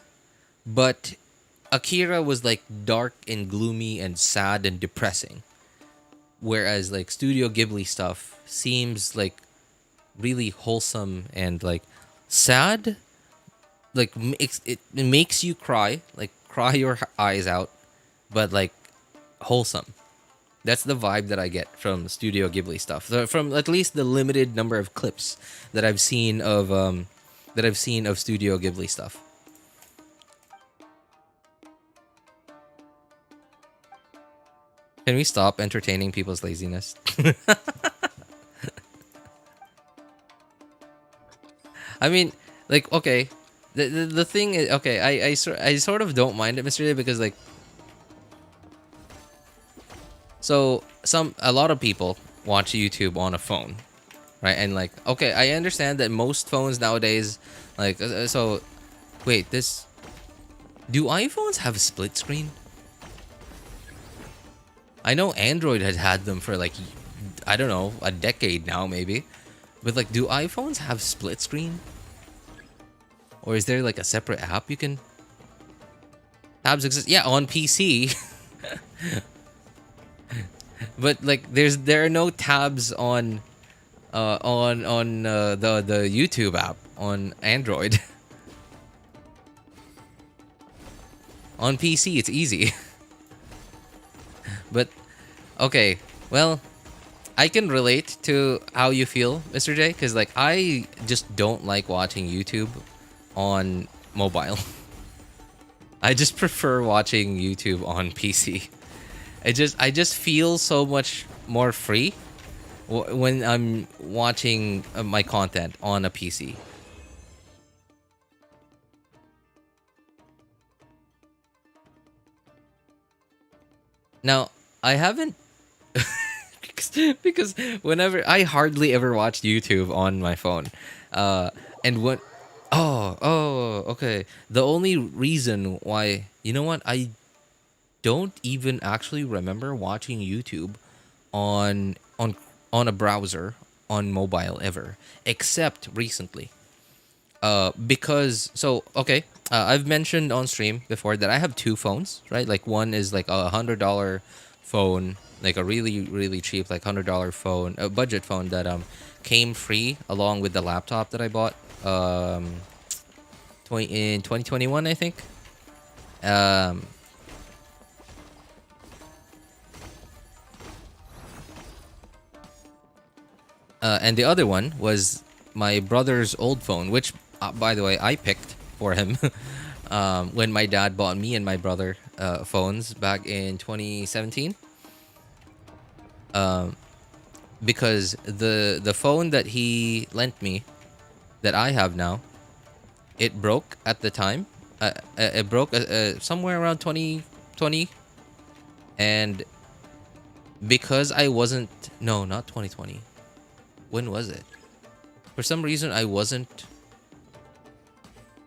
S1: but Akira was like dark and gloomy and sad and depressing, whereas like Studio Ghibli stuff seems like really wholesome and like sad, like it makes you cry, like cry your eyes out, but like wholesome. That's the vibe that I get from Studio Ghibli stuff, from at least the limited number of clips that I've seen of Studio Ghibli stuff. Can we stop entertaining people's laziness? I mean, like, okay, the thing is, okay, I sort of don't mind it, Mr. Day, because like, so a lot of people watch YouTube on a phone, right? And like, okay, I understand that most phones nowadays, like, so wait, do iPhones have split screen? I know Android has had them for like, I don't know, a decade now maybe. But like, do iPhones have split screen? Or is there like a separate app you can... Tabs exist? Yeah, on PC. But like, there are no tabs on the YouTube app on Android. On PC, it's easy. But okay, well, I can relate to how you feel, Mr. J, because like I just don't like watching YouTube on mobile. I just prefer watching YouTube on PC. I just feel so much more free when I'm watching my content on a PC. Now, I haven't because whenever I hardly ever watch YouTube on my phone. And what okay. The only reason why, you know what? I don't even actually remember watching YouTube on a browser on mobile ever, except recently. Because so okay, I've mentioned on stream before that I have two phones, right? Like one is like $100 phone, like a really cheap like $100 phone, a budget phone that came free along with the laptop that I bought in 2021, I think. And the other one was my brother's old phone, which by the way I picked for him. when my dad bought me and my brother phones back in 2017. Because the phone that he lent me, that I have now, it broke at the time. It broke somewhere around 2020, and because I wasn't, no, not 2020. When was it? For some reason, I wasn't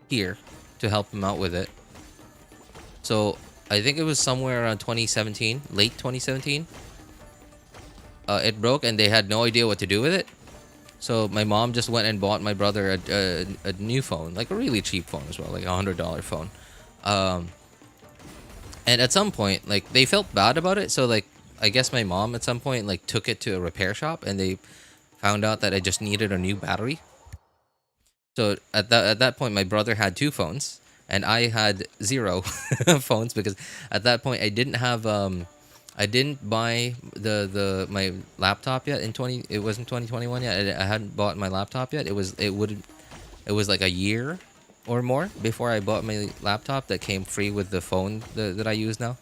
S1: here to help him out with it. So I think it was somewhere around 2017, late 2017. It broke and they had no idea what to do with it. So my mom just went and bought my brother a new phone, like a really cheap phone as well, like $100 phone. And at some point, like, they felt bad about it. So, like, I guess my mom at some point, like, took it to a repair shop and they found out that I just needed a new battery. So at that point, my brother had 2 phones and I had 0 phones, because at that point I didn't have I didn't buy my laptop yet it wasn't 2021 yet. I hadn't bought my laptop yet. It was like a year or more before I bought my laptop that came free with the phone that I use now.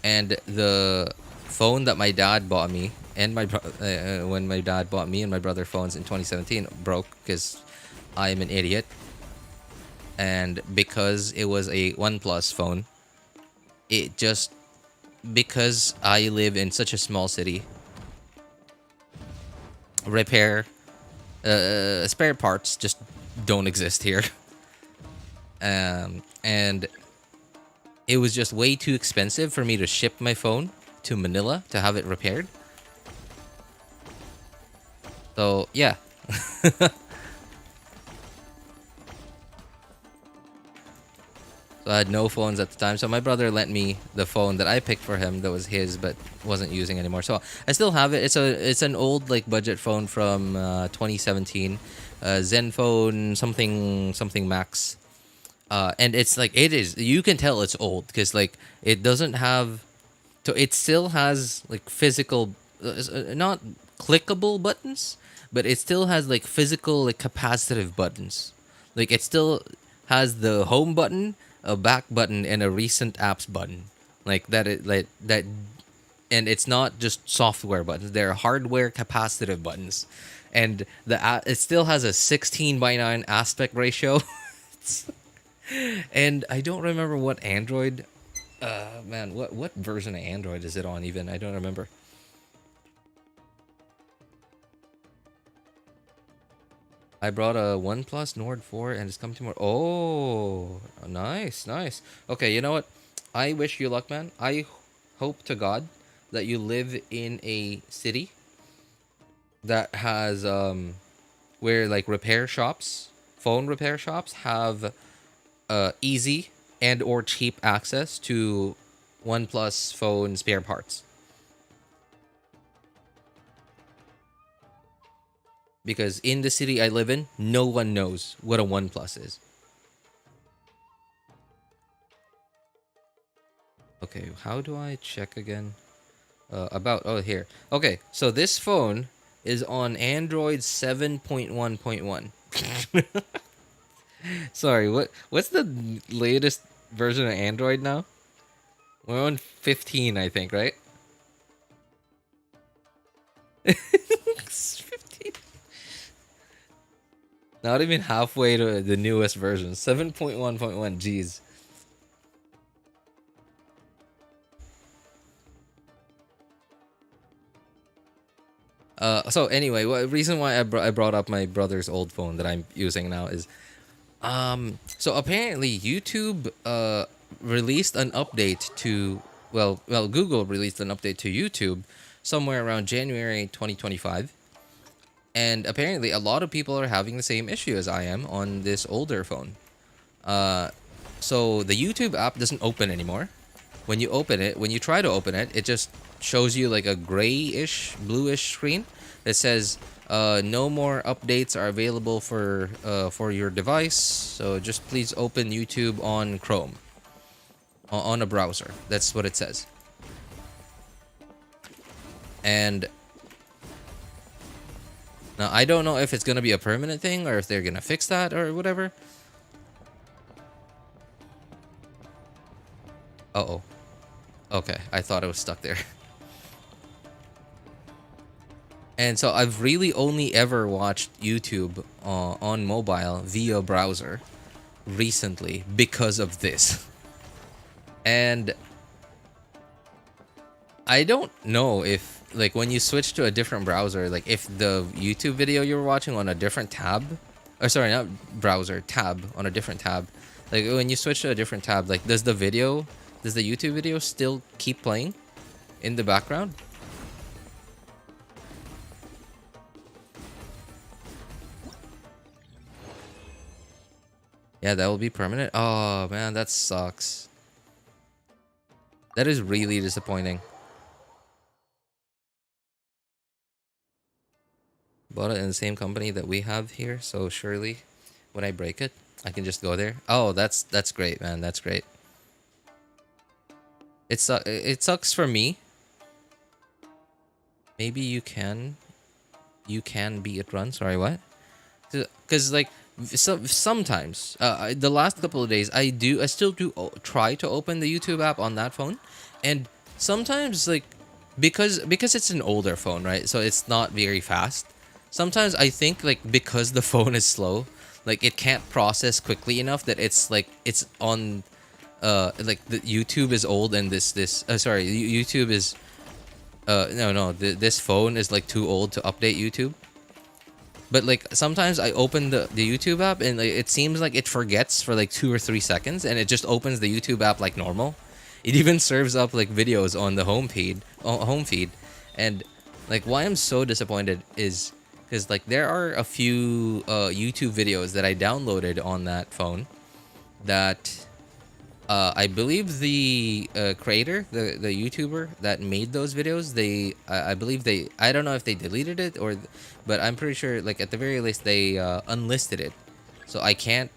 S1: And the phone that my dad bought me and when my dad bought me and my brother phones in 2017 broke because I'm an idiot. And because it was a OnePlus phone, it just, because I live in such a small city, spare parts just don't exist here. And it was just way too expensive for me to ship my phone to Manila to have it repaired. So yeah. So I had no phones at the time. So my brother lent me the phone that I picked for him that was his but wasn't using anymore. So I still have it. It's an old, like, budget phone from 2017. Zenfone something Max. And it's like, you can tell it's old because, like, it doesn't have, so it still has, like, physical, not clickable buttons, but it still has, like, physical, like, capacitive buttons. Like, it still has the home button, a back button, and a recent apps button. Like that, and it's not just software buttons; they're hardware capacitive buttons. And it still has a 16:9 aspect ratio. And I don't remember what Android. Man, what version of Android is it on? Even I don't remember. I brought a OnePlus Nord 4 and it's coming tomorrow. Oh, nice. Okay, you know what? I wish you luck, man. I hope to God that you live in a city that has where, like, phone repair shops have easy and or cheap access to OnePlus phone spare parts. Because in the city I live in, no one knows what a OnePlus is. Okay, how do I check again? Here. Okay, so this phone is on Android 7.1.1. Sorry, what's the latest version of Android now? We're on 15, I think, right? 15. Not even halfway to the newest version. 7.1.1, jeez. So anyway, reason why I brought up my brother's old phone that I'm using now is, so apparently YouTube released an update to, well, Google released an update to YouTube somewhere around January 2025. And apparently a lot of people are having the same issue as I am on this older phone. So the YouTube app doesn't open anymore. When you try to open it, it just shows you like a grayish, bluish screen that says no more updates are available for your device. So just please open YouTube on Chrome, on a browser. That's what it says. And now I don't know if it's gonna be a permanent thing or if they're gonna fix that or whatever. Uh-oh. Okay, I thought I was stuck there. And so I've really only ever watched YouTube on mobile via browser recently because of this. And I don't know if, like, when you switch to a different browser, like, if the YouTube video you were watching on a different tab, or sorry, not browser, tab, on a different tab, like, when you switch to a different tab, like, does the YouTube video still keep playing in the background? Yeah, that will be permanent. Oh, man, that sucks. That is really disappointing. Bought it in the same company that we have here, so surely when I break it, I can just go there. Oh, that's great, man. That's great. It sucks for me. Maybe you can be it run. Sorry, what? Because like sometimes the last couple of days I still do try to open the YouTube app on that phone, and sometimes like because it's an older phone, right? So it's not very fast. Sometimes I think like because the phone is slow, like it can't process quickly enough that it's like it's on like the YouTube is old and sorry, YouTube is this phone is like too old to update YouTube. But like sometimes I open the YouTube app and like, it seems like it forgets for like 2 or 3 seconds and it just opens the YouTube app like normal. It even serves up like videos on the home feed, and like why I'm so disappointed is because like there are a few YouTube videos that I downloaded on that phone that I believe the creator, the YouTuber that made those videos, I believe I don't know if they deleted it but I'm pretty sure like at the very least they unlisted it, so I can't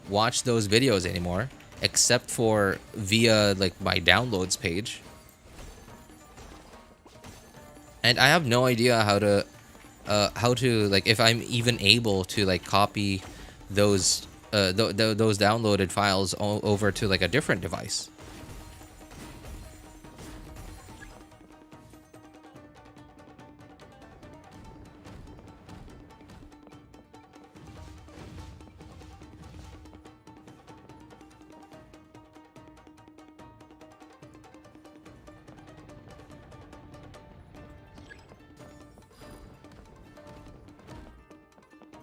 S1: watch those videos anymore except for via like my downloads page. And I have no idea how to like if I'm even able to like copy those those downloaded files over to like a different device.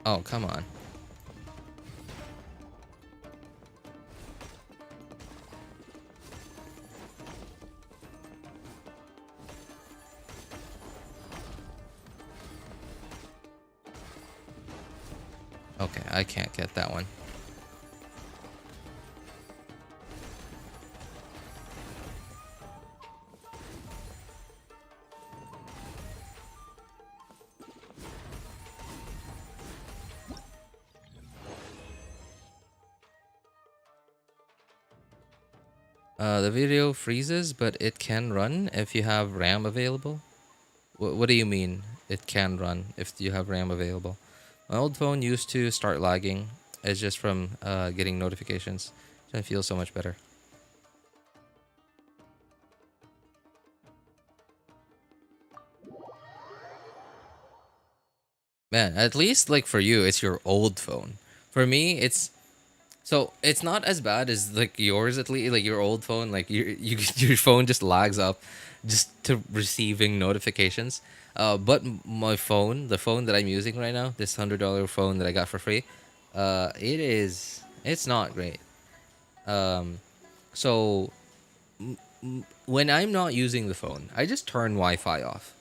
S1: Oh, come on. Okay, I can't get that one. The video freezes, but it can run if you have RAM available. What do you mean it can run if you have RAM available? My old phone used to start lagging. It's just from getting notifications. So I feel so much better. Man, at least like for you, it's your old phone. For me, it's not as bad as like yours at least, like your old phone. Like your phone just lags up just to receiving notifications. But my phone, the phone that I'm using right now, this $100 phone that I got for free, it's not great. So when I'm not using the phone, I just turn Wi-Fi off.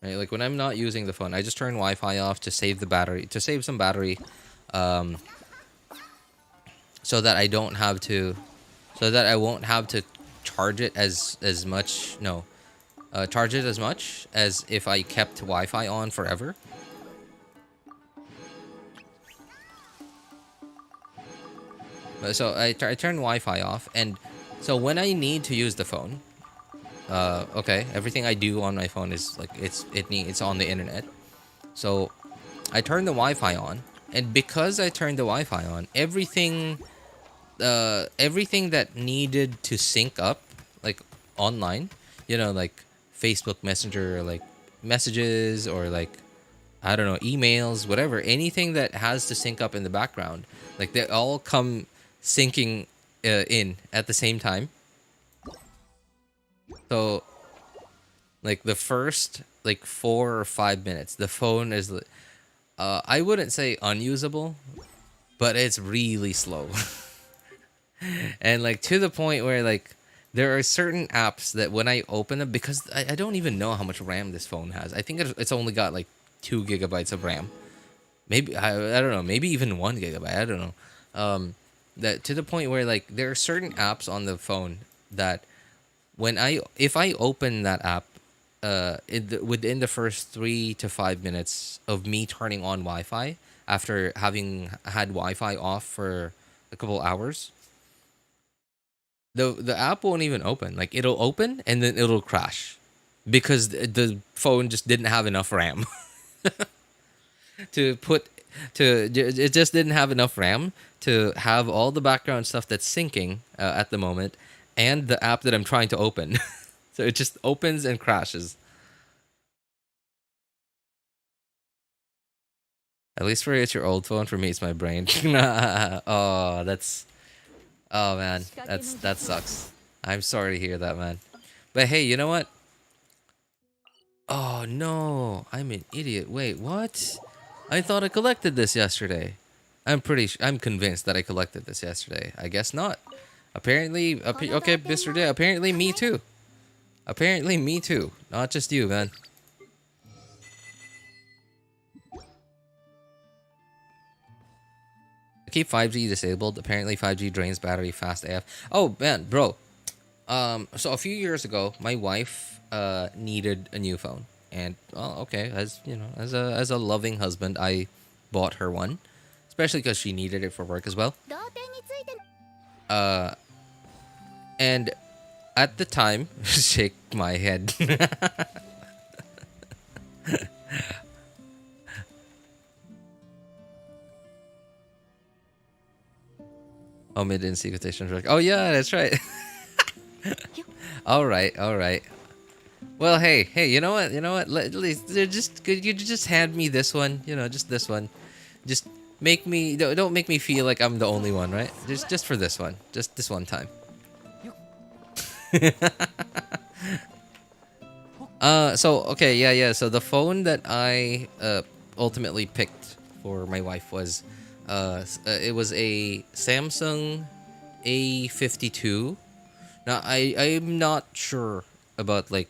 S1: Right? Like when I'm not using the phone, I just turn Wi-Fi off to save the battery, to save some battery, so that I don't have to, so that I won't have to charge it as much. No, charge it as much as if I kept Wi-Fi on forever. So I turn Wi-Fi off, and so when I need to use the phone, okay, everything I do on my phone is like it's on the internet. So I turn the Wi-Fi on, and because I turned the Wi-Fi on, everything everything that needed to sync up, like online, like Facebook Messenger, like messages, or like, I don't know, emails, whatever, anything that has to sync up in the background, like they all come syncing in at the same time. So, like the first like 4 or 5 minutes, the phone is, I wouldn't say unusable, but it's really slow. And like to the point where like there are certain apps that when I open them, because I don't even know how much RAM this phone has. I think it's only got like 2 GB of RAM. Maybe I don't know, maybe even 1 GB. I don't know. That to the point where like there are certain apps on the phone that if I open that app, within the first 3 to 5 minutes of me turning on Wi-Fi after having had Wi-Fi off for a couple hours, the app won't even open. Like it'll open and then it'll crash because the phone just didn't have enough RAM it just didn't have enough RAM to have all the background stuff that's syncing at the moment, and the app that I'm trying to open. So it just opens and crashes. At least for you, it's your old phone. For me, it's my brain. Oh, oh man, that sucks. I'm sorry to hear that, man. But hey, you know what? Oh no, I'm an idiot. Wait, what? I thought I collected this yesterday. I'm convinced that I collected this yesterday. I guess not. Apparently, okay, Mr. Day. Apparently, me too. Apparently, me too. Not just you, man. Keep 5G disabled. Apparently 5G drains battery fast AF. Oh man, bro. So a few years ago, my wife needed a new phone, and well, okay, as you know, as a loving husband, I bought her one, especially because she needed it for work as well. And at the time, shake my head. Oh, mid-in sequestration. Oh yeah, that's right. all right. Well, hey, you know what? You just hand me this one. Just this one. Just don't make me feel like I'm the only one, right? Just for this one, just this one time. So okay, yeah. So the phone that I ultimately picked for my wife was it was a Samsung A52. Now I'm not sure about like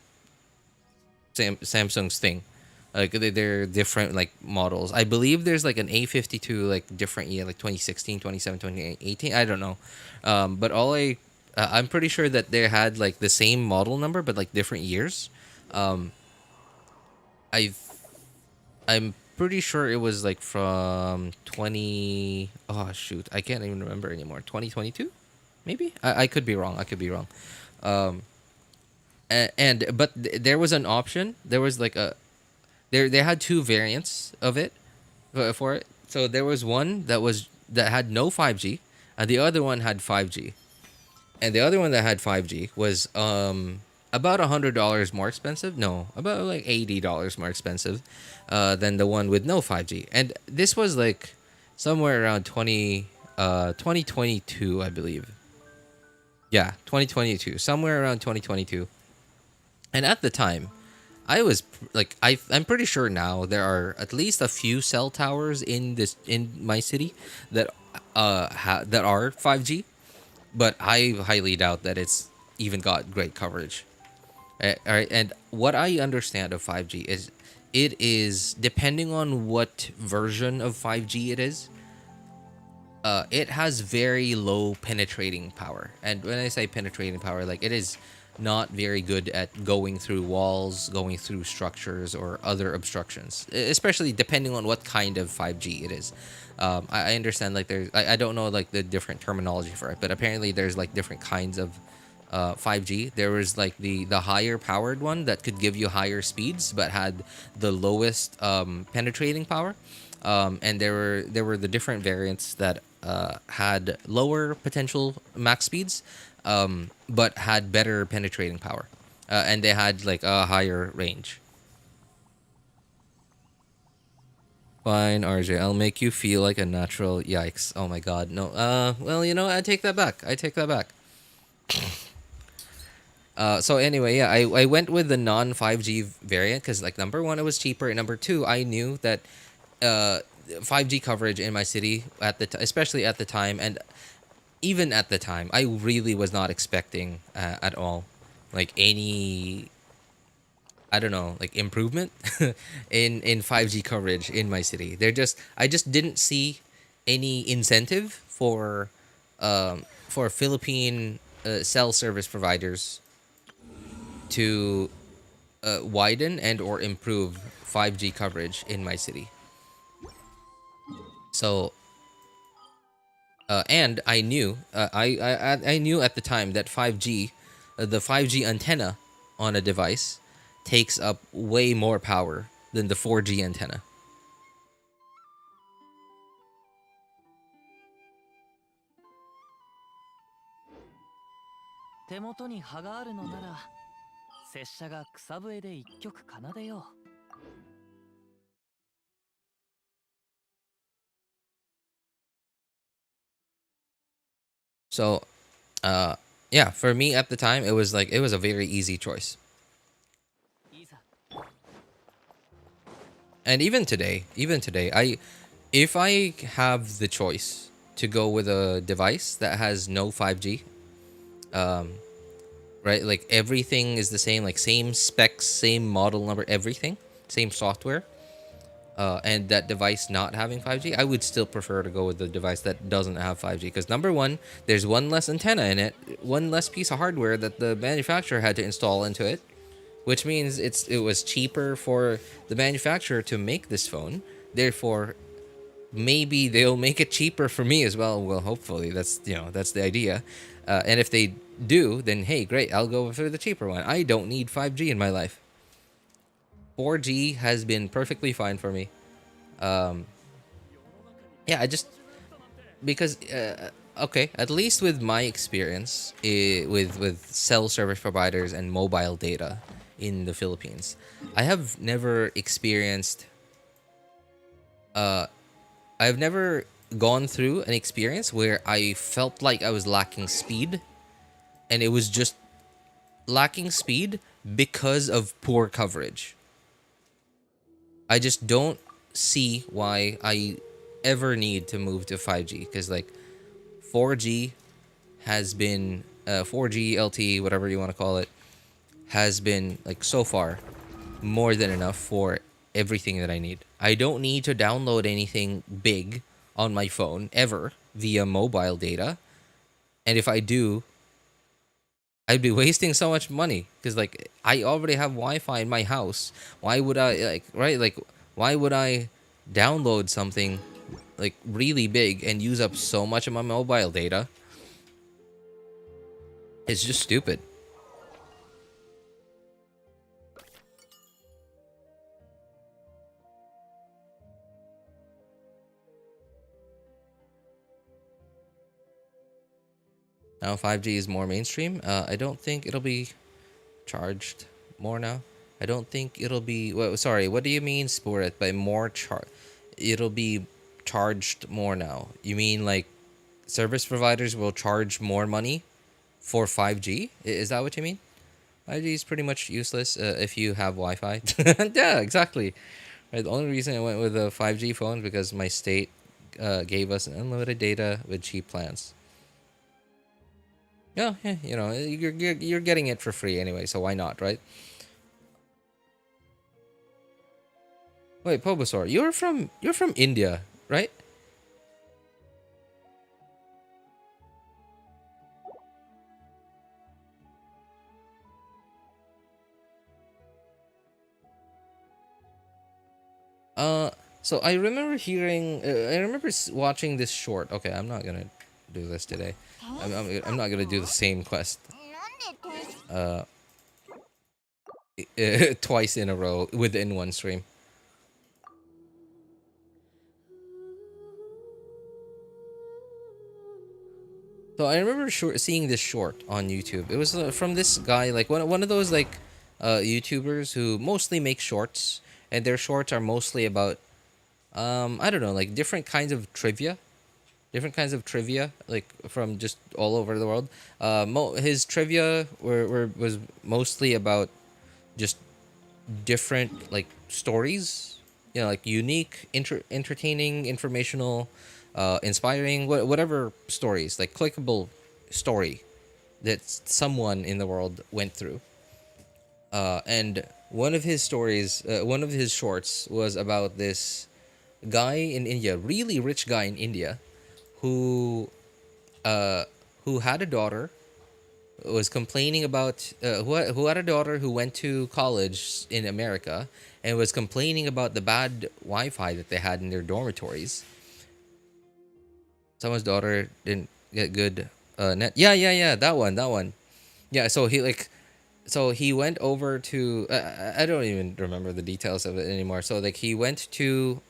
S1: Samsung's thing. Like they're different like models. I believe there's like an A52 like different year, like 2016, 27, 2018. I don't know. But I'm pretty sure that they had like the same model number but like different years. I'm pretty sure it was like from 20. Oh shoot, I can't even remember anymore. 2022, maybe. I could be wrong. But there was an option. There was like they had two variants of it for it. So there was one that had no 5G, and the other one had 5G. And the other one that had 5G was about $100 more expensive. No, about like $80 more expensive than the one with no 5G. And this was like somewhere around 2022, I believe. Yeah, 2022, somewhere around 2022. And at the time, I was like, I'm pretty sure now there are at least a few cell towers in my city that that are 5G, but I highly doubt that it's even got great coverage. All right, and what I understand of 5G is it is depending on what version of 5G it is. It has very low penetrating power, and when I say penetrating power, like it is not very good at going through walls, going through structures, or other obstructions, especially depending on what kind of 5G it is. I understand like I don't know like the different terminology for it, but apparently there's like different kinds of 5G. There was like the higher powered one that could give you higher speeds but had the lowest penetrating power. And there were the different variants that had lower potential max speeds, but had better penetrating power, and they had like a higher range. Fine, RJ. I'll make you feel like a natural. Yikes! Oh my God, no. Well, I take that back. I take that back. So anyway, yeah, I went with the non 5G variant because like number one, it was cheaper, and number two, I knew that 5G coverage in my city especially at the time, and even at the time, I really was not expecting at all, like any, I don't know, like improvement in 5G coverage in my city. I just didn't see any incentive for Philippine cell service providers to widen and or improve 5G coverage in my city. So and I knew I knew at the time that 5G the 5G antenna on a device takes up way more power than the 4G antenna.
S3: 手元に葉があるのなら拙者が草笛で一曲奏でよう。
S1: So yeah, for me at the time it was a very easy choice. And even today, if I have the choice to go with a device that has no 5G, right? Like everything is the same, like same specs, same model number, everything, same software, and that device not having 5G, I would still prefer to go with the device that doesn't have 5G because number one, there's one less antenna in it, one less piece of hardware that the manufacturer had to install into it, which means it was cheaper for the manufacturer to make this phone. Therefore, maybe they'll make it cheaper for me as well. Well, hopefully that's the idea. And if they do, then hey, great, I'll go for the cheaper one. I don't need 5G in my life. 4G has been perfectly fine for me. Yeah, I just because okay, at least with my experience with cell service providers and mobile data in the Philippines, I have never experienced I've never gone through an experience where I felt like I was lacking speed, and it was just lacking speed because of poor coverage. I just don't see why I ever need to move to 5G because like 4G has been 4G LTE, whatever you want to call it, has been like so far more than enough for everything that I need. I don't need to download anything big on my phone ever via mobile data. And if I do, I'd be wasting so much money because like I already have Wi-Fi in my house. Why would I why would I download something like really big and use up so much of my mobile data? It's just stupid. Now 5G is more mainstream. I don't think it'll be charged more now. I don't think it'll be. Well, sorry, what do you mean, Sporet? By more it'll be charged more now. You mean like service providers will charge more money for 5G? Is that what you mean? 5G is pretty much useless if you have Wi-Fi. Yeah, exactly. Right. The only reason I went with a 5G phone because my state gave us unlimited data with cheap plans. Yeah, you're getting it for free anyway, so why not, right? Wait, Bulbasaur, you're from India, right? So I remember watching this short. Okay, I'm not gonna do this today. I'm not gonna do the same quest. Twice in a row within one stream. So I remember seeing this short on YouTube. It was from this guy, like one of those like YouTubers who mostly make shorts, and their shorts are mostly about I don't know, like different kinds of trivia, like from just all over the world. His trivia was mostly about just different like stories, you know, like unique, entertaining, informational, inspiring, whatever stories, like clickable story that someone in the world went through. And one of his shorts was about this guy in India, really rich guy in India, who uh, who had a daughter, was complaining about who had a daughter who went to college in America and was complaining about the bad Wi-Fi that they had in their dormitories. Someone's daughter didn't get good net. Yeah, that one. Yeah, so he went over to I don't even remember the details of it anymore. So like he went to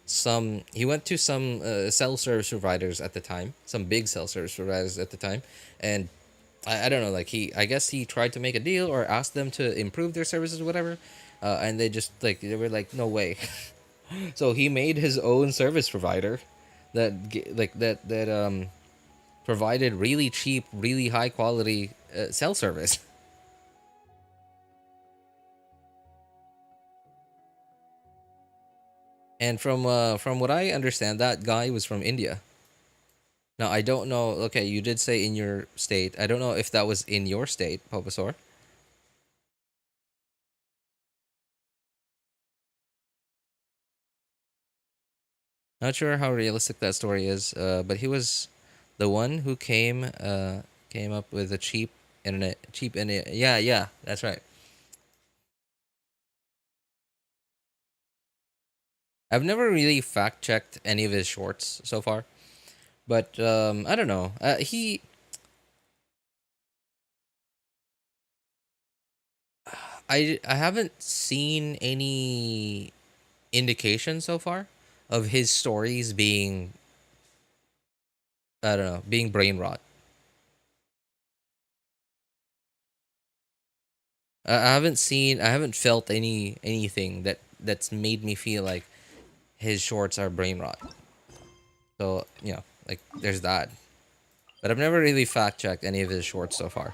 S1: some cell service providers at the time, some big cell service providers at the time, and I don't know, like I guess he tried to make a deal or asked them to improve their services, whatever, and they were like, no way. So he made his own service provider that provided really cheap, really high quality cell service. And from what I understand, that guy was from India. Now I don't know. Okay, you did say in your state. I don't know if that was in your state, Professor. Not sure how realistic that story is, but he was the one who came up with a cheap internet. Yeah, that's right. I've never really fact checked any of his shorts so far, but I don't know. I haven't seen any indication so far of his stories being, I don't know, being brain rot. I haven't felt anything that's made me feel like his shorts are brain rot. So, you know, like there's that. But I've never really fact checked any of his shorts so far.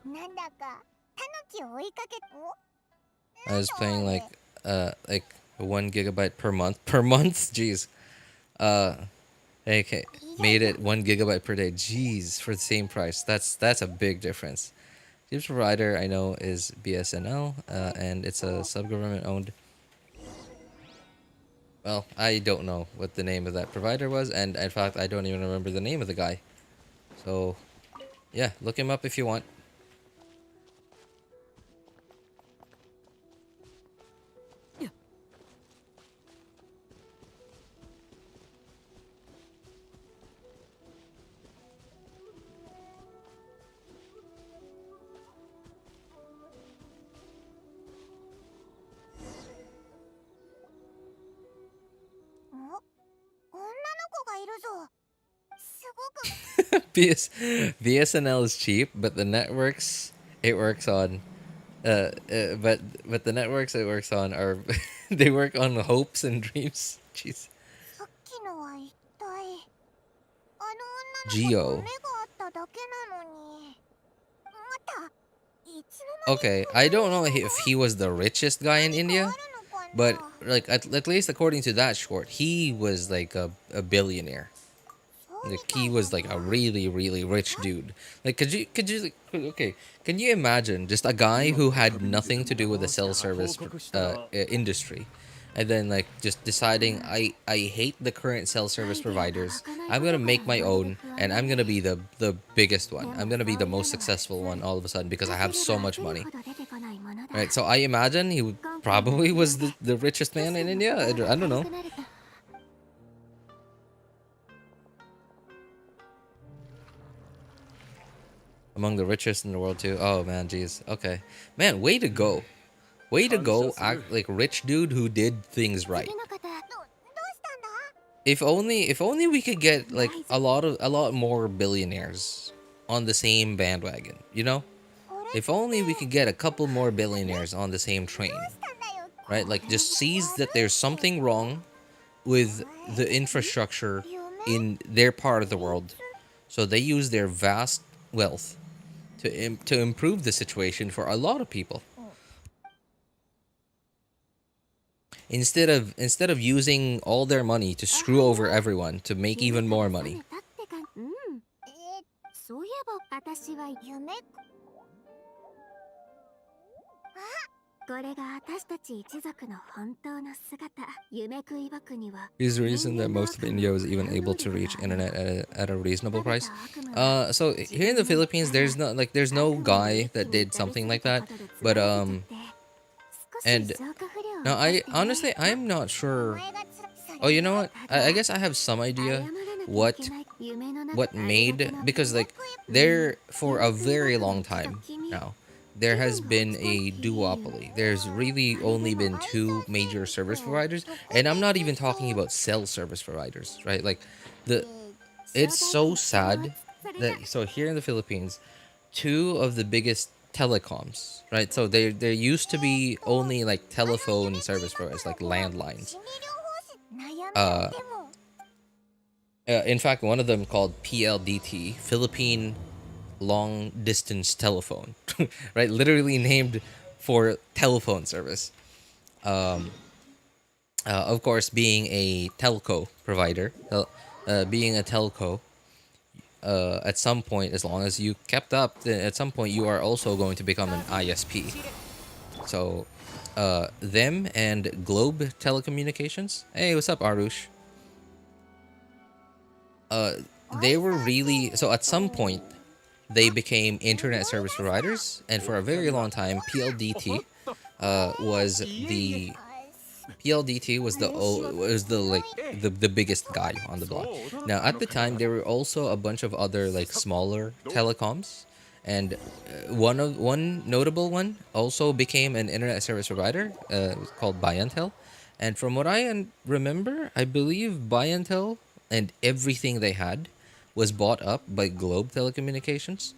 S2: なんだかタヌキを追いかけお
S1: I was playing like 1 gigabyte per month. Per month? Jeez. Uh okay. Made it 1 gigabyte per day. Jeez, for the same price. That's a big difference. Chips provider I know is BSNL, and it's a sub-government owned. Well, I don't know what the name of that provider was, and in fact, I don't even remember the name of the guy. So, yeah, look him up if you want. BS BSNL is cheap, but the networks it works on, but the networks it works on are they work on hopes and dreams. Jeez.
S2: さっきのは一体あの女の子と
S1: Geo.
S2: 目があっただけなのにまたいつの間に
S1: Okay, I don't know if he was the richest guy in India, but like at least according to that short, he was like a billionaire. Like he was like a really really rich dude. Like okay, can you imagine just a guy who had nothing to do with the cell service industry, and then like just deciding I hate the current cell service providers. I'm gonna make my own, and I'm gonna be the biggest one. I'm gonna be the most successful one all of a sudden because I have so much money. Right. So I imagine he probably was the richest man in India. I don't know. Among the richest in the world too. Oh man, jeez. Okay, man, way to go. Way to go, act like rich dude who did things right.
S2: 次の方どうしたんだ
S1: If only we could get like a lot more billionaires on the same bandwagon, you know?
S2: これ
S1: If only we could get a couple more billionaires on the same train,
S2: どうしたんだよ
S1: right? Like just sees that there's something wrong with the infrastructure in their part of the world. So they use their vast wealth to improve the situation for a lot of people. Instead of using all their money to screw over everyone to make even more money.
S2: うんそういえば私は夢これが私たち一族の本当の姿夢食いばくには
S1: Is the reason that most of India was even able to reach internet at a reasonable price. So here in the Philippines, there's no guy that did something like that, but and now I honestly I'm not sure. Oh, you know what? I guess I have some idea what made, because like there for a very long time now there has been a duopoly. There's really only been two major service providers, and I'm not even talking about cell service providers, right? Like it's so sad that so here in the Philippines, two of the biggest telecoms, right? So there used to be only like telephone service providers, like landlines. In fact, one of them called PLDT, Philippine Long Distance Telephone, right? Literally named for telephone service. Of course, being a telco provider, being a telco, at some point, as long as you kept up, then at some point you are also going to become an ISP. So, them and Globe Telecommunications. Hey, what's up, Arush? They were really so. At some point, they became internet service providers, and for a very long time, PLDT was the the biggest guy on the block. Now at the time there were also a bunch of other like smaller telecoms, and one notable one also became an internet service provider. It was called Buyentel, and from what I remember, I believe Buyentel and everything they had was bought up by Globe Telecommunications.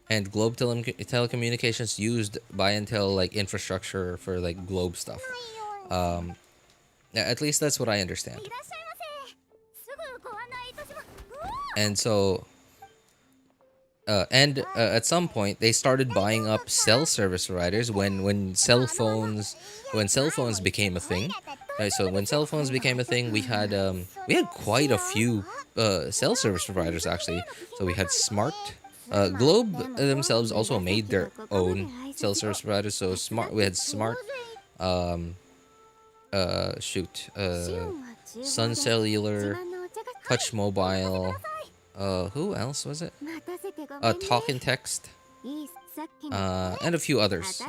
S1: And Globe Telecommunications used Buyentel like infrastructure for like Globe stuff. At least that's what I understand. And so, at some point they started buying up cell service providers when cell phones became a thing. Right, so when cell phones became a thing, we had quite a few cell service providers actually. So we had Smart. Globe themselves also made their own cell service providers. So we had Smart, Sun Cellular, Touch Mobile. Who else was it? Talk and Text. And a few others.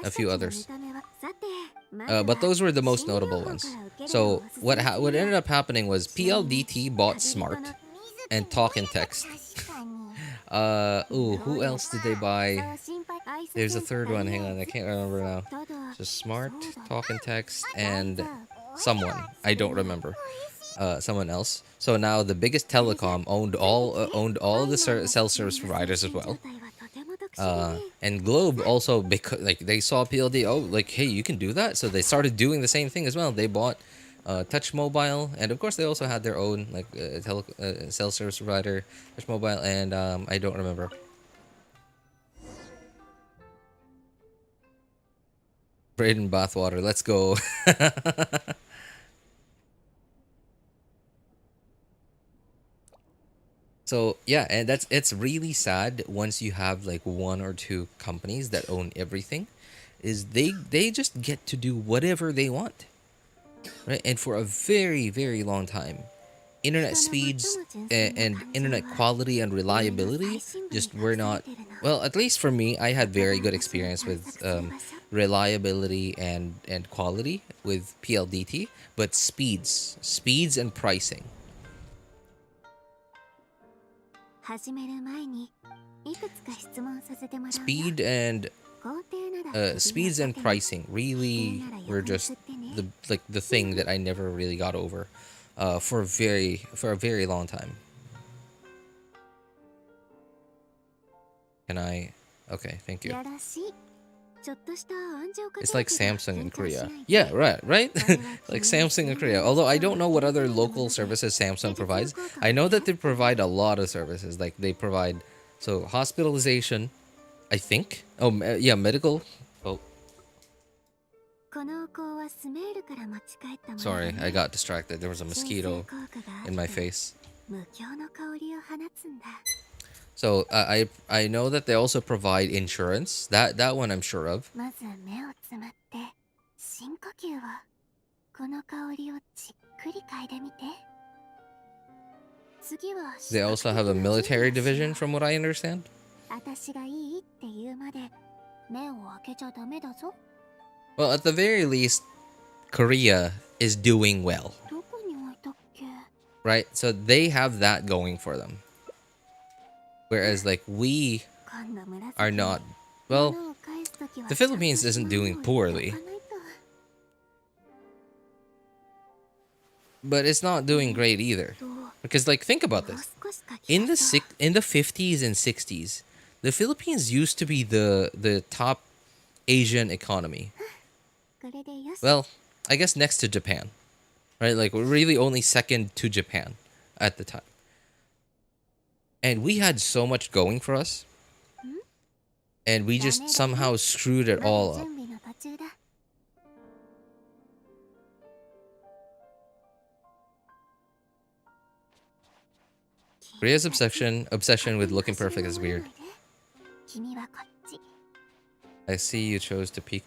S1: But those were the most notable ones. So what ended up happening was PLDT bought Smart and Talk and Text. Who else did they buy? There's a third one. Hang on, I can't remember now. So Smart, Talk and Text, and someone I don't remember. Someone else. So now the biggest telecom owned all the cell service providers as well. And Globe also, because like they saw PLD, oh, like hey, you can do that, so they started doing the same thing as well. They bought Touch Mobile, and of course they also had their own like cell service provider, Touch Mobile, and I don't remember. Braden Bathwater, let's go. So yeah, and it's really sad once you have like one or two companies that own everything, is they just get to do whatever they want, right? And for a very very long time, internet speeds and internet quality and reliability just were not, well, at least for me, I had very good experience with reliability and quality with PLDT, but speeds and pricing. Speed and speeds and pricing really were just the thing that I never really got over for a very long time. Can I? Okay, thank you. It's like Samsung in Korea. Yeah, right. Like Samsung in Korea. Although I don't know what other local services Samsung provides. I know that they provide a lot of services. Like they provide hospitalization, I think. Oh, yeah, medical. Oh, sorry, I got distracted. There was a mosquito in my face. So I know that they also provide insurance. That one I'm sure of. They also have a military division, from what I understand. Well, at the very least, Korea is doing well, right? So they have that going for them. Whereas, like, we are not. Well, the Philippines isn't doing poorly, but it's not doing great either. Because, like, think about this. In the 50s and 60s, the Philippines used to be the top Asian economy. Well, I guess next to Japan, right? Like, we're really only second to Japan at the time. And we had so much going for us. And we just somehow screwed it all up. Korea's obsession with looking perfect is weird. I see you chose to peek.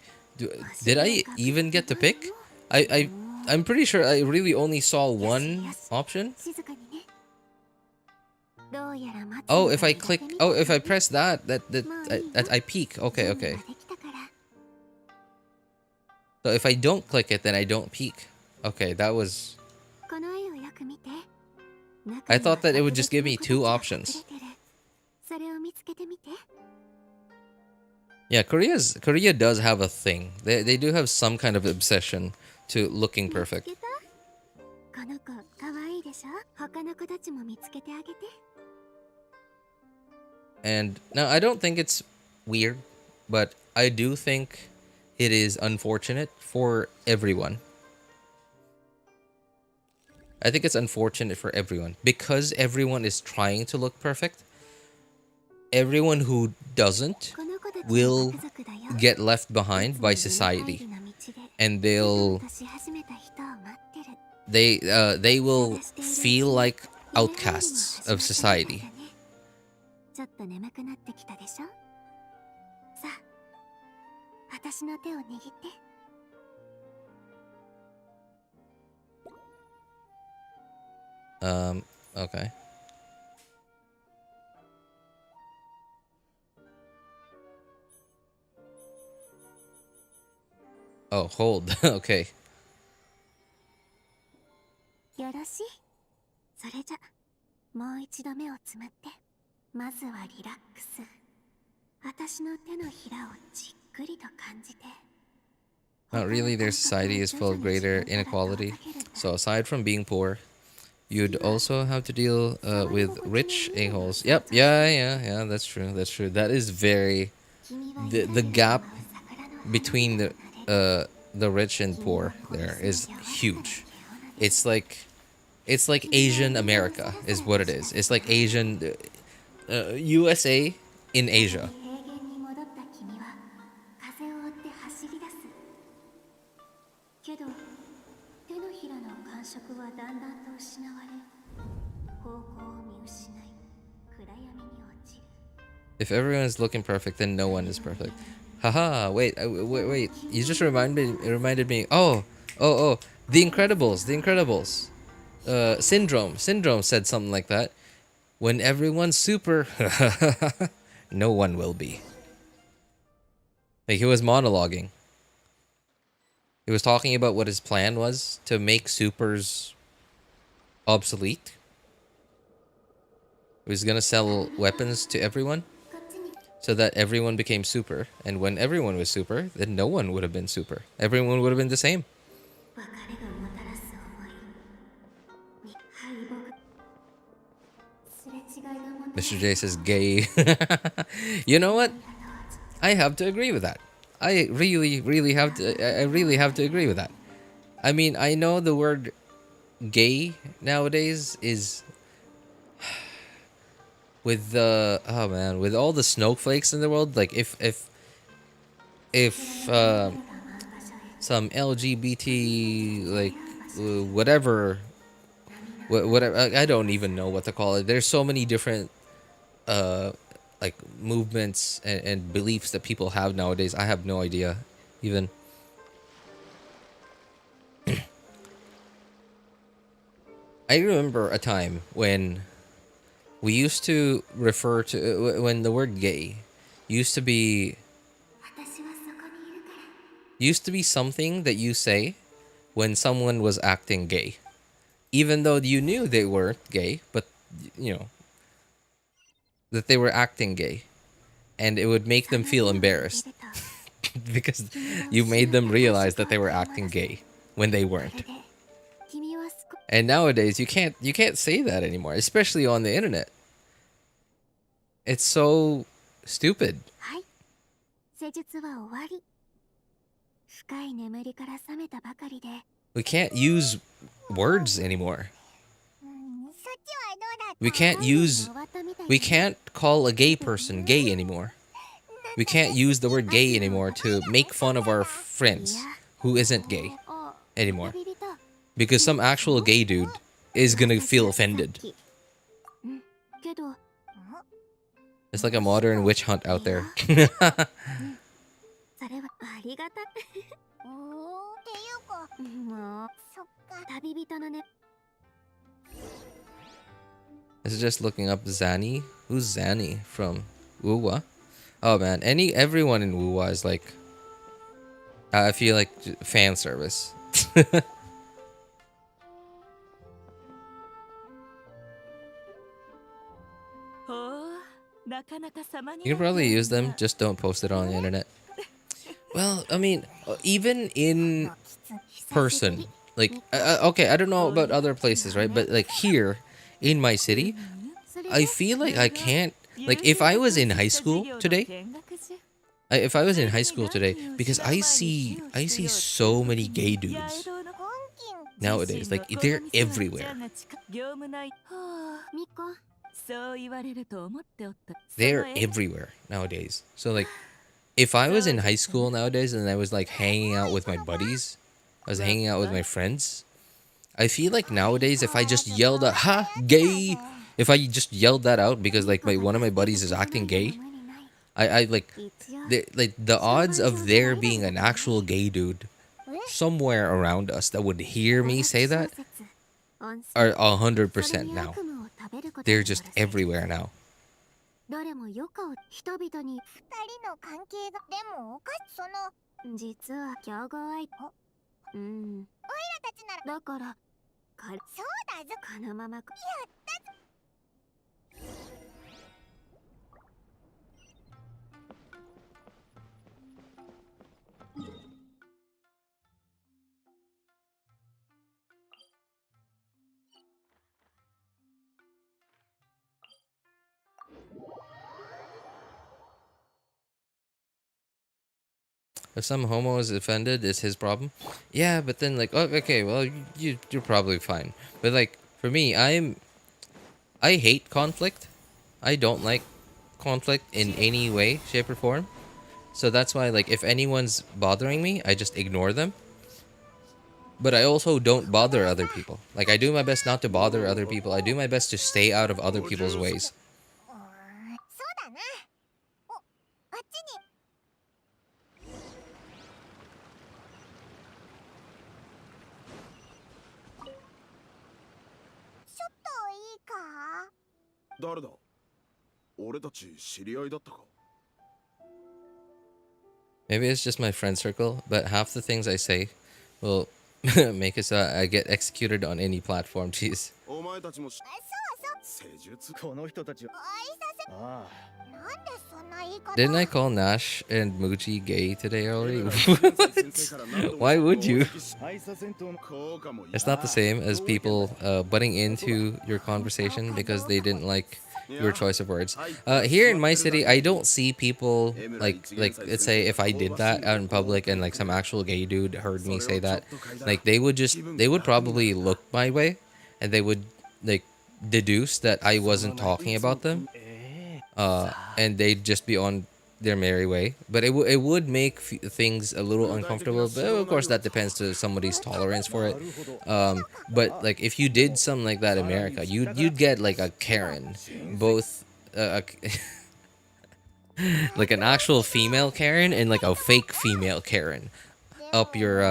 S1: Did I even get to pick? I'm pretty sure I really only saw one option. Oh, if I click, if I press that I peek. Okay. So if I don't click it, then I don't peek. Okay, that was. I thought that it would just give me two options. Yeah, Korea does have a thing. They do have some kind of obsession to looking perfect. And now I don't think it's weird, but I do think it is unfortunate for everyone. I think it's unfortunate for everyone because everyone is trying to look perfect. Everyone who doesn't will get left behind by society, and they will feel like outcasts of society. Okay. Oh, hold. Okay.
S2: よろしい。それじゃ、もう一度目をつむって、まずはリラックス。私の手のひらをじっくりと感じて。
S1: Not really, their society is full of greater inequality. So aside from being poor, you'd also have to deal with rich a-holes. Yep, yeah, that's true. That is very... The gap between the rich and poor there is huge. It's like Asian America is what it is. It's like Asian USA in Asia. If everyone is looking perfect, then no one is perfect. Haha, wait. You just reminded me. Oh. The Incredibles. Syndrome said something like that. When everyone's super, no one will be. Like, he was monologuing. He was talking about what his plan was to make supers obsolete. He was gonna sell weapons to everyone. so that everyone became super. And when everyone was super, then no one would have been super. Everyone would have been the same.
S2: 別れがもたらす思いに敗北すれ違いがもたら
S1: Mr. J says gay. You know what? I have to agree with that. I really have to agree with that. I mean, I know the word gay nowadays is with the with all the snowflakes in the world, like if some LGBT like whatever I don't even know what to call it. There's so many different like movements and beliefs that people have nowadays. I have no idea even. I remember a time when we used to refer to when the word gay used to be
S2: 私はそこにいるから
S1: used to be something that you say when someone was acting gay, even though you knew they weren't gay, but you know that they were acting gay, and it would make them feel embarrassed because you made them realize that they were acting gay when they
S2: これ
S1: weren't.
S2: で君は少
S1: And nowadays you can't say that anymore, especially on the internet. It's so stupid.
S2: はい施術は終わり深い眠りから覚めたばかりで
S1: We can't use words anymore.
S2: そっちはどうだった
S1: We can't use
S2: 終わったみたい
S1: we can't call a gay person gay anymore. We can't use the word gay anymore to make fun of our friends who isn't gay
S2: あ
S1: anymore.
S2: 旅人
S1: Because some actual gay dude is gonna feel offended.
S2: うんけど
S1: It's like a modern witch hunt out there.
S2: それはありがたおーっていうかもうそっか旅人のね
S1: This is just looking up Zanny. Who's Zanny from Wuwa? Oh man, everyone in Wuwa is like I feel like fan service. You can probably use them, just don't post it on the internet. Well, I mean, even in person, like, okay, I don't know about other places, right? But like here in my city, I feel like I can't, like, if I was in high school today, because I see so many gay dudes nowadays, like they're everywhere.
S2: ミコ
S1: They're everywhere nowadays. So like, if I was in high school nowadays and I was like hanging out with my buddies, I was hanging out with my friends, I feel like nowadays if I just yelled out "ha gay," if I just yelled that out because like one of my buddies is acting gay, I like the odds of there being an actual gay dude somewhere around us that would hear me say that are 100% now. They're just everywhere now.
S2: どれも余暇を人々に二人の関係がでもおかしその実は競合相手うんおいらたちならだからそうだぞこのままやったぞ
S1: If some homo is offended, it's his problem. Yeah, but then like, oh, okay, well, you're probably fine. But like for me, I hate conflict. I don't like conflict in any way, shape, or form. So that's why like if anyone's bothering me, I just ignore them. But I also don't bother other people. Like I do my best not to bother other people. I do my best to stay out of other people's ways.
S2: そうだなおあっちにちょっといいか
S6: 誰だ俺たち知り合いだったか
S1: Maybe it's just my friend circle, but half the things I say will make it so I get executed on any platform. Jeez.
S6: お前たちもし
S2: そう
S1: Didn't I call Nash and Muji gay today already? Why would you? It's not the same as people butting into your conversation because they didn't like your choice of words. Here in my city, I don't see people like let's say if I did that out in public and like some actual gay dude heard me say that, like they would probably look my way, and they would like deduce that I wasn't talking about them, and they'd just be on their merry way. But it would make things a little uncomfortable. But of course, that depends to somebody's tolerance for it. But like if you did something like that in America, you'd get like a Karen, both like an actual female Karen and like a fake female Karen, up your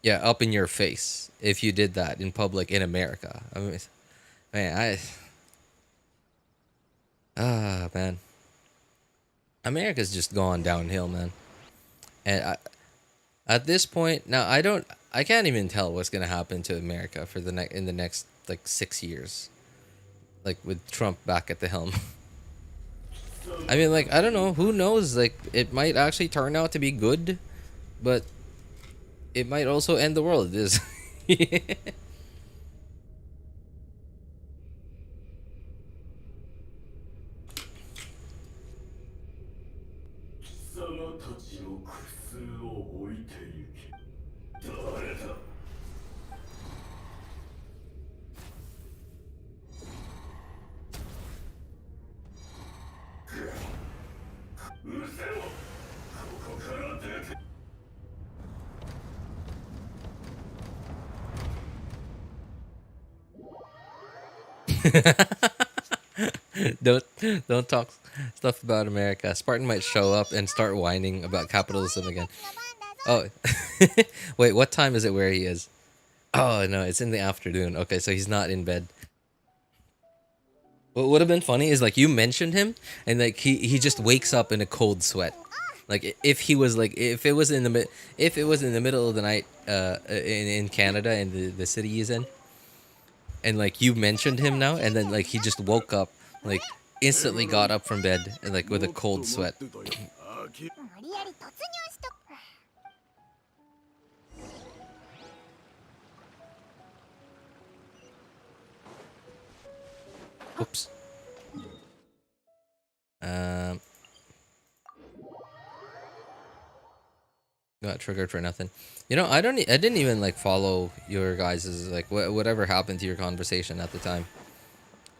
S1: up in your face if you did that in public in America. I mean, man, man. America's just gone downhill, man. And at this point, now I can't even tell what's gonna happen to America for in the next like 6 years, like with Trump back at the helm. I mean, like I don't know, who knows? Like it might actually turn out to be good, but it might also end the world. This. Don't talk stuff about America. Spartan might show up and start whining about capitalism again. Oh, wait, what time is it where he is? Oh no, it's in the afternoon. Okay, so he's not in bed. What would have been funny is like you mentioned him and like he just wakes up in a cold sweat. Like if it was in the middle of the night in Canada in the city he's in, and like you mentioned him now, and then like he just woke up, like instantly got up from bed and like with a cold sweat. Oops. Got triggered for nothing. You know, I didn't even like follow your guys's like whatever happened to your conversation at the time.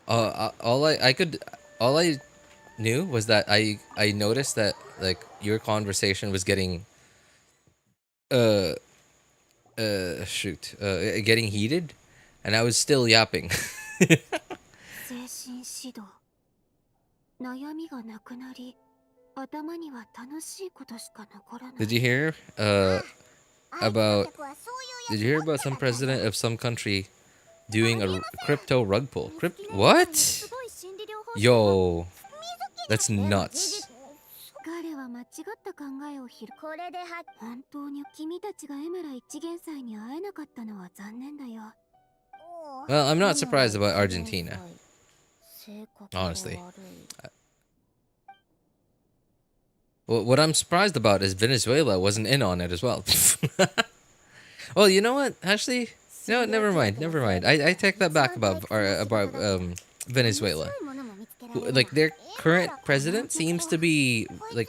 S1: All I knew was that I noticed that like your conversation was getting getting heated, and I was still yapping. Did you hear about some president of some country doing a crypto rug pull? What? Yo, that's nuts. Well, I'm not surprised about Argentina. Honestly. What I'm surprised about is Venezuela wasn't in on it as well. Well, you know what? Actually, no, never mind. I take that back about Venezuela. Like their current president seems to be like,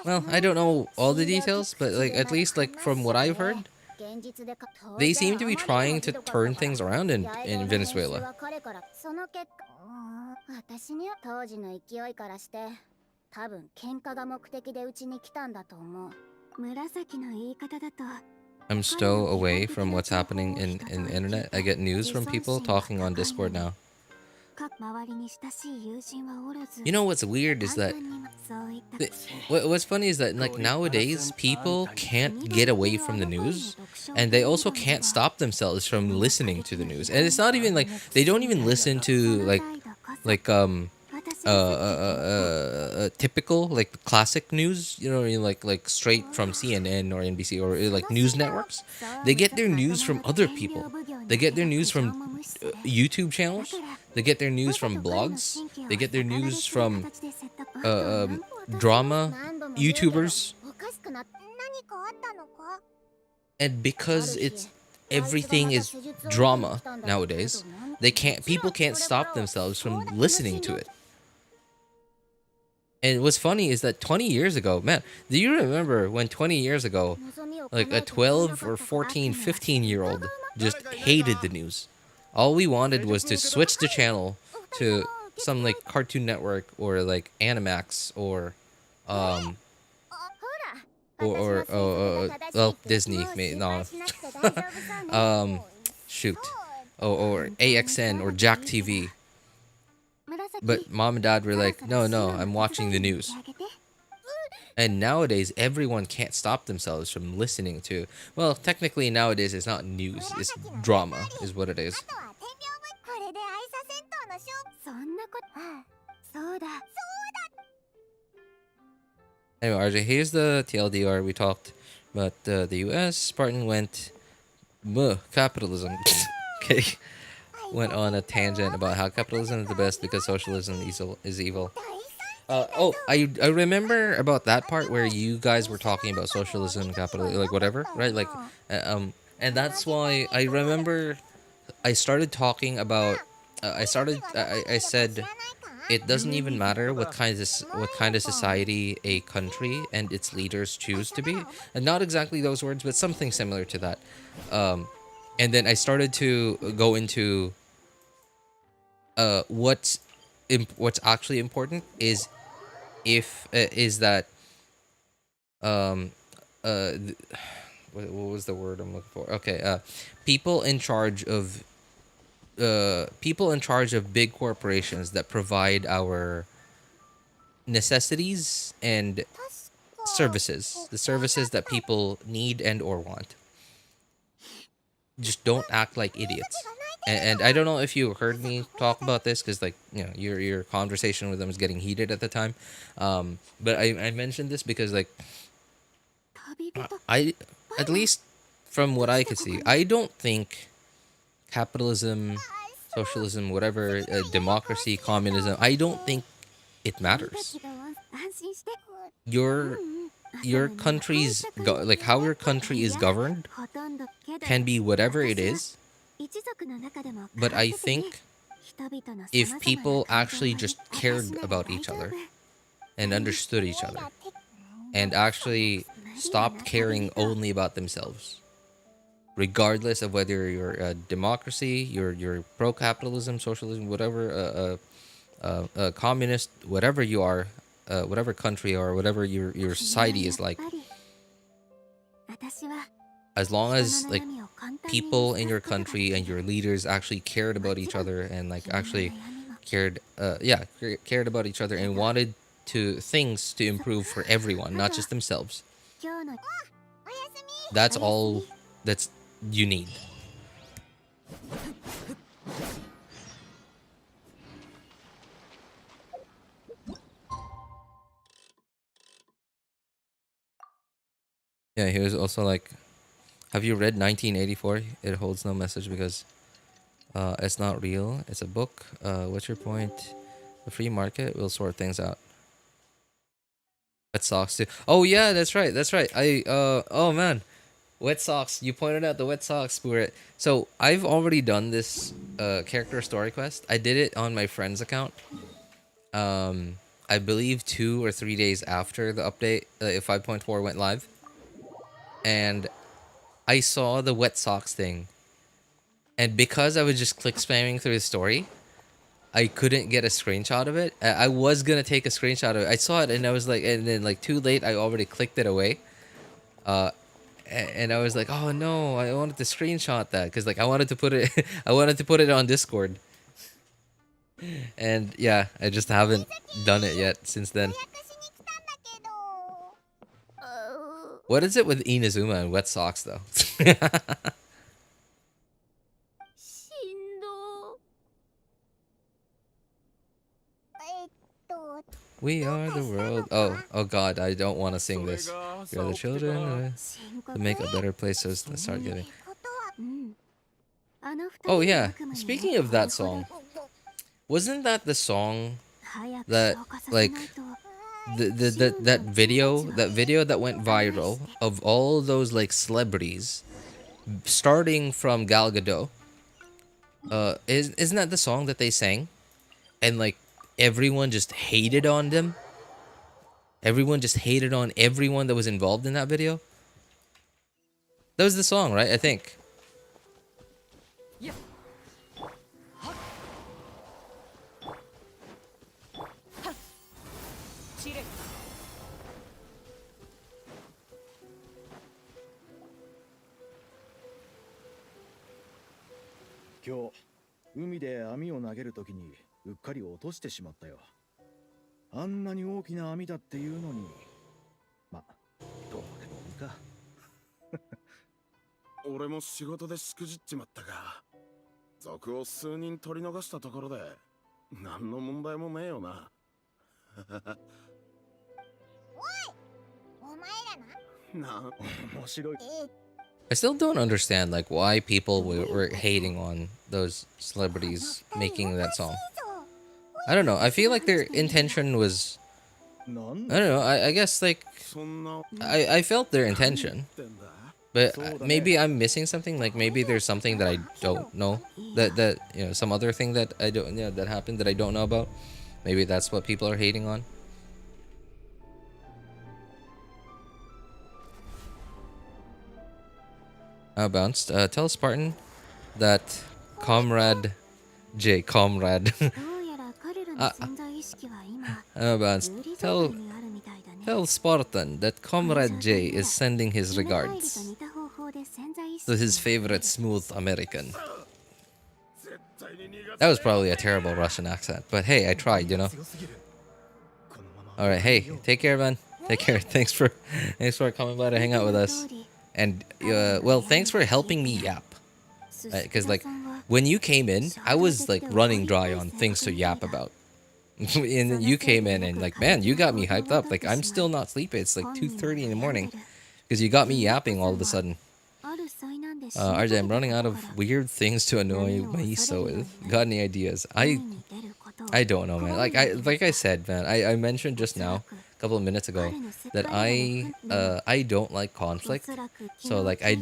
S1: well, I don't know all the details, but like at least like from what I've heard, they seem to be trying to turn things around in Venezuela. I'm so away from what's happening in the internet. I get news from people talking on Discord now. You know what's weird is that what's funny is that like nowadays people can't get away from the news, and they also can't stop themselves from listening to the news. And it's not even like they don't even listen to typical like classic news, you know, like straight from CNN or NBC or like news networks. They get their news from other people. They get their news from YouTube channels. They get their news from blogs. They get their news from drama YouTubers. And because everything is drama nowadays, people can't stop themselves from listening to it. And what's funny is that 20 years ago, man, do you remember when 20 years ago, like a 12 or 14, 15-year-old just hated the news? All we wanted was to switch the channel to some like Cartoon Network or like Animax or well, Disney, no, shoot, or AXN or Jack TV. But mom and dad were like, no, I'm watching the news. And nowadays, everyone can't stop themselves from listening to. Well, technically nowadays it's not news, it's drama, is what it is. Anyway, RJ, here's the TLDR. We talked about the US. Spartan went, capitalism. Okay. Went on a tangent about how capitalism is the best because socialism is evil. I remember about that part where you guys were talking about socialism and capitalism, like whatever, right? Like, and that's why I remember I started talking about. I said it doesn't even matter what kind of society a country and its leaders choose to be, and not exactly those words, but something similar to that. And then I started to go into what's actually important is that what was the word I'm looking for? Okay, people in charge of big corporations that provide our necessities and services, the services that people need and or want. Just don't act like idiots. And I don't know if you heard me talk about this because, like, you know, your conversation with them was getting heated at the time. But I mentioned this because, like, at least from what I could see, I don't think capitalism, socialism, whatever, democracy, communism, I don't think it matters. Your country's like how your country is governed can be whatever it is, but I think if people actually just cared about each other and understood each other and actually stopped caring only about themselves, regardless of whether you're a democracy, you're pro-capitalism, socialism, whatever, communist, whatever you are, whatever country or whatever your society is like, as long as like people in your country and your leaders actually cared about each other and like actually cared about each other and wanted things to improve for everyone, not just themselves, that's all that's you need. Yeah, he was also like, have you read 1984? It holds no message because it's not real. It's a book. What's your point? The free market will sort things out. Wet socks too. Oh yeah, that's right. Oh man, wet socks. You pointed out the wet socks spirit. So I've already done this character story quest. I did it on my friend's account. I believe 2 or 3 days after the update, 5.4 went live. And I saw the wet socks thing. And because I was just click spamming through the story, I couldn't get a screenshot of it. I was gonna take a screenshot of it. I saw it and I was like, and then like too late, I already clicked it away. And I was like, oh no, I wanted to screenshot that because like I wanted to put it on Discord. And yeah, I just haven't done it yet since then. What is it with Inazuma and wet socks though? We are the world. Oh god, I don't want to sing this. We are the children to make a better place, so let's start getting. Oh yeah, speaking of that song, wasn't that the song that like that video that went viral of all those like celebrities starting from Gal Gadot? Isn't that the song that they sang? And like everyone just hated on them. Everyone just hated on everyone that was involved in that video. That was the song, right? I think.
S4: Yeah.
S7: 今日海で網を投げるときにうっかり落としてしまったよ。あんなに大きな網だっていうのに、ま、どうでもいいか。
S6: 俺も仕事でしくじっちまったが、賊を数人取り逃したところで何の問題もねえよな。
S2: お前らな。
S6: な、
S7: 面白い。
S1: I still don't understand like why people were hating on those celebrities making that song. I don't know. I feel like their intention was, I don't know. I guess like I felt their intention, but maybe I'm missing something. Like maybe there's something that I don't know, that you know, some other thing that I don't, you know, that happened that I don't know about. Maybe that's what people are hating on. Bounced. Tell Spartan that Comrade J. Comrade. Bounced. Tell Spartan that Comrade J is sending his regards to his favorite smooth American. That was probably a terrible Russian accent, but hey, I tried, you know. All right, hey, take care, man. Take care. Thanks for coming by to hang out with us. And, well, thanks for helping me yap. Because, like, when you came in, I was, like, running dry on things to yap about. And then you came in and, like, man, you got me hyped up. Like, I'm still not sleeping. It's, like, 2:30 in the morning. Because you got me yapping all of a sudden. RJ, I'm running out of weird things to annoy Miso with. Got any ideas? I don't know, man. Like I said, man, I mentioned just now, a couple of minutes ago, that I don't like conflict. So like I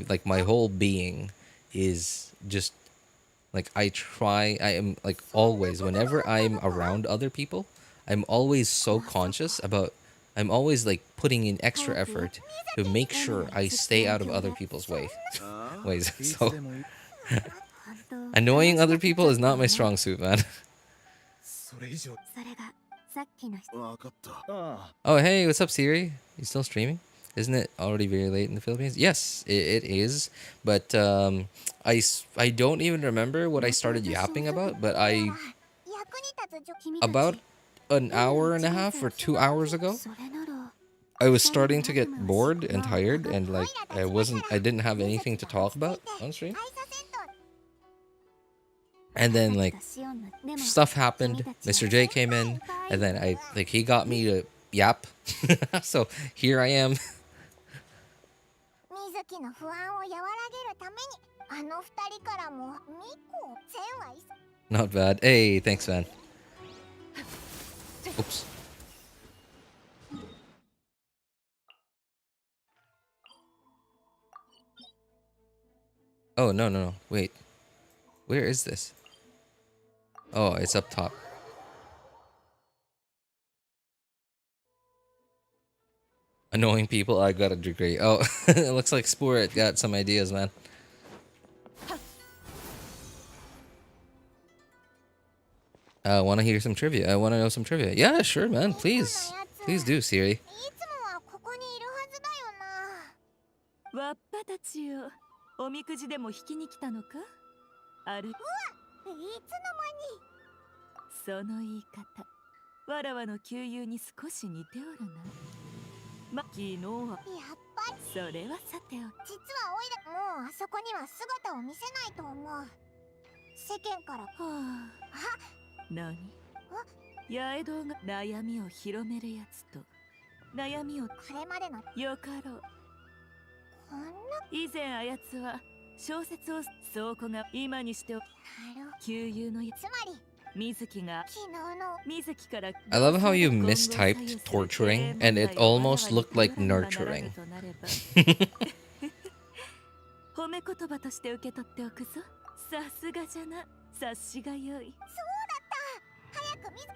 S1: like my whole being is just like I am like always, whenever I'm around other people, I'm always so conscious about, I'm always like putting in extra effort to make sure I stay out of other people's ways. So annoying other people is not my strong suit, man. Oh, hey, what's up, Siri? You still streaming? Isn't it already very late in the Philippines? Yes, it is. But I don't even remember what I started yapping about. But about an hour and a half or 2 hours ago, I was starting to get bored and tired, and like I didn't have anything to talk about on stream. And then like stuff happened. Mr. J came in, and then he got me to yap. So here I am. Not bad. Hey, thanks, man. Oops. Oh, no. Wait. Where is this? Oh, it's up top. Annoying people, I got a degree. Oh, it looks like Sport got some ideas, man. I want to hear some trivia. I want to know some trivia. Yeah, sure, man. Please. Please do, Siri.
S4: わっぱたちよ、おみくじでも引きに来たのか？ある。その言い方、わらわの旧友に少し似ておるな。ま、昨日は。やっぱり。それはさておき。実はおいらもうあそこには姿を見せないと思う。世間から。はあ。何？八重堂が悩みを広めるやつと悩みをこれまでのよかろう。以前あやつは小説を倉庫が今にして旧友の
S2: つまり
S4: 水木が
S2: 昨日の
S4: 水木から
S1: I love how you mistyped torturing and it almost looked like nurturing.
S4: 褒め言葉として受け取っておくぞ。さすがじゃな、察しが良い。
S2: 早く水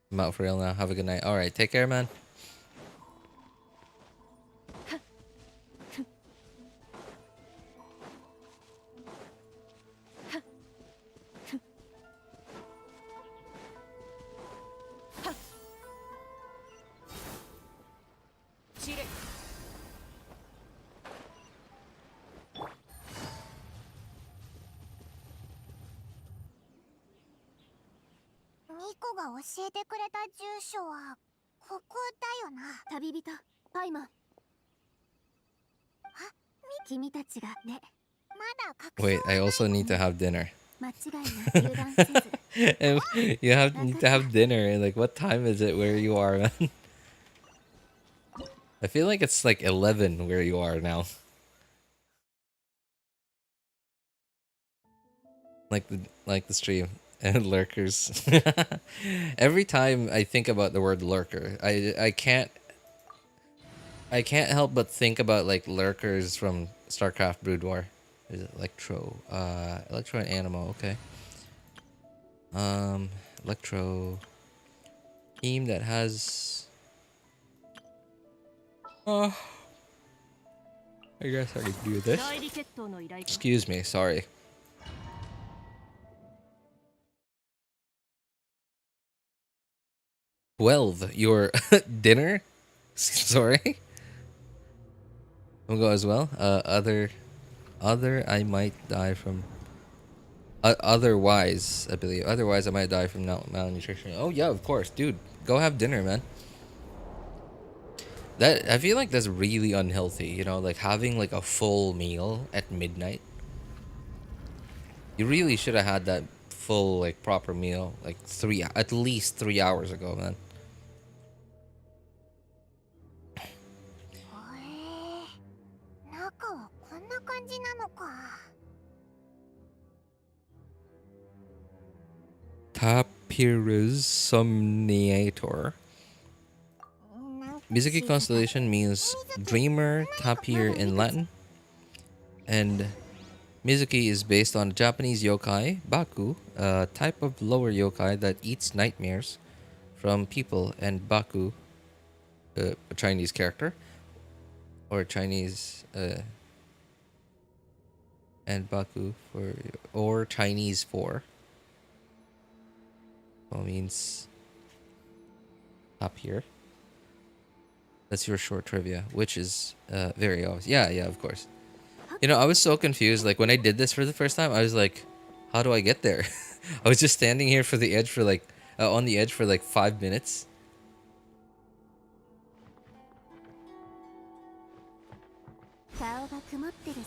S1: I'm out for real now. Have a good night. Alright, take care, man.
S2: ミコが教えてくれた住所はここだよな。
S4: 旅人、パイモン。あ、君たちがね。
S2: まだ隠
S1: Wait, I also need to have dinner.
S4: 間違いな油断せず。
S1: And you need to have dinner. And like, what time is it where you are, man? I feel like it's like 11 where you are now. Like the stream and lurkers. Every time I think about the word lurker, I can't help but think about like lurkers from StarCraft Brood War. Is it Electro and Animo, okay. Electro team that has I guess I could do this. Excuse me, sorry. 12, your dinner? Sorry? We'll go as well. Other, I might die from. Otherwise, I believe. Otherwise, I might die from malnutrition. Oh yeah, of course, dude. Go have dinner, man. That I feel like that's really unhealthy. You know, like having like a full meal at midnight. You really should have had that full like proper meal like at least 3 hours ago, man.
S2: 中はこんな感じなのか。
S1: Tapirus Somniator. Mizuki constellation means dreamer, tapir in Latin. And Mizuki is based on Japanese yokai, Baku, a type of lower yokai that eats nightmares from people, and Baku, a Chinese character, or Chinese, and Baku or Chinese for. Well, means tapir. That's your short trivia, which is very obvious. Yeah, of course. You know, I was so confused. Like when I did this for the first time, I was like, "How do I get there?" I was just standing here for the edge for like on the edge for like 5 minutes.
S2: 顔が曇ってるぞ。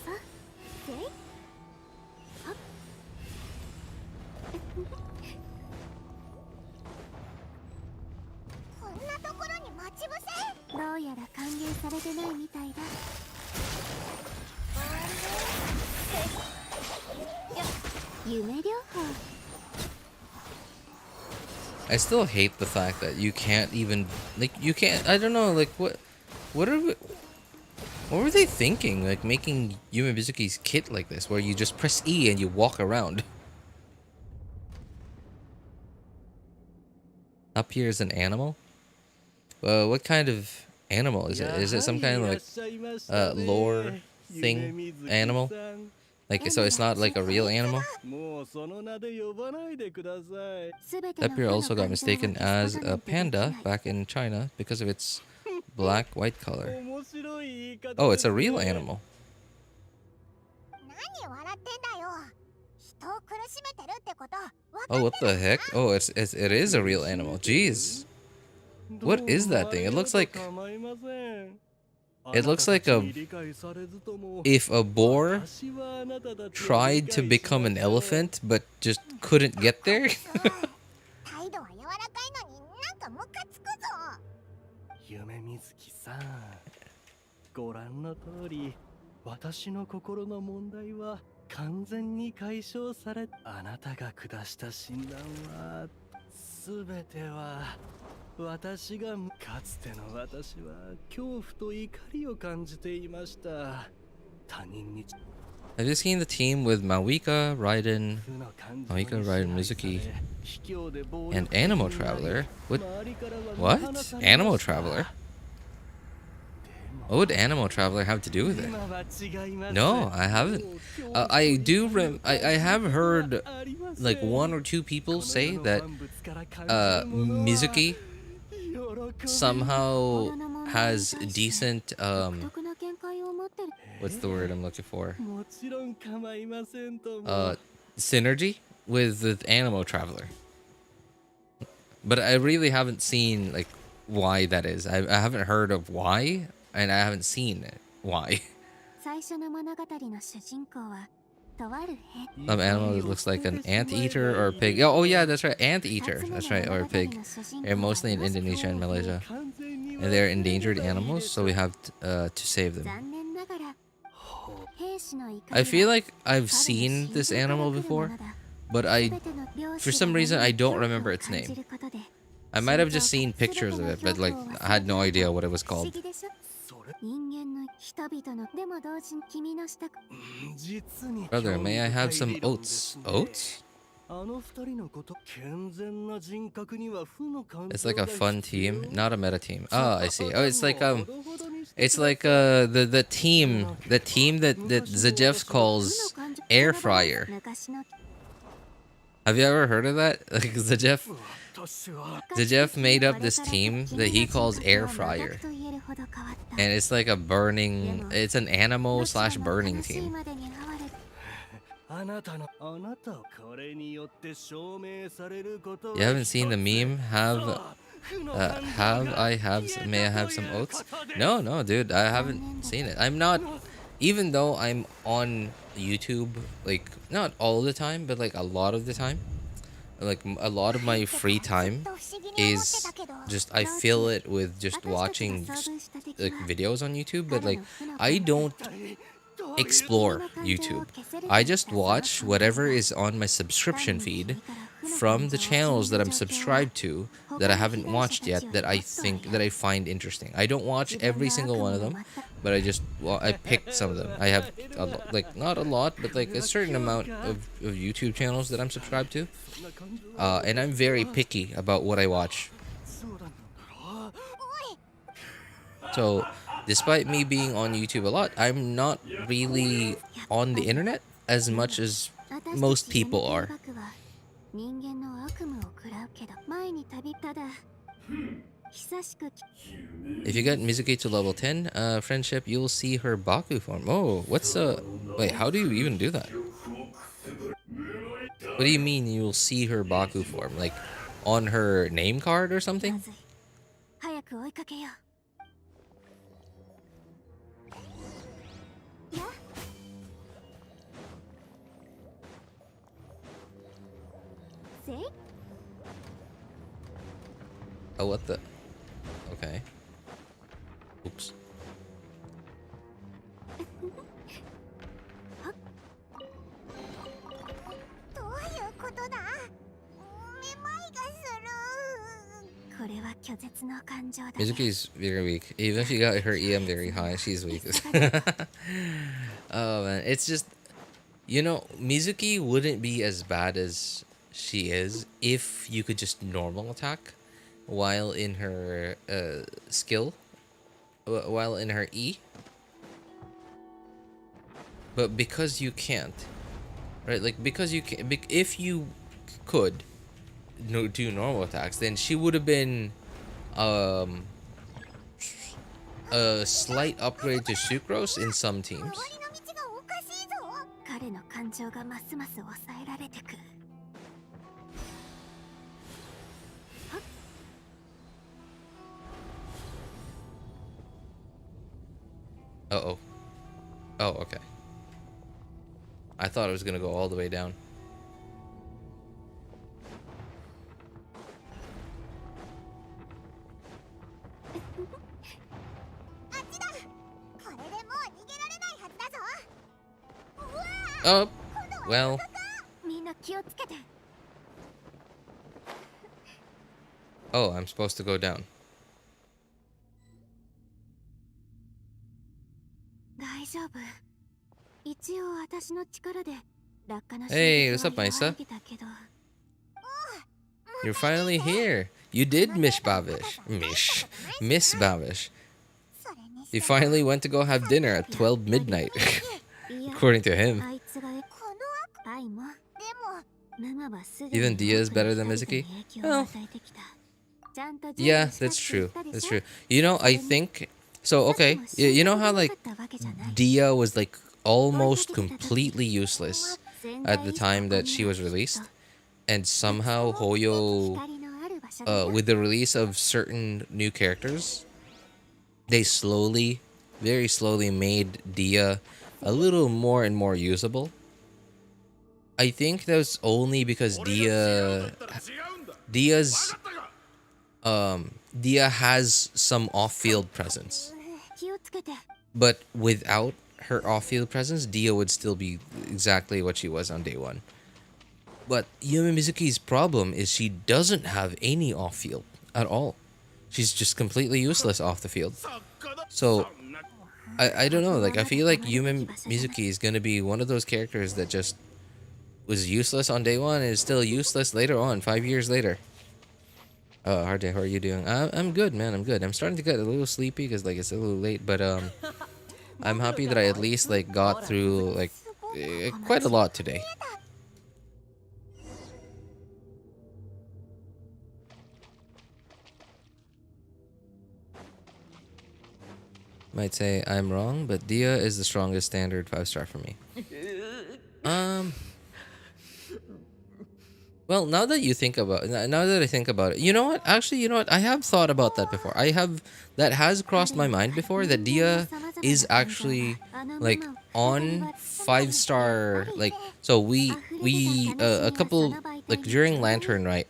S2: せい。はっ。こんなところに待ち伏せ。どうやら歓迎されてないみたいだ。夢療法。
S1: I still hate the fact that you can't even like you can't. I don't know. Like what were they thinking? Like making Yumemizuki's kit like this, where you just press E and you walk around. Up here is an animal. What kind of animal is it? Is it some kind of like lore thing animal? Like, so it's not like a real animal? Tapir also got mistaken as a panda back in China because of its black-white color. Oh, it's a real animal. Oh, what the heck? Oh, it is a real animal. Jeez. What is that thing? It looks like... It looks like if a boar tried to become an elephant but just couldn't get there.
S2: 態度は柔らかいのになんかムカつくぞ。
S8: 夢水木さん、ご覧の通り私の心の問題は完全に解消され、あなたが下した診断は全ては私が、かつての私は恐怖と怒りを感じていました。他人に
S1: Have you seen the team with Mawika, Raiden, Mizuki, and Animal Traveler? What? Animal Traveler? What would Animal Traveler have to do with it? No, I haven't. I have heard like one or two people say that Mizuki somehow has decent what's the word I'm looking for? Synergy with Animal Traveler. But I really haven't seen like why that is. I haven't heard of why, and I haven't seen why.
S2: 最初の物語の主人公はとある兵
S1: Some animal that looks like an anteater or a pig. Oh yeah, that's right, anteater. That's right, or a pig. They're mostly in Indonesia and Malaysia, and they're endangered animals, so we have to save them.
S2: 残念ながら兵士の怒りは
S1: I feel like I've seen this animal before, but for some reason, I don't remember its name. I might have just seen pictures of it, but like I had no idea what it was
S2: 不思
S1: called.
S2: 議でしょ人間の人々のでも同時に君のした
S1: Brother, may I have some oats? Oats?
S8: あの二人のこと健全な人格には負の感
S1: It's like a fun team, not a meta team. Oh, I see. Oh, it's like the team that Zajeff calls air fryer.
S2: 昔の
S1: Have you ever heard of that? Like Zajeff made up this team that he calls air fryer,
S2: と言えるほど変わった
S1: and it's like a burning. It's an animal slash burning team.
S2: までに会われ
S8: あなたこれによって証明されること
S1: You haven't seen the meme? May I have some oats? No, dude, I haven't seen it. I'm not, even though I'm on YouTube, like not all the time, but like a lot of the time. Like a lot of my free time is just I fill it with just watching like videos on YouTube, but like I don't explore YouTube. I just watch whatever is on my subscription feed from the channels that I'm subscribed to that I haven't watched yet that I find interesting. I don't watch every single one of them, but I picked some of them. I have like not a lot, but like a certain amount of YouTube channels that I'm subscribed to. And I'm very picky about what I watch. So, despite me being on YouTube a lot, I'm not really on the internet as much as most people are.
S2: 人間の悪夢を食らうけど前に旅ただ久しく
S1: If you get Mizuki to level 10 friendship, you'll see her Baku form. Oh, wait, how do you even do that? What do you mean you'll see her Baku form? Like on her name card or something?
S2: 早く追いかけようや See?
S1: Oh, what the? Okay. Oops.
S2: どういうことだめまいがするこれは拒絶の感情だ
S1: Mizuki's very weak. Even if she got her EM very high, she's weak. Oh man, it's just, Mizuki wouldn't be as bad as she is if you could just normal attack while in her while in her E. But because you can't, right? Like because you can, if you could do normal attacks, then she would have been a slight upgrade to Sucrose in some teams.
S2: 周りの道がおかしいぞ彼の感情がますます抑えられてく
S1: Oh Uh-oh. Oh, okay. I thought it was gonna go all the way down. Oh, well.
S2: みんな気をつけて。
S1: Oh, I'm supposed to go down.
S2: 大丈夫。一応私の力で落下の
S1: Hey, what's up, Maisa? You're finally here. You did Miss Babish. Miss Babish. You finally went to go have dinner at 12 midnight. According to him. Even Dia is better than Mizuki? Well, yeah, that's true. That's true. You know, I think... So, okay. You know how, like, Dia was, like, almost completely useless at the time that she was released? And somehow Hoyo, with the release of certain new characters, they slowly, very slowly made Dia a little more and more usable. I think that was only because Dia has some off-field presence. But without her off-field presence, Dia would still be exactly what she was on day one. But Yumemizuki's problem is she doesn't have any off-field at all. She's just completely useless off the field. So, I don't know, like, I feel like Yumemizuki is gonna be one of those characters that just was useless on day one and is still useless later on, 5 years later. Hard day, how are you doing? I'm good, man, I'm good. I'm starting to get a little sleepy because, like, it's a little late, but, I'm happy that I at least, like, got through, like, quite a lot today. Might say I'm wrong, but Dia is the strongest standard 5-star for me. Well, now that I think about it, you know what? Actually, you know what? I have thought about that before. That has crossed my mind before, that Dia is actually, like, on 5-star, like, so we a couple, like, during Lantern Night?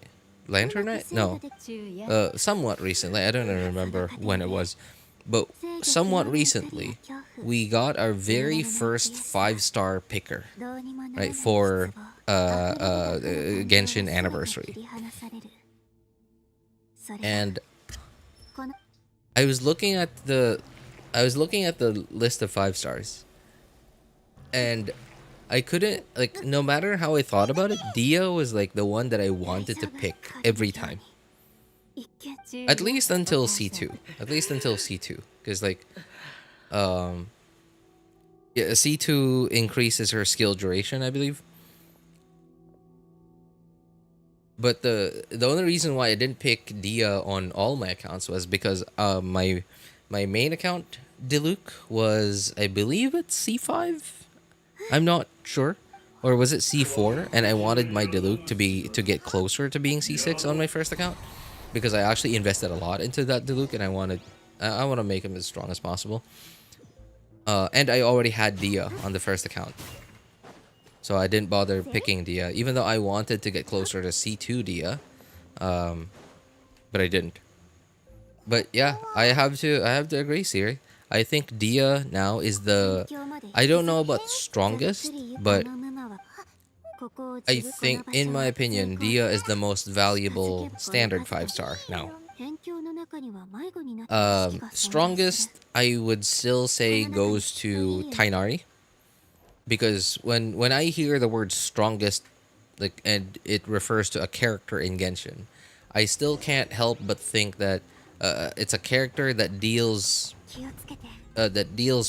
S1: No. Somewhat recently. I don't even remember when it was. But somewhat recently, we got our very first 5-star picker, right, for Genshin anniversary. And I was looking at the list of 5 stars, and I couldn't, like, no matter how I thought about it, Dia was like the one that I wanted to pick every time. At least until C2. Because, like, yeah, C2 increases her skill duration, I believe. But the only reason why I didn't pick Dia on all my accounts was because my main account, Diluc, was, I believe, at C5? I'm not sure. Or was it C4? And I wanted my Diluc to get closer to being C6 on my first account, because I actually invested a lot into that Diluc, and I want to make him as strong as possible. And I already had Dia on the first account, so I didn't bother picking Dia, even though I wanted to get closer to C2 Dia, but I didn't. But yeah, I have to agree, Siri. I think Dia now is the, I don't know about strongest, but I think, in my opinion, Dia is the most valuable standard 5-star now. Strongest, I would still say, goes to Tainari, because when I hear the word strongest, like, and it refers to a character in Genshin, I still can't help but think that it's a character that deals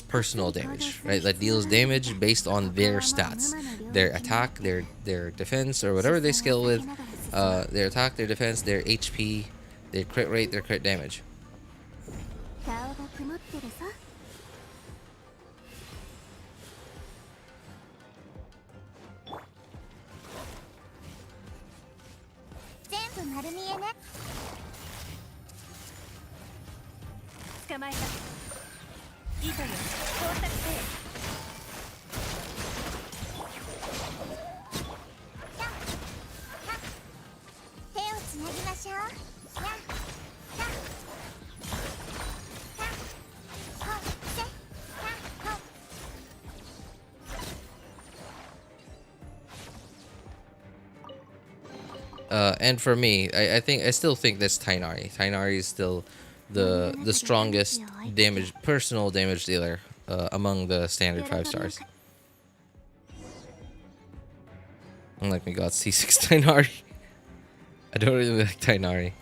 S1: personal damage, right? That deals damage based on their stats, their attack, their defense, or whatever they skill with, their attack, their defense, their HP, their crit rate, their crit damage.
S4: 糸よ到達せよ。
S2: 手をつなぎましょう。やっやっほせやっほ。
S1: And for me, I still think that's Tainari. Tainari is still the strongest personal damage dealer among the standard 5 stars. Unlike me, got C6 Tainari. I don't really like Tainari.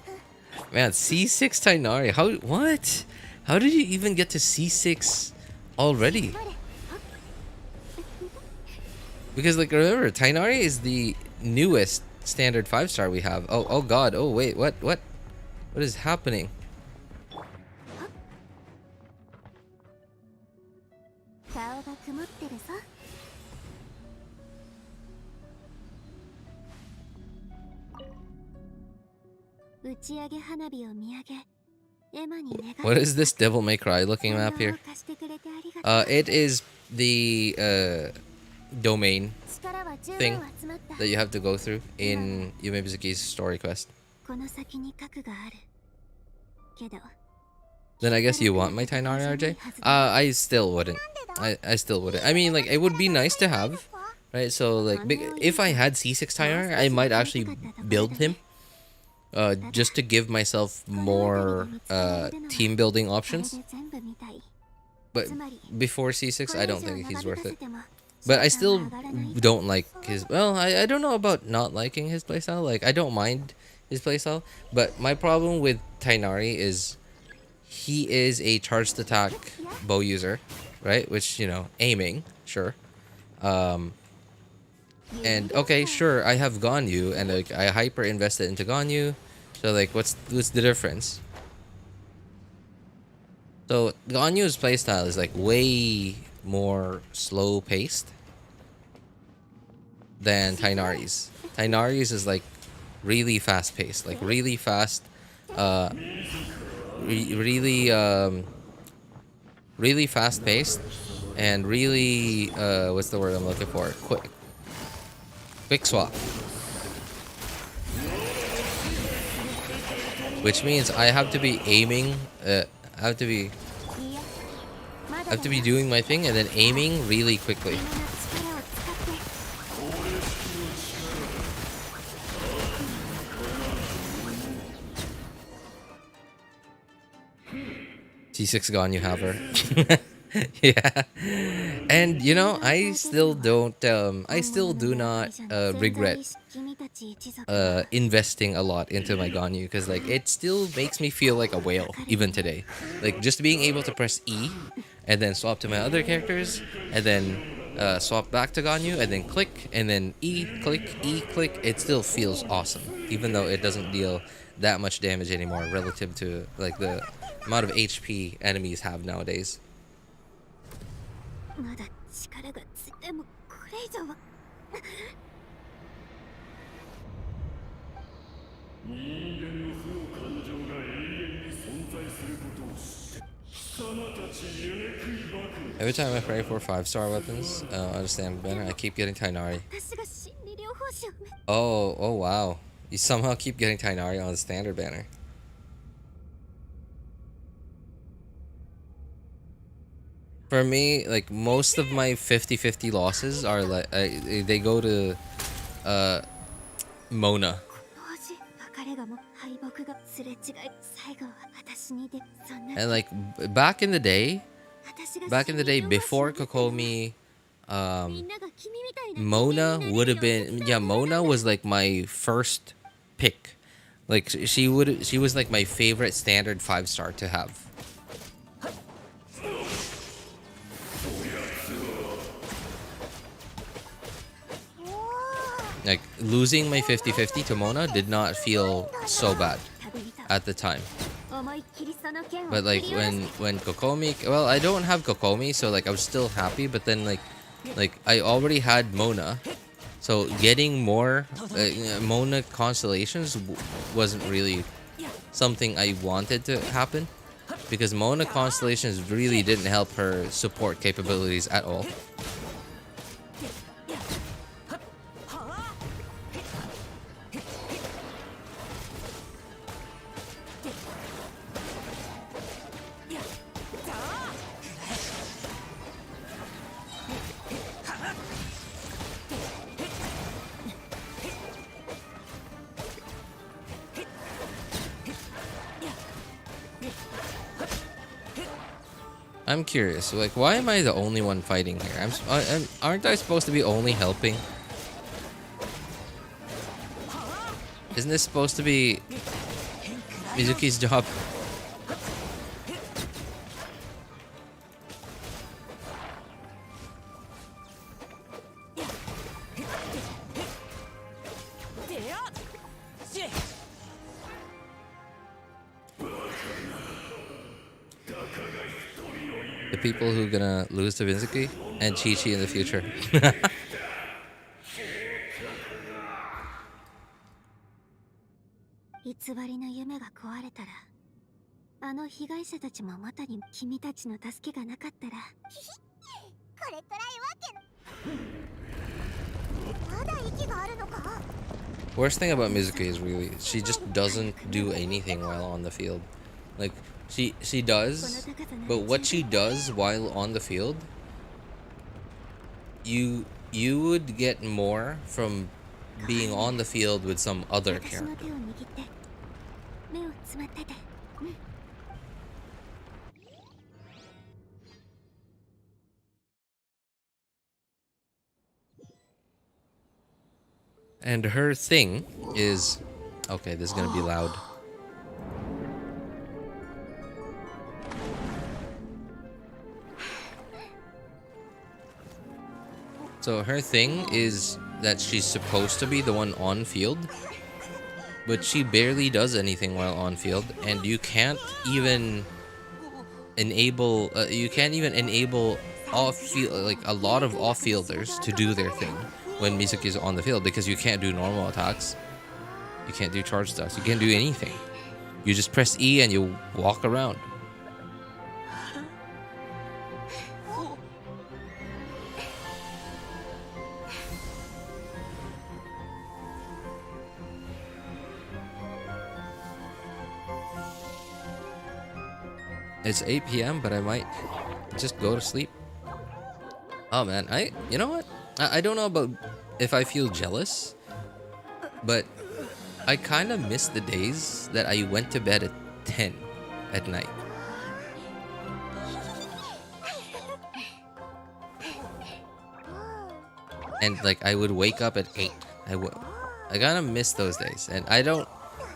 S1: Man, C6 Tainari. What? How did you even get to C6 already? Because like remember, Tainari is the newest standard 5 star we have. Oh god. Oh wait, what is happening?
S2: 顔が曇ってるぞ。打ち上げ花火を見上げ、エマに願い。
S1: What is this Devil May Cry looking map here?
S2: 貸してくれてありがとう。
S1: It is the domain
S2: 力は十分
S1: thing
S2: 集まった。
S1: that you have to go through in Yumemizuki's story quest.
S2: この先に核がある。けど。
S1: Then I guess you want my Tainari, RJ? I still wouldn't. I still wouldn't. I mean, like, it would be nice to have, right? So, like, if I had C6 Tainari, I might actually build him. Just to give myself more team building options. But before C6, I don't think he's worth it. But I still don't like his... Well, I don't know about not liking his playstyle. Like, I don't mind his playstyle. But my problem with Tainari is... He is a charged attack bow user, right? Which, you know, aiming, sure. And okay, sure, I have Ganyu, and like I hyper invested into Ganyu. So like, what's the difference? So Ganyu's playstyle is like way more slow paced than Tainari's. Tainari's is like really fast paced, like really fast. Really fast paced and really what's the word I'm looking for? Quick swap. Which means I have to be aiming I have to be doing my thing and then aiming really quickly. T6 Ganyu have her. Yeah. And you know, I still do not regret investing a lot into my Ganyu, because like it still makes me feel like a whale even today. Like just being able to press E and then swap to my other characters and then swap back to Ganyu and then click and then E click, it still feels awesome, even though it doesn't deal that much damage anymore relative to like the amount of HP enemies have nowadays.
S2: まだ力がつでもこれ以上は。
S1: Every time I pray for 5-star weapons on a standard banner, I keep getting Tainari.
S2: 私が心理療法士を目
S1: Oh wow. You somehow keep getting Tainari on the standard banner. For me, like most of my 50-50 losses are like they go to Mona.
S2: 別れがも敗北がすれ違い最後は私にでそんな
S1: And like back in the day before Kokomi,
S2: みんなが君みたいな
S1: Mona would have been, yeah, Mona was like my first pick. Like she was like my favorite standard 5-star to have. Like losing my 50-50 to Mona did not feel so bad at the time.
S2: 思いっきりその剣を
S1: But like when Kokomi, well, I don't have Kokomi, so like I was still happy. But then like I already had Mona, so getting more Mona constellations wasn't really something I wanted to happen. because Mona Constellations really didn't help her support capabilities at all. I'm curious, like, why am I the only one fighting here? Aren't I supposed to be only helping? Isn't this supposed to be Mizuki's job? The people who are gonna lose to Mizuki and Chi-Chi in the future.
S2: 偽りの夢が壊れたら、あの被害者たちも元に君たちの助けがなかったら、これくらいわけまだ息があるのか?
S1: Worst thing about Mizuki is really she just doesn't do anything while on the field. Like she does, but what she does while on the field, you would get more from being on the field with some other character. And her thing is, okay, this is gonna be loud. So her thing is that she's supposed to be the one on field, but she barely does anything while on field, and you can't even enable off field, like a lot of off fielders to do their thing when Mizuki is on the field, because you can't do normal attacks, you can't do charge attacks, you can't do anything. You just press E and you walk around. It's 8 p.m., but I might just go to sleep. Oh man, you know what? I don't know about if I feel jealous, but I kind of miss the days that I went to bed at 10 at night. And like I would wake up at 8. I kind of miss those days, and I don't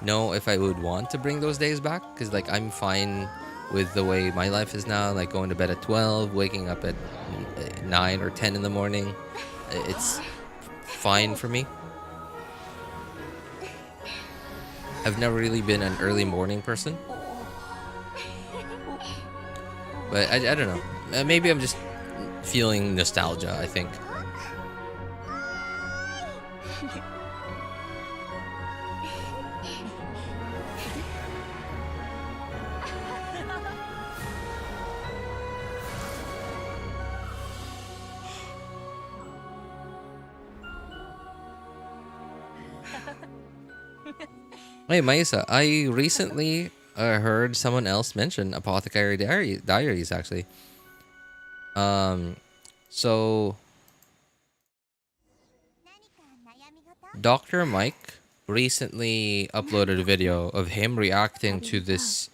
S1: know if I would want to bring those days back, because like I'm fine with the way my life is now, like going to bed at 12, waking up at 9 or 10 in the morning. It's fine for me. I've never really been an early morning person. But I don't know. Maybe I'm just feeling nostalgia, I think. Hey, Maisa, I recently heard someone else mention Apothecary Diaries, actually. So Dr. Mike recently uploaded a video of him reacting to this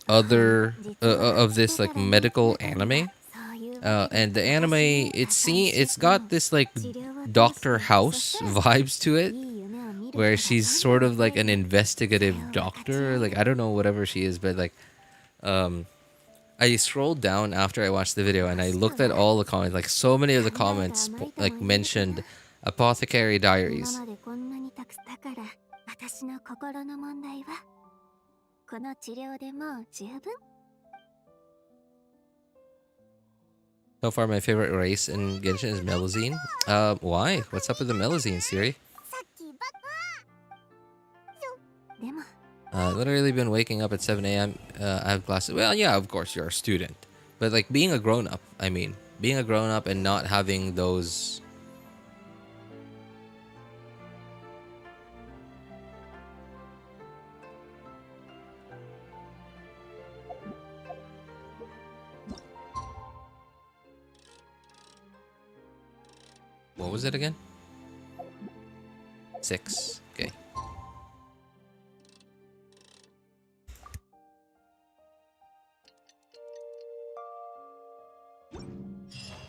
S1: of this like medical anime. And the anime, it's got this like Doctor House vibes to it, where she's sort of like an investigative doctor. Like, I don't know whatever she is, but like, I scrolled down after I watched the video and I looked at all the comments. Like, so many of the comments like mentioned Apothecary Diaries. So far, my favorite race in Genshin is Melazine. Why? What's up with the Melazine, Siri? Literally been waking up at 7 a.m. I have classes. Well, yeah, of course you're a student, but like being a grown up. I mean, being a grown up and not having those. What was it again? 6. Okay.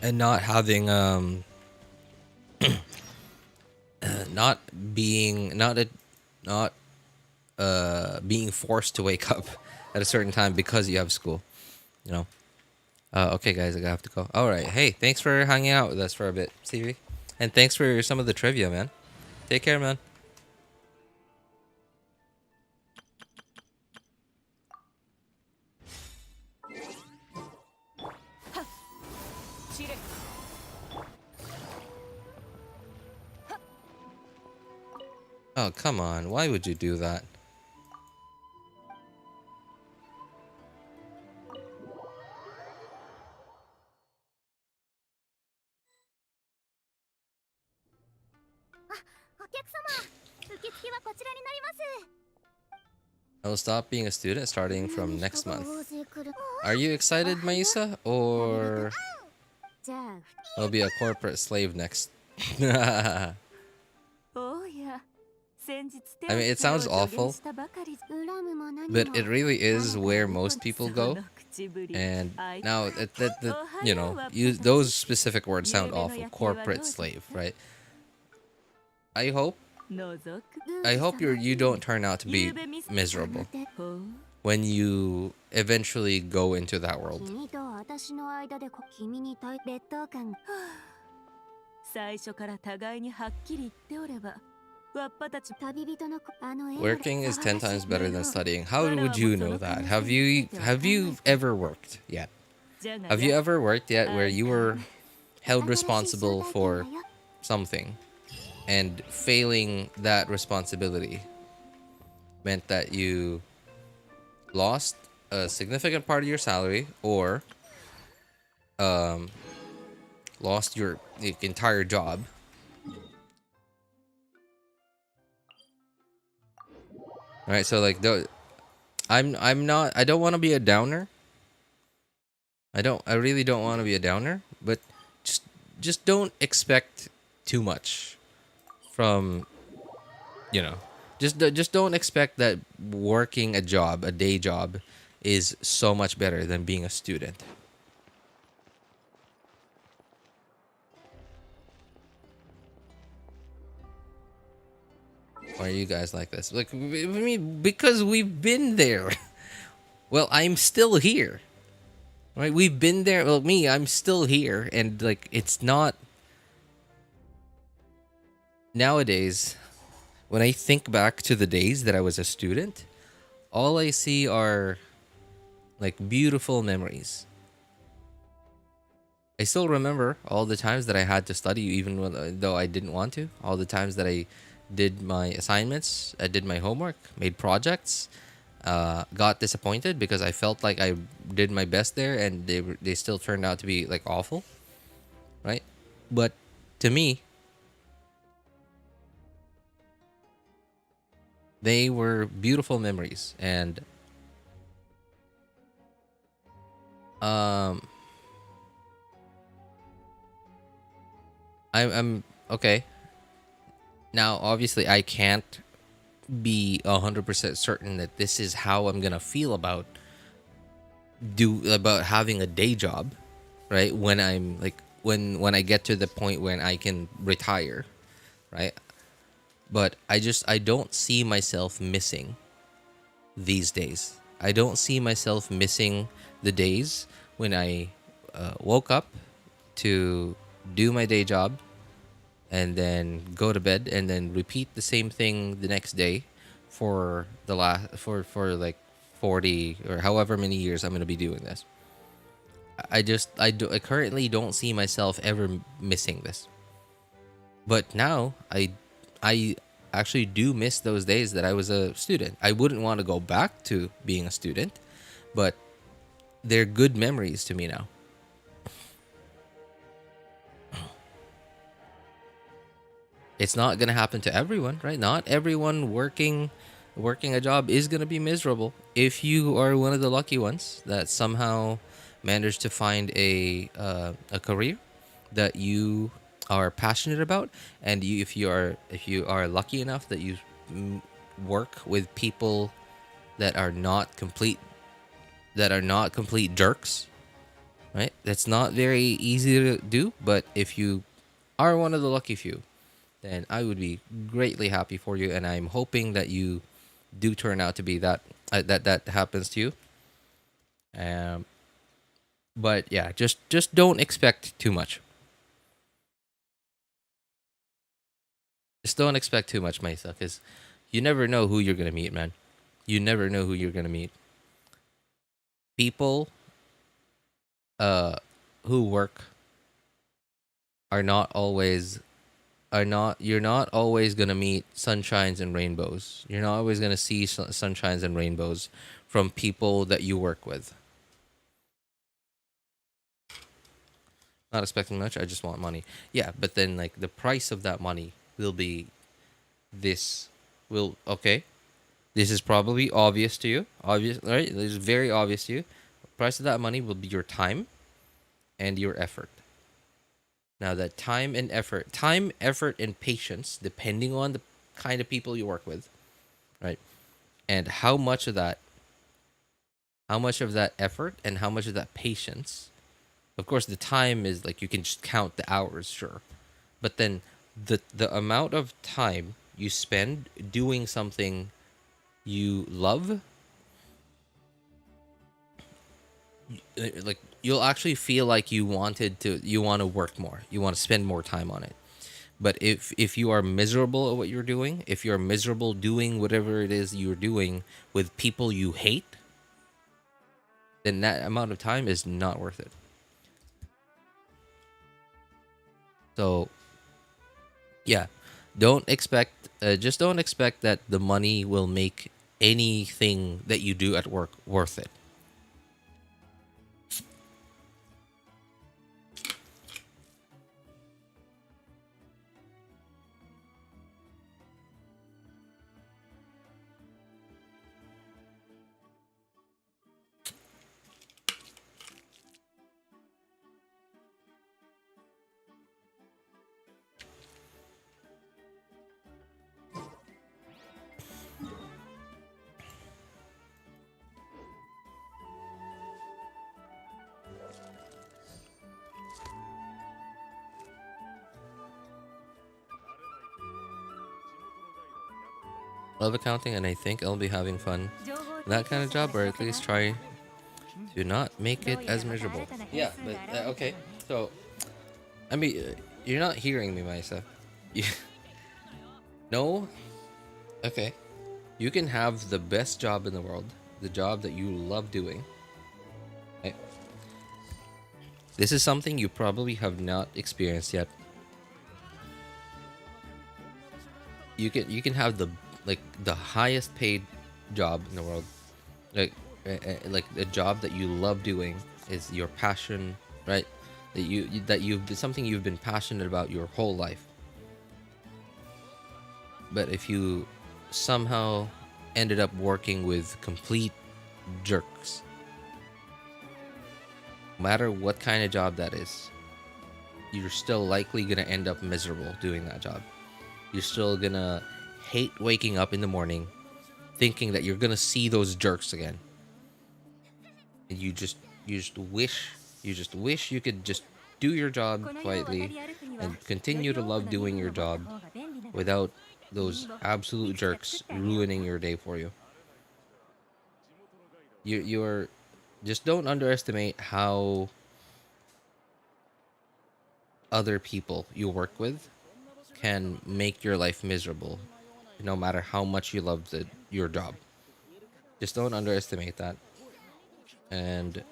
S1: And not having not being being forced to wake up at a certain time because you have school, you know. Okay guys, I have to go. All right. Hey, thanks for hanging out with us for a bit, Stevie. And thanks for some of the trivia, man. Take care, man. Oh, come on. Why would you do that? I will stop being a student starting from next month. Are you excited, Maisa? Or I'll be a corporate slave next. I mean, it sounds awful, but it really is where most people go. And now, you know, those specific words sound awful. Corporate slave, right? I hope you don't turn out to be miserable when you eventually go into that world. Working is 10 times better than studying. How would you know that? Have you ever worked yet? Have you ever worked yet where you were held responsible for something and failing that responsibility meant that you lost a significant part of your salary or lost your entire job? All right, so like I don't want to be a downer. I really don't want to be a downer, but just don't expect too much from, you know, just don't expect that working a day job is so much better than being a student. Why are you guys like this? Like, I mean, because we've been there. Well, I'm still here. Right? We've been there. Well, I'm still here. And, like, it's not... Nowadays, when I think back to the days that I was a student, all I see are, like, beautiful memories. I still remember all the times that I had to study, even though I didn't want to. All the times that I did my assignments, I did my homework, made projects, got disappointed because I felt like I did my best there and they still turned out to be like awful, right? But to me, they were beautiful memories. And I'm okay. Now, obviously, I can't be 100% certain that this is how I'm gonna feel about having a day job, right? When I'm like when I get to the point when I can retire, right? But I don't see myself missing these days. I don't see myself missing the days when I woke up to do my day job and then go to bed and then repeat the same thing the next day for like 40 or however many years I'm going to be doing this. I currently don't see myself ever missing this. But now I actually do miss those days that I was a student. I wouldn't want to go back to being a student, but they're good memories to me now. It's not gonna happen to everyone, right? Not everyone working a job is gonna be miserable. If you are one of the lucky ones that somehow managed to find a career that you are passionate about, and if you are lucky enough that you work with people that are not complete jerks, right? That's not very easy to do, but if you are one of the lucky few, then I would be greatly happy for you, and I'm hoping that you do turn out to be that happens to you. But yeah, just don't expect too much. Just don't expect too much, Maisa, because you never know who you're gonna meet, man. You never know who you're gonna meet. People, who work are not always are not you're not always going to meet sunshines and rainbows. You're not always going to see sunshines and rainbows from people that you work with. Not expecting much, I just want money. Yeah, but then like the price of that money will be this will okay. This is probably obvious to you. Obvious, right? This is very obvious to you. The price of that money will be your time and your effort. Now that time, effort, and patience, depending on the kind of people you work with, right? And how much of that effort and how much of that patience. Of course, the time is like you can just count the hours, sure, but then the amount of time you spend doing something you love, like you'll actually feel like you want to work more, you want to spend more time on it. But if you are miserable at what you're doing, if you're miserable doing whatever it is you're doing with people you hate, then that amount of time is not worth it. So yeah, just don't expect that the money will make anything that you do at work worth it. Love accounting, and I think I'll be having fun in that kind of job, or at least try to not make it as miserable. Yeah, but okay. So, I mean, you're not hearing me, Maisa. You, no? Okay. You can have the best job in the world, the job that you love doing. Okay. This is something you probably have not experienced yet. You can have the highest paid job in the world, like a job that you love doing is your passion, right? That you've something you've been passionate about your whole life. But if you somehow ended up working with complete jerks, no matter what kind of job that is, you're still likely gonna end up miserable doing that job. You're still gonna hate waking up in the morning thinking that you're gonna see those jerks again. And you just wish you could just do your job quietly and continue to love doing your job without those absolute jerks ruining your day for you. You're just don't underestimate how other people you work with can make your life miserable, no matter how much you love your job. Just don't underestimate that. And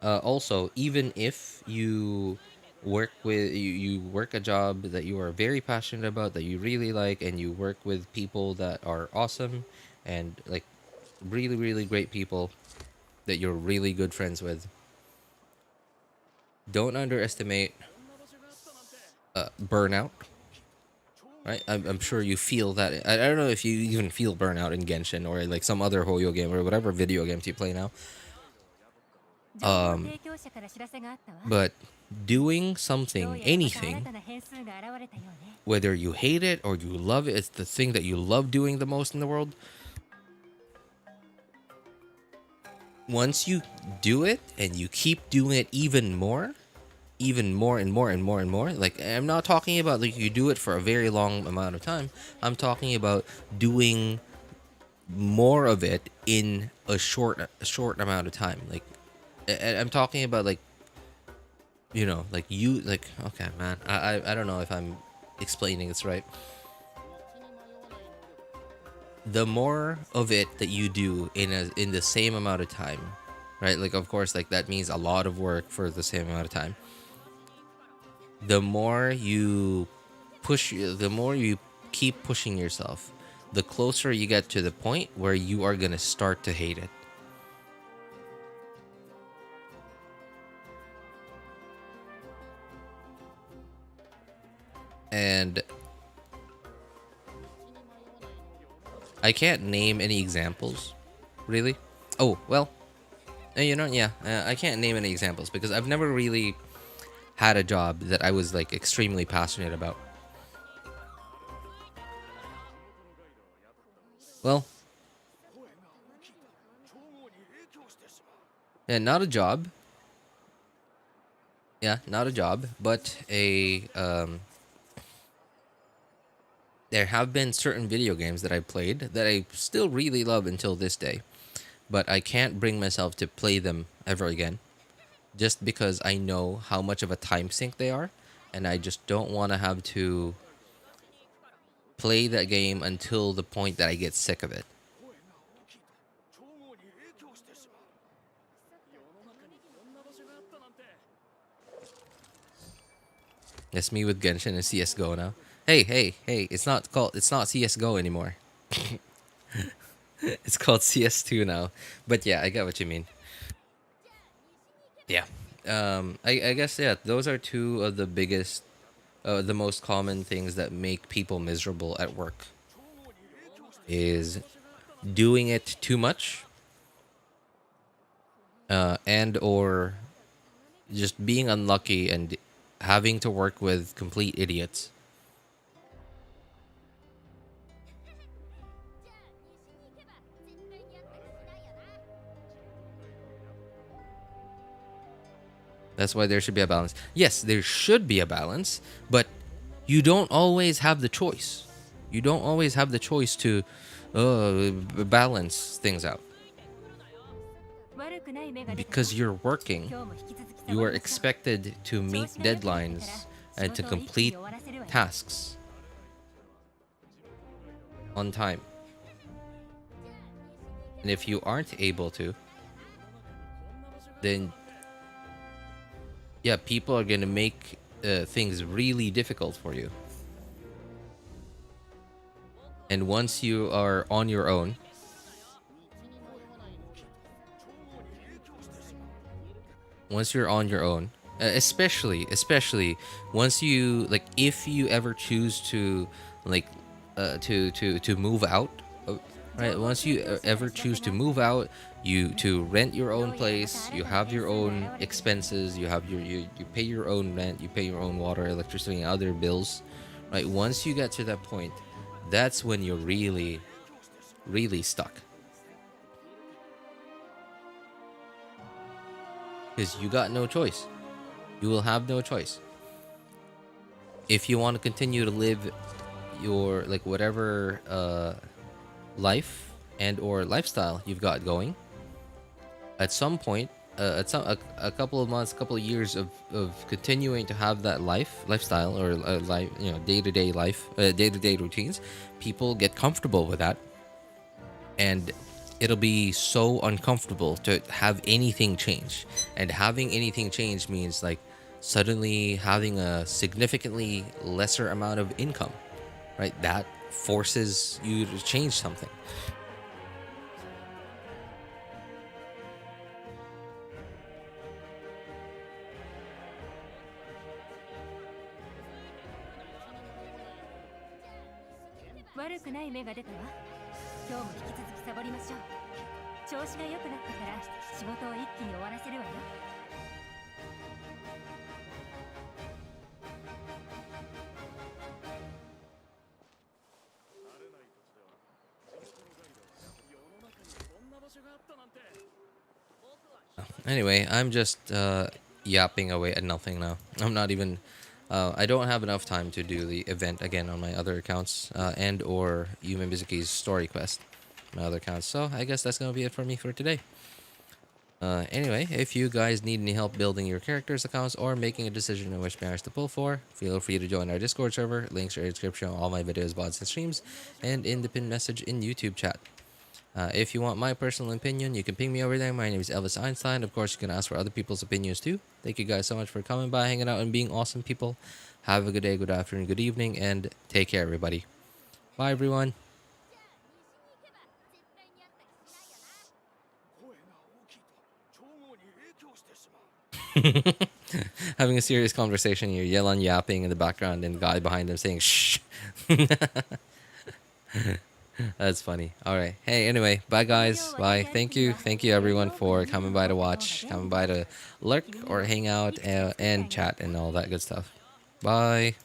S1: also, even if you you work a job that you are very passionate about, that you really like, and you work with people that are awesome and like really really great people that you're really good friends with. Don't underestimate burnout, right? I'm sure you feel that. I don't know if you even feel burnout in Genshin or like some other Hoyo game or whatever video games you play now. But doing something, anything, whether you hate it or you love it, it's the thing that you love doing the most in the world. Once you do it and you keep doing it even more and more and more and more, like I'm not talking about like you do it for a very long amount of time. I'm talking about doing more of it in a short amount of time. Like I'm talking about like, you know, like you like, okay man, I don't know if I'm explaining this right. The more of it that you do in the same amount of time, right? Like of course like that means a lot of work for the same amount of time. The more you the more you keep pushing yourself, the closer you get to the point where you are going to start to hate it. And I can't name any examples, really. Oh, well, you know, yeah, I can't name any examples because I've never really had a job that I was like extremely passionate about. Well, yeah, not a job. Yeah, not a job, but there have been certain video games that I played that I still really love until this day, but I can't bring myself to play them ever again, just because I know how much of a time sink they are, and I just don't want to have to play that game until the point that I get sick of it. It's me with Genshin and CS:GO now. Hey, it's not CS:GO anymore. It's called CS2 now. But yeah, I get what you mean. Yeah. I guess yeah, those are two of the biggest the most common things that make people miserable at work is doing it too much and or just being unlucky and having to work with complete idiots. That's why there should be a balance. Yes, there should be a balance, but you don't always have the choice. You don't always have the choice to balance things out. Because you're working, you are expected to meet deadlines and to complete tasks on time. And if you aren't able to, then yeah, people are gonna make things really difficult for you. And once you are on your own, especially once you like, if you ever choose to like to move out, right? Once you ever choose to move out, you to rent your own place, you have your own expenses, you have you pay your own rent, you pay your own water, electricity, and other bills, right? Once you get to that point, that's when you're really stuck. Because you got no choice. You will have no choice. If you want to continue to live your like whatever life and or lifestyle you've got going, at some point, a couple of months, couple of years of continuing to have that lifestyle or life, you know, day-to-day life, day-to-day routines, people get comfortable with that, and it'll be so uncomfortable to have anything change. And having anything change means like suddenly having a significantly lesser amount of income, right? That forces you to change something. Anyway, I'm just yapping away at nothing now. I'm not even. I don't have enough time to do the event again on my other accounts, and or Yumemizuki's story quest, my other accounts. So I guess that's gonna be it for me for today. Anyway, if you guys need any help building your characters' accounts or making a decision on which banners to pull for, feel free to join our Discord server. Links are in the description on all my videos, VODs, and streams, and in the pinned message in YouTube chat. If you want my personal opinion, you can ping me over there. My name is Elvis Einstein. Of course, you can ask for other people's opinions too. Thank you guys so much for coming by, hanging out, and being awesome people. Have a good day, good afternoon, good evening, and take care, everybody. Bye, everyone. Having a serious conversation, you yell on yapping in the background, and the guy behind him saying shh. That's funny. All right. Hey, anyway, bye guys. Bye. Thank you. Thank you everyone for coming by to watch, coming by to lurk or hang out and chat and all that good stuff. Bye.